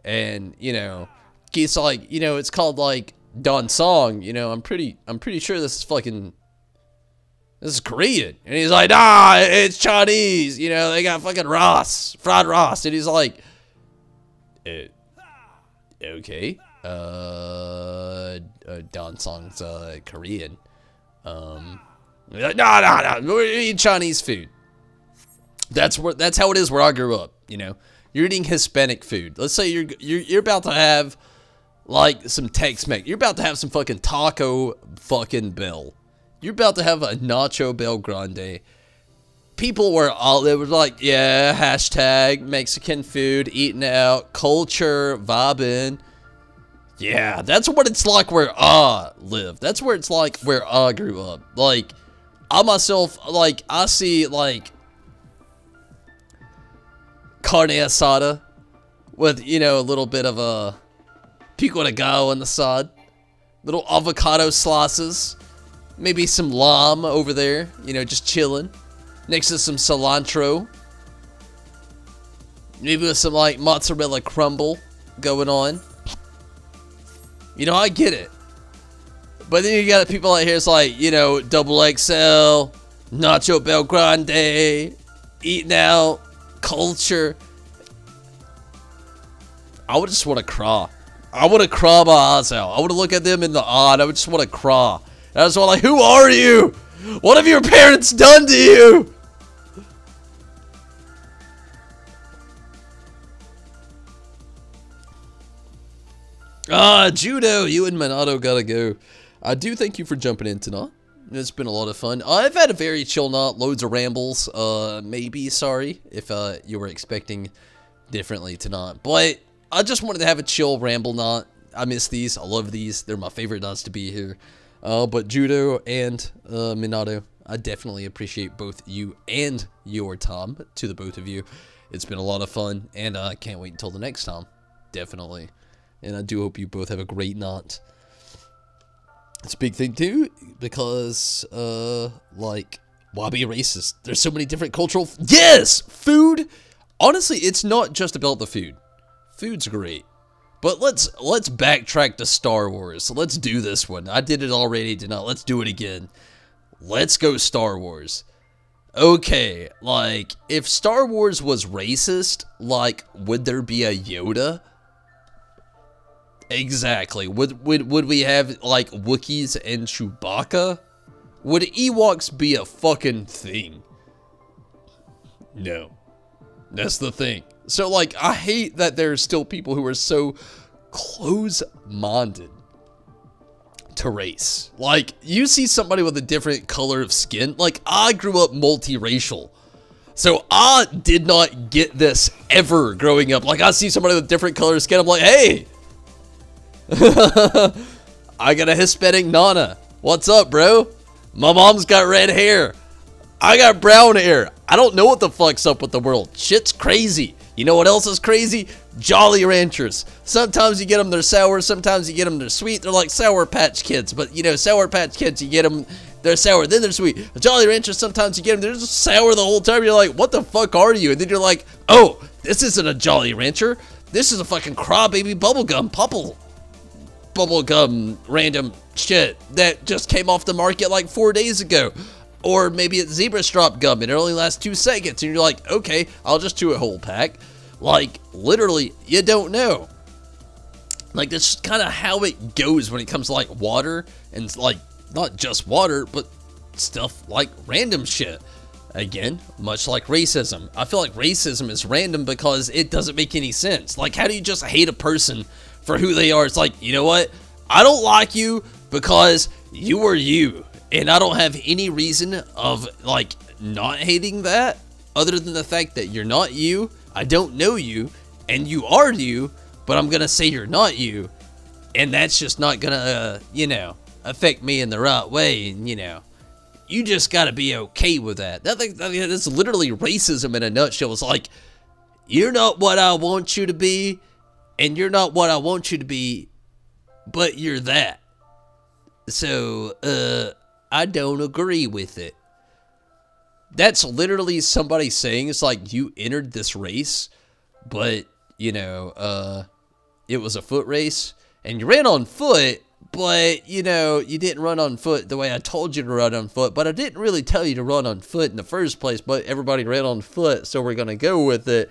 And, you know, Keith's like, you know, it's called like Don Song. You know, I'm pretty sure this is Korean. And he's like, nah, it's Chinese. You know, they got fucking Ross, fried Ross. And he's like, okay, Don Song's Korean. Like, no, we eat Chinese food. That's how it is where I grew up, you know. You're eating Hispanic food. Let's say you're about to have like some Tex-Mex. You're about to have some fucking Taco fucking Bell. You're about to have a Nacho Bel Grande. People were they were like, yeah, hashtag Mexican food, eating out, culture, vibing. Yeah, that's what it's like where I live. That's where it's like where I grew up. Like, I myself, like, I see, like, carne asada with, you know, a little bit of a pico de gallo on the side. Little avocado slices. Maybe some lime over there, you know, just chilling. Next to some cilantro. Maybe with some, like, mozzarella crumble going on. You know, I get it. But then you got people out here, it's like, you know, XXL, Nacho Bel Grande, eating out, culture. I would just want to cry. I want to cry my eyes out. I want to look at them in the eye, and I would just want to cry. And I was like, who are you? What have your parents done to you? Judo, you and Minato gotta go. I do thank you for jumping in tonight. It's been a lot of fun. I've had a very chill night, loads of rambles. Maybe, sorry if you were expecting differently tonight. But I just wanted to have a chill ramble night. I miss these. I love these. They're my favorite nights to be here. But Judo and Minato, I definitely appreciate both you and your time, to the both of you. It's been a lot of fun, and I can't wait until the next time. Definitely. And I do hope you both have a great night. It's a big thing too, because, like, why be racist? There's so many different cultural... Yes! Food! Honestly, it's not just about the food. Food's great. But let's backtrack to Star Wars. Let's do this one. I did it already tonight. Let's do it again. Let's go Star Wars. Okay, like, if Star Wars was racist, like, would there be a Yoda? Exactly. Would we have, like, Wookiees and Chewbacca? Would Ewoks be a fucking thing? No. That's the thing. So, like, I hate that there's still people who are so close-minded to race. Like, you see somebody with a different color of skin. Like, I grew up multiracial. So, I did not get this ever growing up. Like, I see somebody with a different color of skin, I'm like, hey! I got a Hispanic nana. What's up, bro? My mom's got red hair. I got brown hair. I don't know what the fuck's up with the world. Shit's crazy. You know what else is crazy? Jolly Ranchers. Sometimes you get them, they're sour. Sometimes you get them, they're sweet. They're like Sour Patch Kids. But, you know, Sour Patch Kids, you get them, they're sour, then they're sweet. Jolly Ranchers, sometimes you get them, they're just sour the whole time. You're like, what the fuck are you? And then you're like, oh, this isn't a Jolly Rancher. This is a fucking crybaby bubblegum random shit that just came off the market like 4 days ago. Or maybe it's zebra strop gum and it only lasts 2 seconds and you're like, okay, I'll just chew a whole pack. Like, literally, you don't know. Like, that's kind of how it goes when it comes to, like, water and, like, not just water, but stuff like random shit. Again, much like racism. I feel like racism is random because it doesn't make any sense. Like, how do you just hate a person for who they are? It's like, you know what? I don't like you because you are you. And I don't have any reason of, like, not hating that other than the fact that you're not you, I don't know you, and you are you, but I'm gonna say you're not you. And that's just not gonna, you know, affect me in the right way. And, you know, you just gotta be okay with that. That's literally racism in a nutshell. It's like, you're not what I want you to be, and you're not what I want you to be, but you're that. So, I don't agree with it. That's literally somebody saying, it's like, you entered this race, but, you know, it was a foot race, and you ran on foot, but, you know, you didn't run on foot the way I told you to run on foot, but I didn't really tell you to run on foot in the first place, but everybody ran on foot, so we're gonna go with it.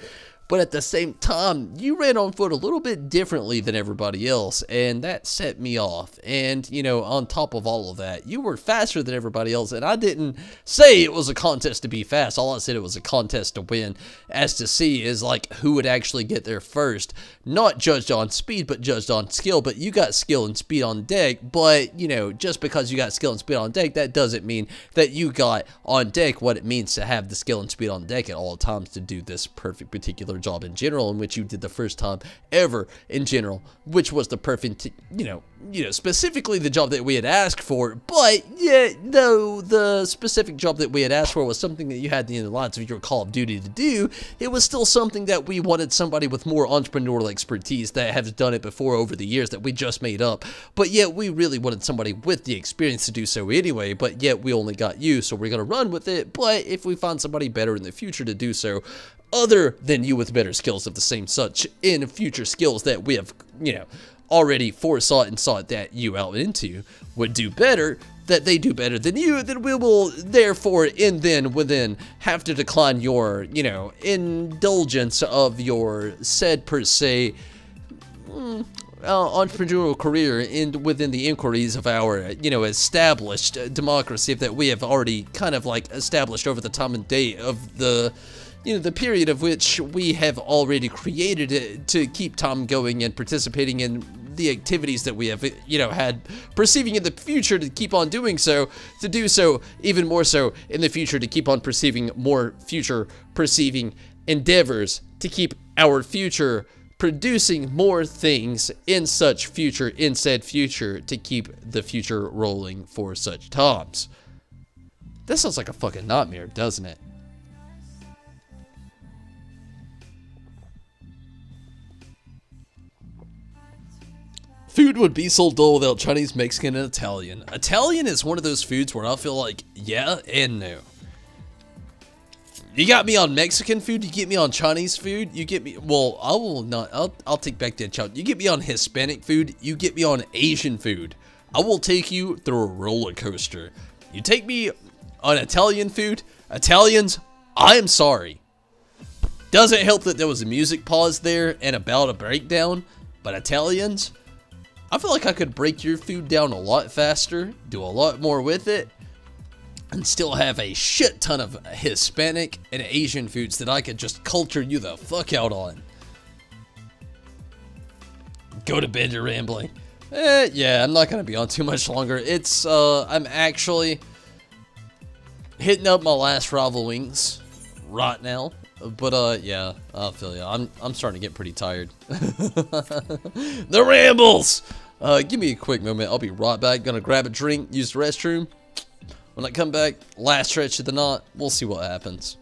but at the same time, you ran on foot a little bit differently than everybody else, and that set me off. And, you know, on top of all of that, you were faster than everybody else, and I didn't say it was a contest to be fast. All I said it was a contest to win, as to see is like who would actually get there first, not judged on speed, but judged on skill. But you got skill and speed on deck, but, you know, just because you got skill and speed on deck, that doesn't mean that you got on deck what it means to have the skill and speed on deck at all times to do this perfect particular job in general, in which you did the first time ever in general, which was the perfect, you know, specifically the job that we had asked for. But yeah, though the specific job that we had asked for was something that you had in the lines of your Call of Duty to do, it was still something that we wanted somebody with more entrepreneurial expertise that has done it before over the years that we just made up. But yet we really wanted somebody with the experience to do so anyway, but yet we only got you, so we're going to run with it. But if we find somebody better in the future to do so, other than you with better skills of the same such in future skills that we have, you know, already foresaw and saw that you out into would do better, that they do better than you, then we will therefore and then within have to decline your, you know, indulgence of your said per se entrepreneurial career within the inquiries of our, you know, established democracy that we have already kind of like established over the time and day of the, you know, the period of which we have already created it to keep time going and participating in the activities that we have, you know, had perceiving in the future to keep on doing so, to do so even more so in the future, to keep on perceiving more future perceiving endeavors, to keep our future producing more things in such future, in said future, to keep the future rolling for such times. That sounds like a fucking nightmare, doesn't it? Food would be so dull without Chinese, Mexican, and Italian. Italian is one of those foods where I feel like, yeah and no. You got me on Mexican food, you get me on Chinese food, you get me, well, I will not, I'll take back that child. You get me on Hispanic food, you get me on Asian food. I will take you through a roller coaster. You take me on Italian food, Italians, I am sorry. Doesn't help that there was a music pause there and about a breakdown, but Italians, I feel like I could break your food down a lot faster, do a lot more with it, and still have a shit ton of Hispanic and Asian foods that I could just culture you the fuck out on. Go to bed, you're rambling. Yeah, I'm not gonna be on too much longer. It's, I'm actually hitting up my last rival wings right now. But, yeah, I feel ya. I'm starting to get pretty tired. The rambles! Give me a quick moment. I'll be right back. Gonna grab a drink, use the restroom. When I come back, last stretch of the knot, we'll see what happens.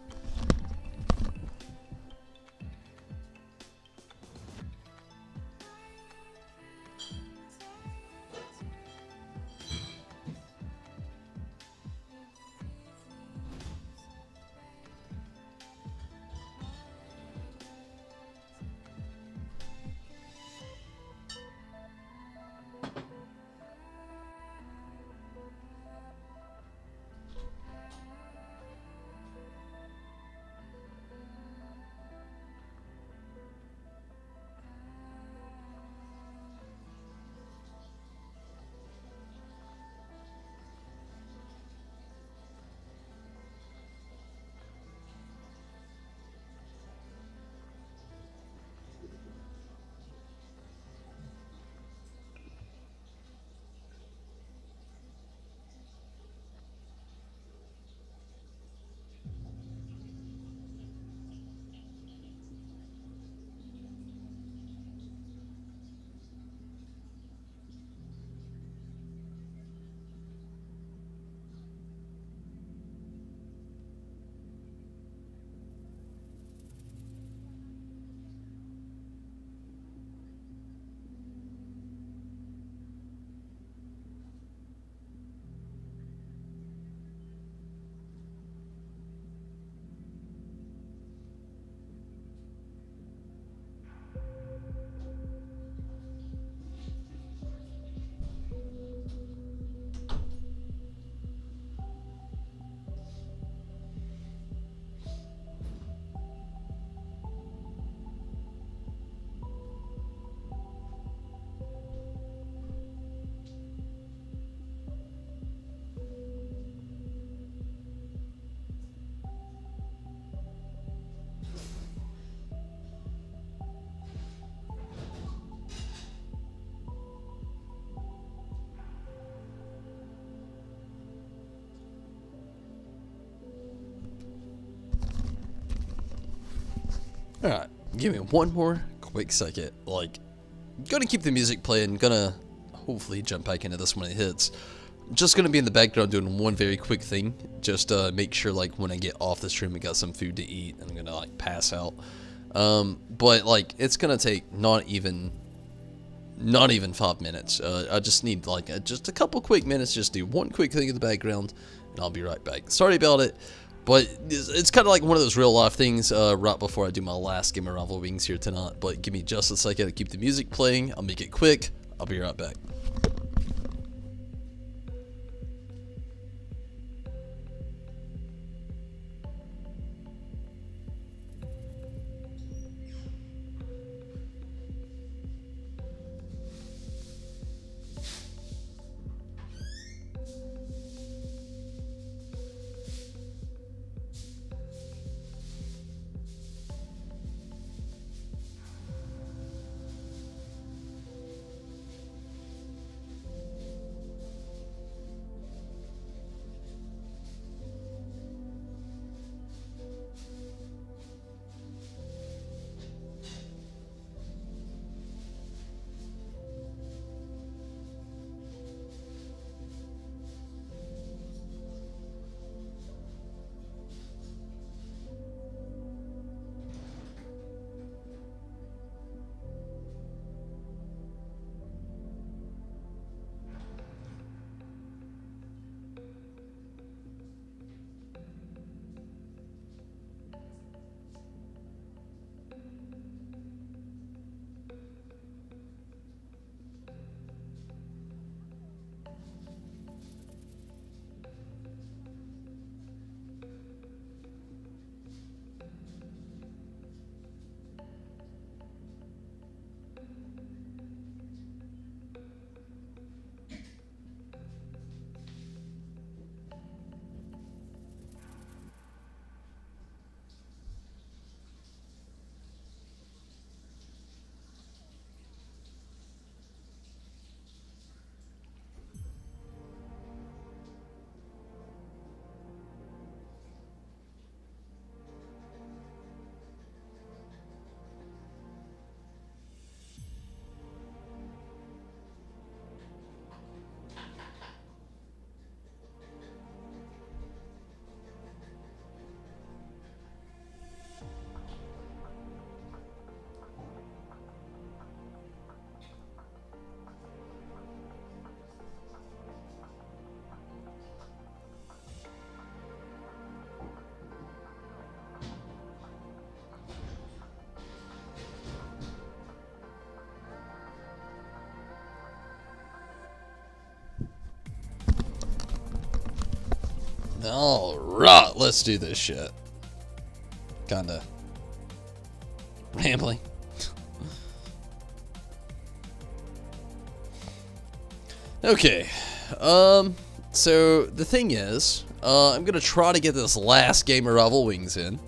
Alright, give me one more quick second. Like, gonna keep the music playing, gonna hopefully jump back into this when it hits. Just gonna be in the background doing one very quick thing. Just make sure, like, when I get off the stream, I got some food to eat, and I'm gonna, like, pass out. But, like, it's gonna take not even 5 minutes. I just need, like, just a couple quick minutes, just do one quick thing in the background, and I'll be right back. Sorry about it. But it's kind of like one of those real life things right before I do my last game of Rival Wings here tonight. But give me just a second to keep the music playing. I'll make it quick. I'll be right back. Alright, let's do this shit. Kinda rambling. Okay, so the thing is, I'm gonna try to get this last game of Rival Wings in.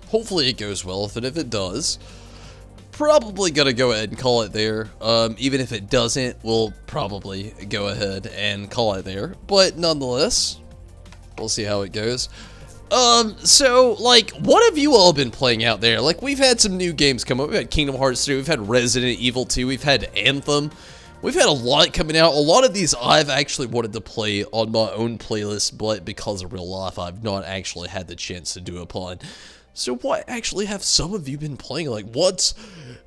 Hopefully it goes well, and if it does, probably gonna go ahead and call it there. Even if it doesn't, we'll probably go ahead and call it there. But nonetheless, we'll see how it goes. So, like, what have you all been playing out there? Like, we've had some new games come up. We've had Kingdom Hearts 3, we've had Resident Evil 2, we've had Anthem. We've had a lot coming out. A lot of these I've actually wanted to play on my own playlist, but because of real life, I've not actually had the chance to do upon. So what actually have some of you been playing? Like, what's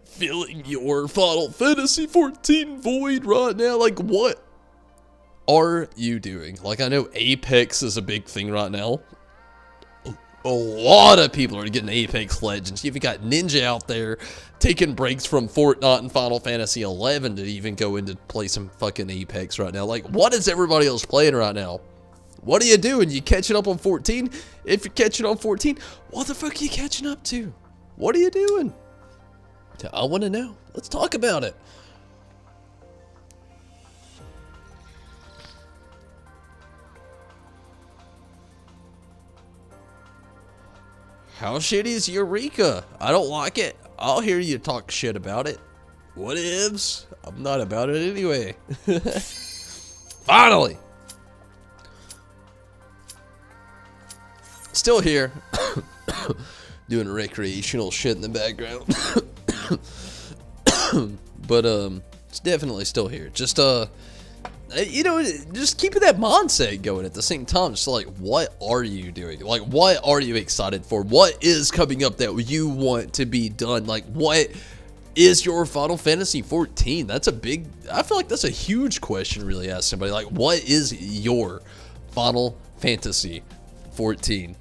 filling your Final Fantasy 14 void right now? Like, what are you doing? Like, I know Apex is a big thing right now. A lot of people are getting Apex Legends. You've got Ninja out there taking breaks from Fortnite and Final Fantasy 11 to even go in to play some fucking Apex right now. Like, what is everybody else playing right now? What are you doing? You catching up on 14? If you're catching on 14, what the fuck are you catching up to? What are you doing? I want to know. Let's talk about it. How shitty is Eureka? I don't like it. I'll hear you talk shit about it. What ifs? I'm not about it anyway. Finally. Still here. doing recreational shit in the background. But it's definitely still here. Just you know, just keeping that mindset going at the same time. Just like, what are you doing? Like, what are you excited for? What is coming up that you want to be done? Like, what is your Final Fantasy 14? That's a big, I feel like that's a huge question to really ask somebody. Like, what is your Final Fantasy 14?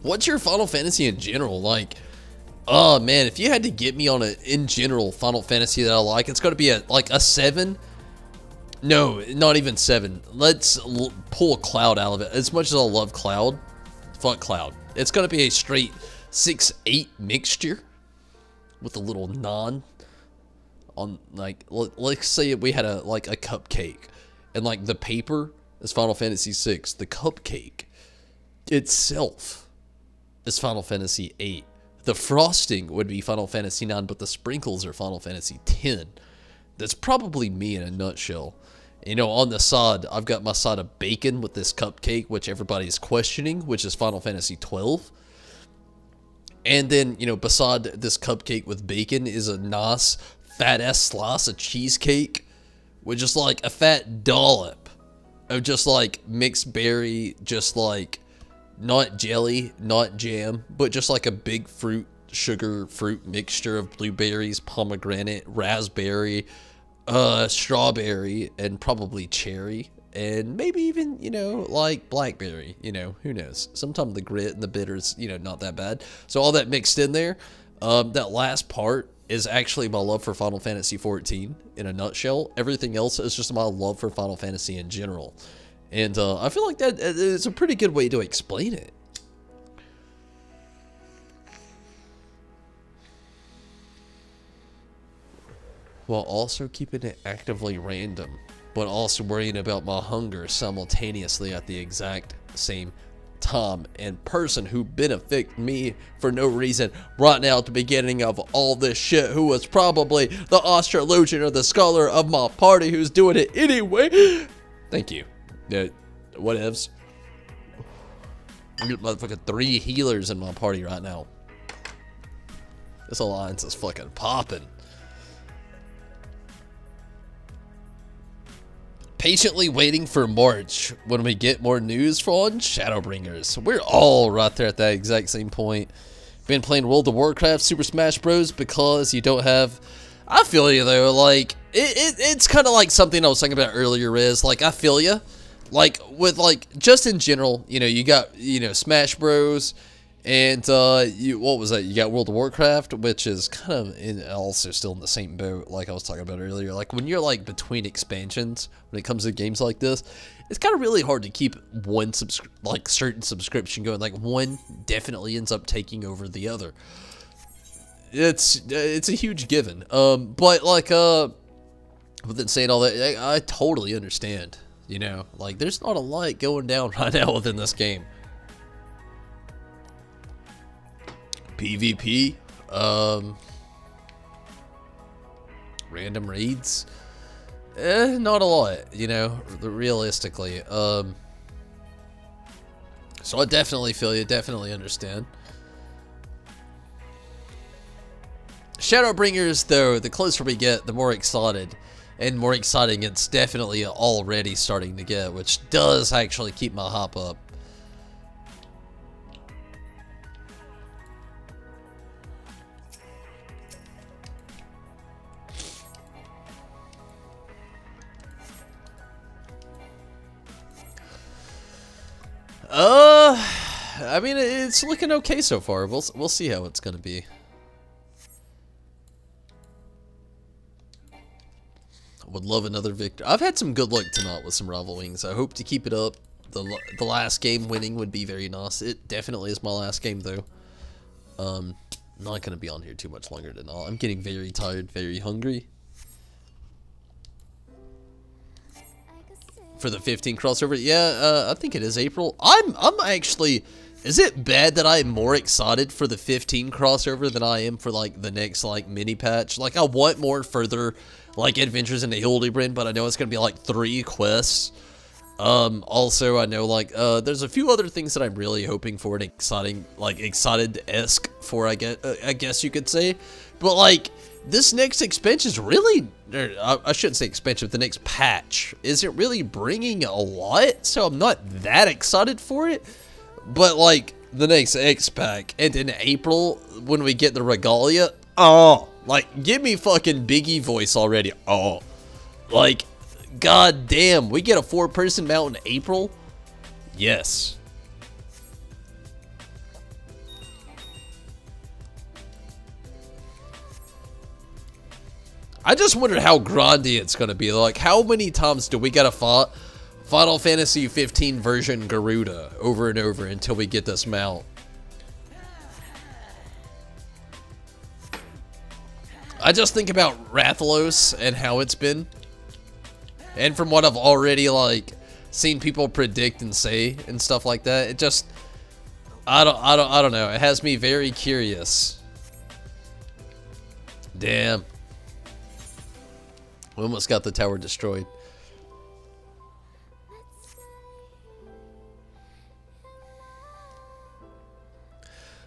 What's your Final Fantasy in general? Like, oh man, if you had to get me on a, in general, Final Fantasy that I like, it's going to be like a 7. No, not even 7. Let's pull Cloud out of it. As much as I love Cloud, fuck Cloud. It's going to be a straight 6-8 mixture with a little non on, like, let's say we had a cupcake, and like the paper is Final Fantasy 6. The cupcake itself is Final Fantasy 8. The frosting would be Final Fantasy 9, but the sprinkles are Final Fantasy 10. That's probably me in a nutshell. You know, on the side, I've got my side of bacon with this cupcake, which everybody's questioning, which is Final Fantasy 12. And then, you know, beside this cupcake with bacon is a nice fat-ass slice of cheesecake with just like a fat dollop of just like mixed berry, just like not jelly, not jam, but just like a big sugar fruit mixture of blueberries, pomegranate, raspberry, strawberry, and probably cherry, and maybe even, you know, like blackberry, you know, who knows. Sometimes the grit and the bitters, you know, not that bad. So all that mixed in there, that last part is actually my love for Final Fantasy 14 in a nutshell. Everything else is just my love for Final Fantasy in general. And I feel like that is a pretty good way to explain it. While also keeping it actively random, but also worrying about my hunger simultaneously at the exact same time. And person who benefit me for no reason right now at the beginning of all this shit, who was probably the astrologian or the scholar of my party who's doing it anyway. Thank you. Yeah, whatevs. I got motherfucking 3 healers in my party right now. This alliance is fucking popping. Patiently waiting for March when we get more news on Shadowbringers. We're all right there at that exact same point. Been playing World of Warcraft, Super Smash Bros. Because you don't have... I feel you though, like, it's kind of like something I was talking about earlier, Riz. Like, I feel you. Like, with, like, just in general, you know, you got, you know, Smash Bros. And, what was that? You got World of Warcraft, which is kind of also still in the same boat, like I was talking about earlier. Like, when you're, like, between expansions, when it comes to games like this, it's kind of really hard to keep one, certain subscription going. Like, one definitely ends up taking over the other. It's a huge given. But, like, within saying all that, I totally understand, you know? Like, there's not a lot going down right now within this game. PvP, random raids, not a lot, you know, realistically. So I definitely feel you, definitely understand. Shadowbringers, though, the closer we get, the more excited and more exciting it's definitely already starting to get, which does actually keep my hop up. I mean, it's looking okay so far. We'll see how it's gonna be. Would love another victory. I've had some good luck tonight with some rival wings. I hope to keep it up. The last game winning would be very nice. It definitely is my last game though. Not gonna be on here too much longer than all. I'm getting very tired, very hungry. For the 15 crossover, yeah, I think it is April. I'm actually, is it bad that I'm more excited for the 15 crossover than I am for like the next like mini patch? Like, I want more further like adventures into Hildebrand, but I know it's gonna be like 3 quests. Also, I know, like, there's a few other things that I'm really hoping for and excited-esque for, I guess you could say. But, like, this next expansion is really, I shouldn't say expansion, but the next patch isn't really bringing a lot, so I'm not that excited for it. But, like, the next X-Pack, and in April, when we get the Regalia, oh, like, give me fucking Biggie voice already, oh, like, god damn, we get a 4-person mount in April? Yes. I just wonder how grande it's gonna be. Like, how many times do we gotta fight Final Fantasy 15 version Garuda over and over until we get this mount? I just think about Rathalos and how it's been. And from what I've already, like, seen people predict and say and stuff like that, it just, I don't know. It has me very curious. Damn. We almost got the tower destroyed.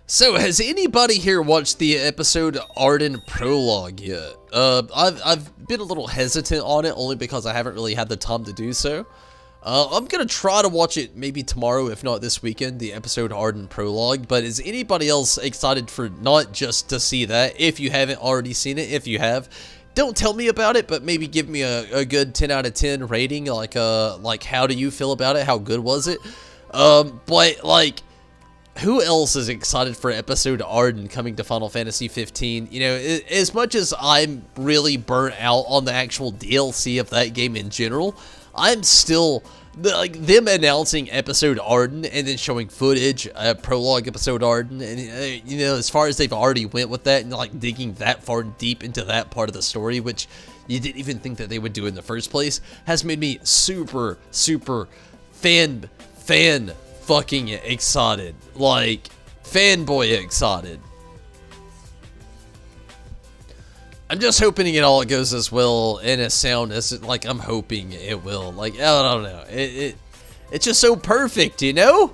So, has anybody here watched the episode Arden Prologue yet? I've been a little hesitant on it, only because I haven't really had the time to do so. I'm gonna try to watch it maybe tomorrow, if not this weekend, the episode Arden Prologue. But is anybody else excited for not just to see that, if you haven't already seen it? If you have, don't tell me about it, but maybe give me a good 10 out of 10 rating, like how do you feel about it? How good was it? But, like, who else is excited for episode Arden coming to Final Fantasy 15? You know, as much as I'm really burnt out on the actual DLC of that game in general, I'm still, like, them announcing episode Arden and then showing footage, prologue episode Arden, and, you know, as far as they've already went with that and, like, digging that far deep into that part of the story, which you didn't even think that they would do in the first place, has made me super, super fan fucking excited. Like, fanboy excited. I'm just hoping it all goes as well and as sound as, like, I'm hoping it will. Like, I don't know. It's just so perfect, you know?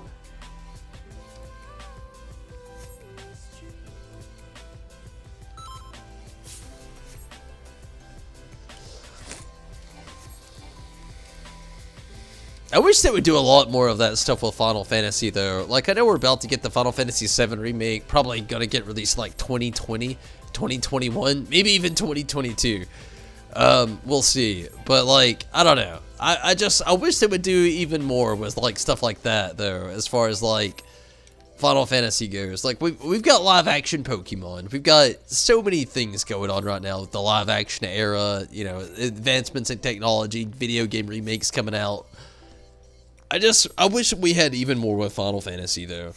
I wish they would do a lot more of that stuff with Final Fantasy, though. Like, I know we're about to get the Final Fantasy VII Remake, probably gonna get released, like, 2020, 2021, maybe even 2022. We'll see. But, like, I don't know. I wish they would do even more with, like, stuff like that, though, as far as, like, Final Fantasy goes. Like, we've got live-action Pokemon. We've got so many things going on right now with the live-action era, you know, advancements in technology, video game remakes coming out. I wish we had even more with Final Fantasy, though.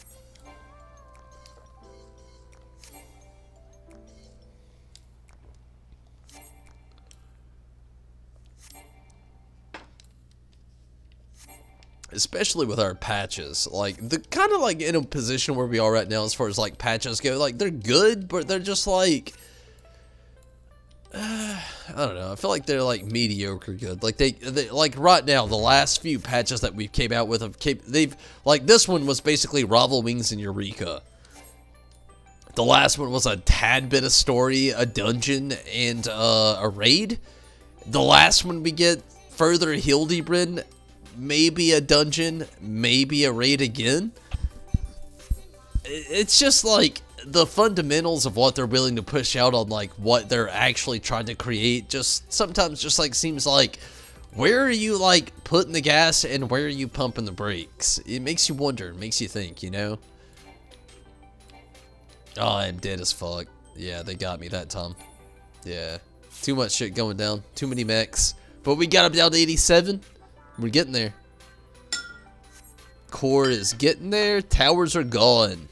Especially with our patches. Like, they're kind of, like, in a position where we are right now as far as, like, patches go. Like, they're good, but they're just, like, I don't know. I feel like they're, like, mediocre good. Like, they like, right now, the last few patches that we've came out with, they've, like, this one was basically Ravel Wings and Eureka. The last one was a tad bit of story, a dungeon, and, a raid. The last one we get, further Hildebrand, maybe a dungeon, maybe a raid again. It's just, like, the fundamentals of what they're willing to push out on, like, what they're actually trying to create, just sometimes just, like, seems like, where are you, like, putting the gas and where are you pumping the brakes? It makes you wonder, it makes you think, you know? Oh, I'm dead as fuck. Yeah, they got me that time. Yeah. Too much shit going down. Too many mechs. But we got up down to 87. We're getting there. Core is getting there. Towers are gone.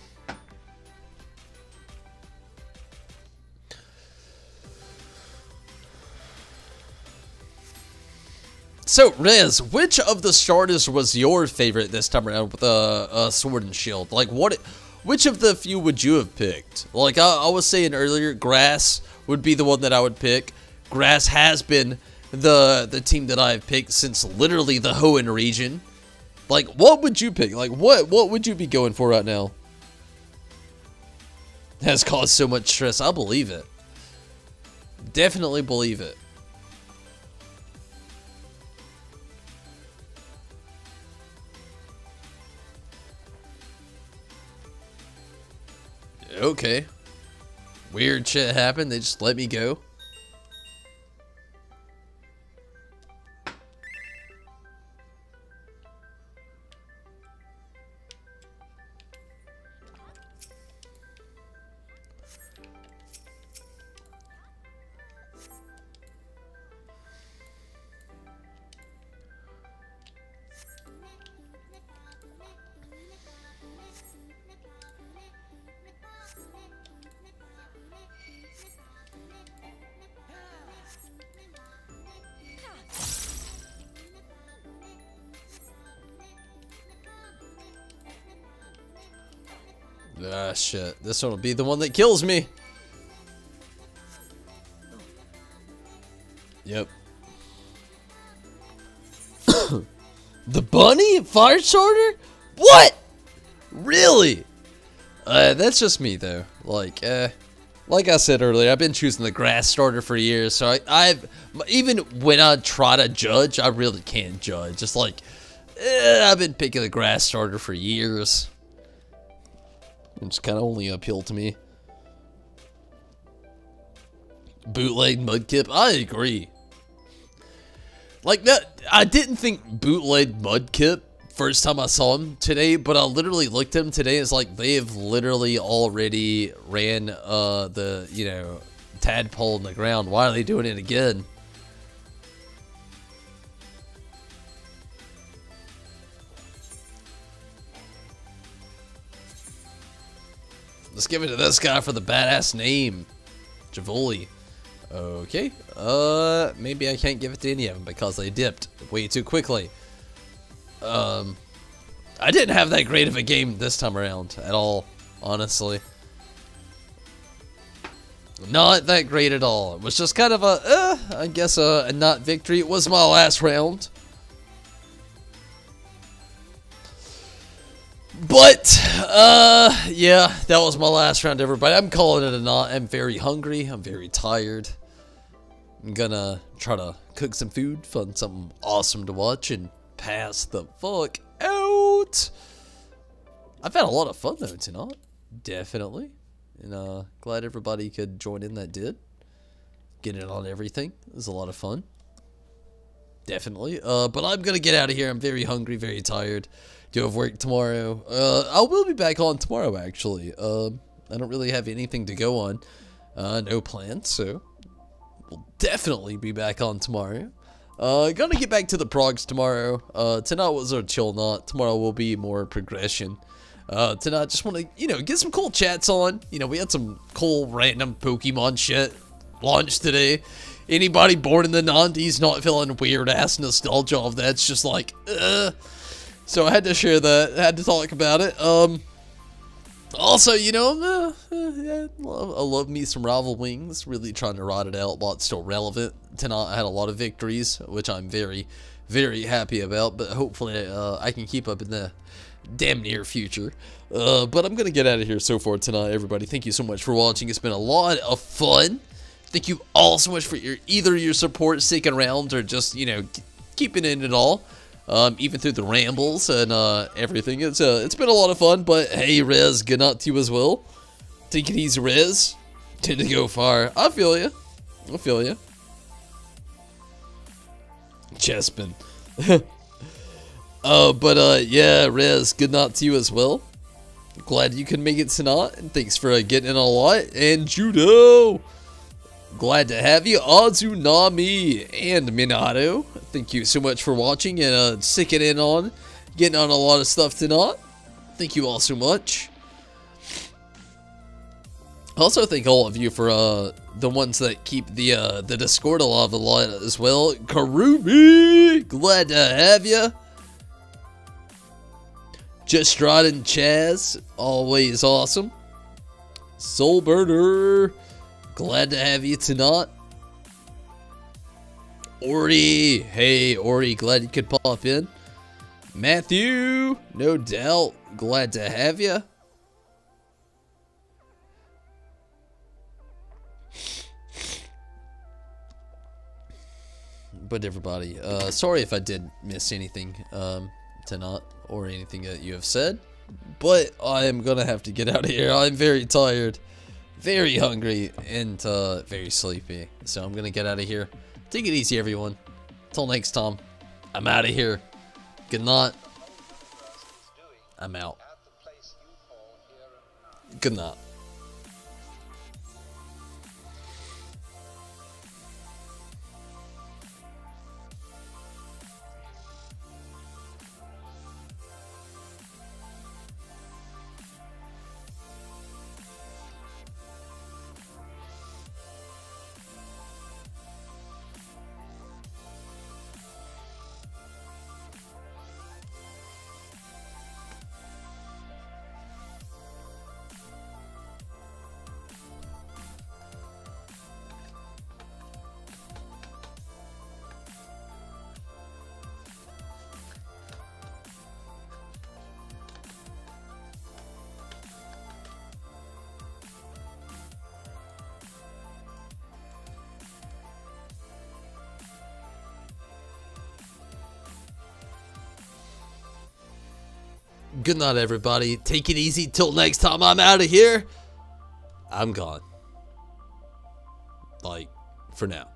So, Rez, which of the starters was your favorite this time around with a sword and shield? Like, which of the few would you have picked? Like, I was saying earlier, Grass would be the one that I would pick. Grass has been the team that I've picked since literally the Hoenn region. Like, what would you pick? Like, what would you be going for right now? Has caused so much stress. I believe it. Definitely believe it. Okay. Weird shit happened. They just let me go. Ah, shit. This one will be the one that kills me. Yep. The bunny? Fire starter? What? Really? That's just me, though. Like I said earlier, I've been choosing the grass starter for years, so I've even when I try to judge, I really can't judge. Just like, I've been picking the grass starter for years. It's kind of only uphill to me. Bootleg Mudkip, I agree. Like that, I didn't think bootleg Mudkip first time I saw him today, but I literally looked at him today. It's like they have literally already ran the, you know, tadpole in the ground. Why are they doing it again? Let's give it to this guy for the badass name. Javoli. Okay. Maybe I can't give it to any of them because they dipped way too quickly. I didn't have that great of a game this time around at all, honestly. Not that great at all. It was just kind of a, I guess a not victory. It was my last round. But, yeah, that was my last round, everybody. I'm calling it a knot. I'm very hungry. I'm very tired. I'm gonna try to cook some food, find something awesome to watch, and pass the fuck out. I've had a lot of fun, though, tonight. Definitely. And, glad everybody could join in that did. Get in on everything. It was a lot of fun. Definitely. But I'm gonna get out of here. I'm very hungry, very tired. Do have work tomorrow. I will be back on tomorrow, actually. I don't really have anything to go on. No plans, so we'll definitely be back on tomorrow. Gonna get back to the progs tomorrow. Tonight was our chill knot. Tomorrow will be more progression. Tonight, just want to, you know, get some cool chats on. You know, we had some cool random Pokemon shit launched today. Anybody born in the 90s not feeling weird-ass nostalgia of that's just like, So I had to share that. I had to talk about it. Also, you know, I love me some Rival Wings. Really trying to ride it out while it's still relevant. Tonight I had a lot of victories, which I'm very, very happy about. But hopefully I can keep up in the damn near future. But I'm going to get out of here so far tonight, everybody. Thank you so much for watching. It's been a lot of fun. Thank you all so much for either your support, sticking around, or just, you know, keeping in it all. Even through the rambles and everything. It's been a lot of fun, but hey, Rez, good night to you as well. Take it easy, Rez. Tend to go far. I feel you. I feel you. Chespin. Yeah, Rez, good night to you as well. Glad you could make it tonight, and thanks for getting in a lot. And Judo, glad to have you. Azunami and Minato, thank you so much for watching and sticking in on, getting on a lot of stuff tonight. Thank you all so much. Also, thank all of you for the ones that keep the Discord alive a lot as well. Karubi, glad to have you. Just riding Chaz, always awesome. Soulburner, glad to have you tonight. Orty, hey Orty, glad you could pop in. Matthew, no doubt, glad to have you. But everybody, sorry if I did miss anything tonight or anything that you have said, but I am gonna have to get out of here. I'm very tired, very hungry, and very sleepy, so I'm gonna get out of here. Take it easy, everyone. Till next time, I'm out of here. Good night. I'm out. Good night. Good night, everybody. Take it easy till next time. I'm out of here. I'm gone. Like, for now.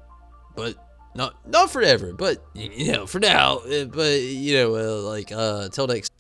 But, not forever. But, you know, for now. But, you know, like, till next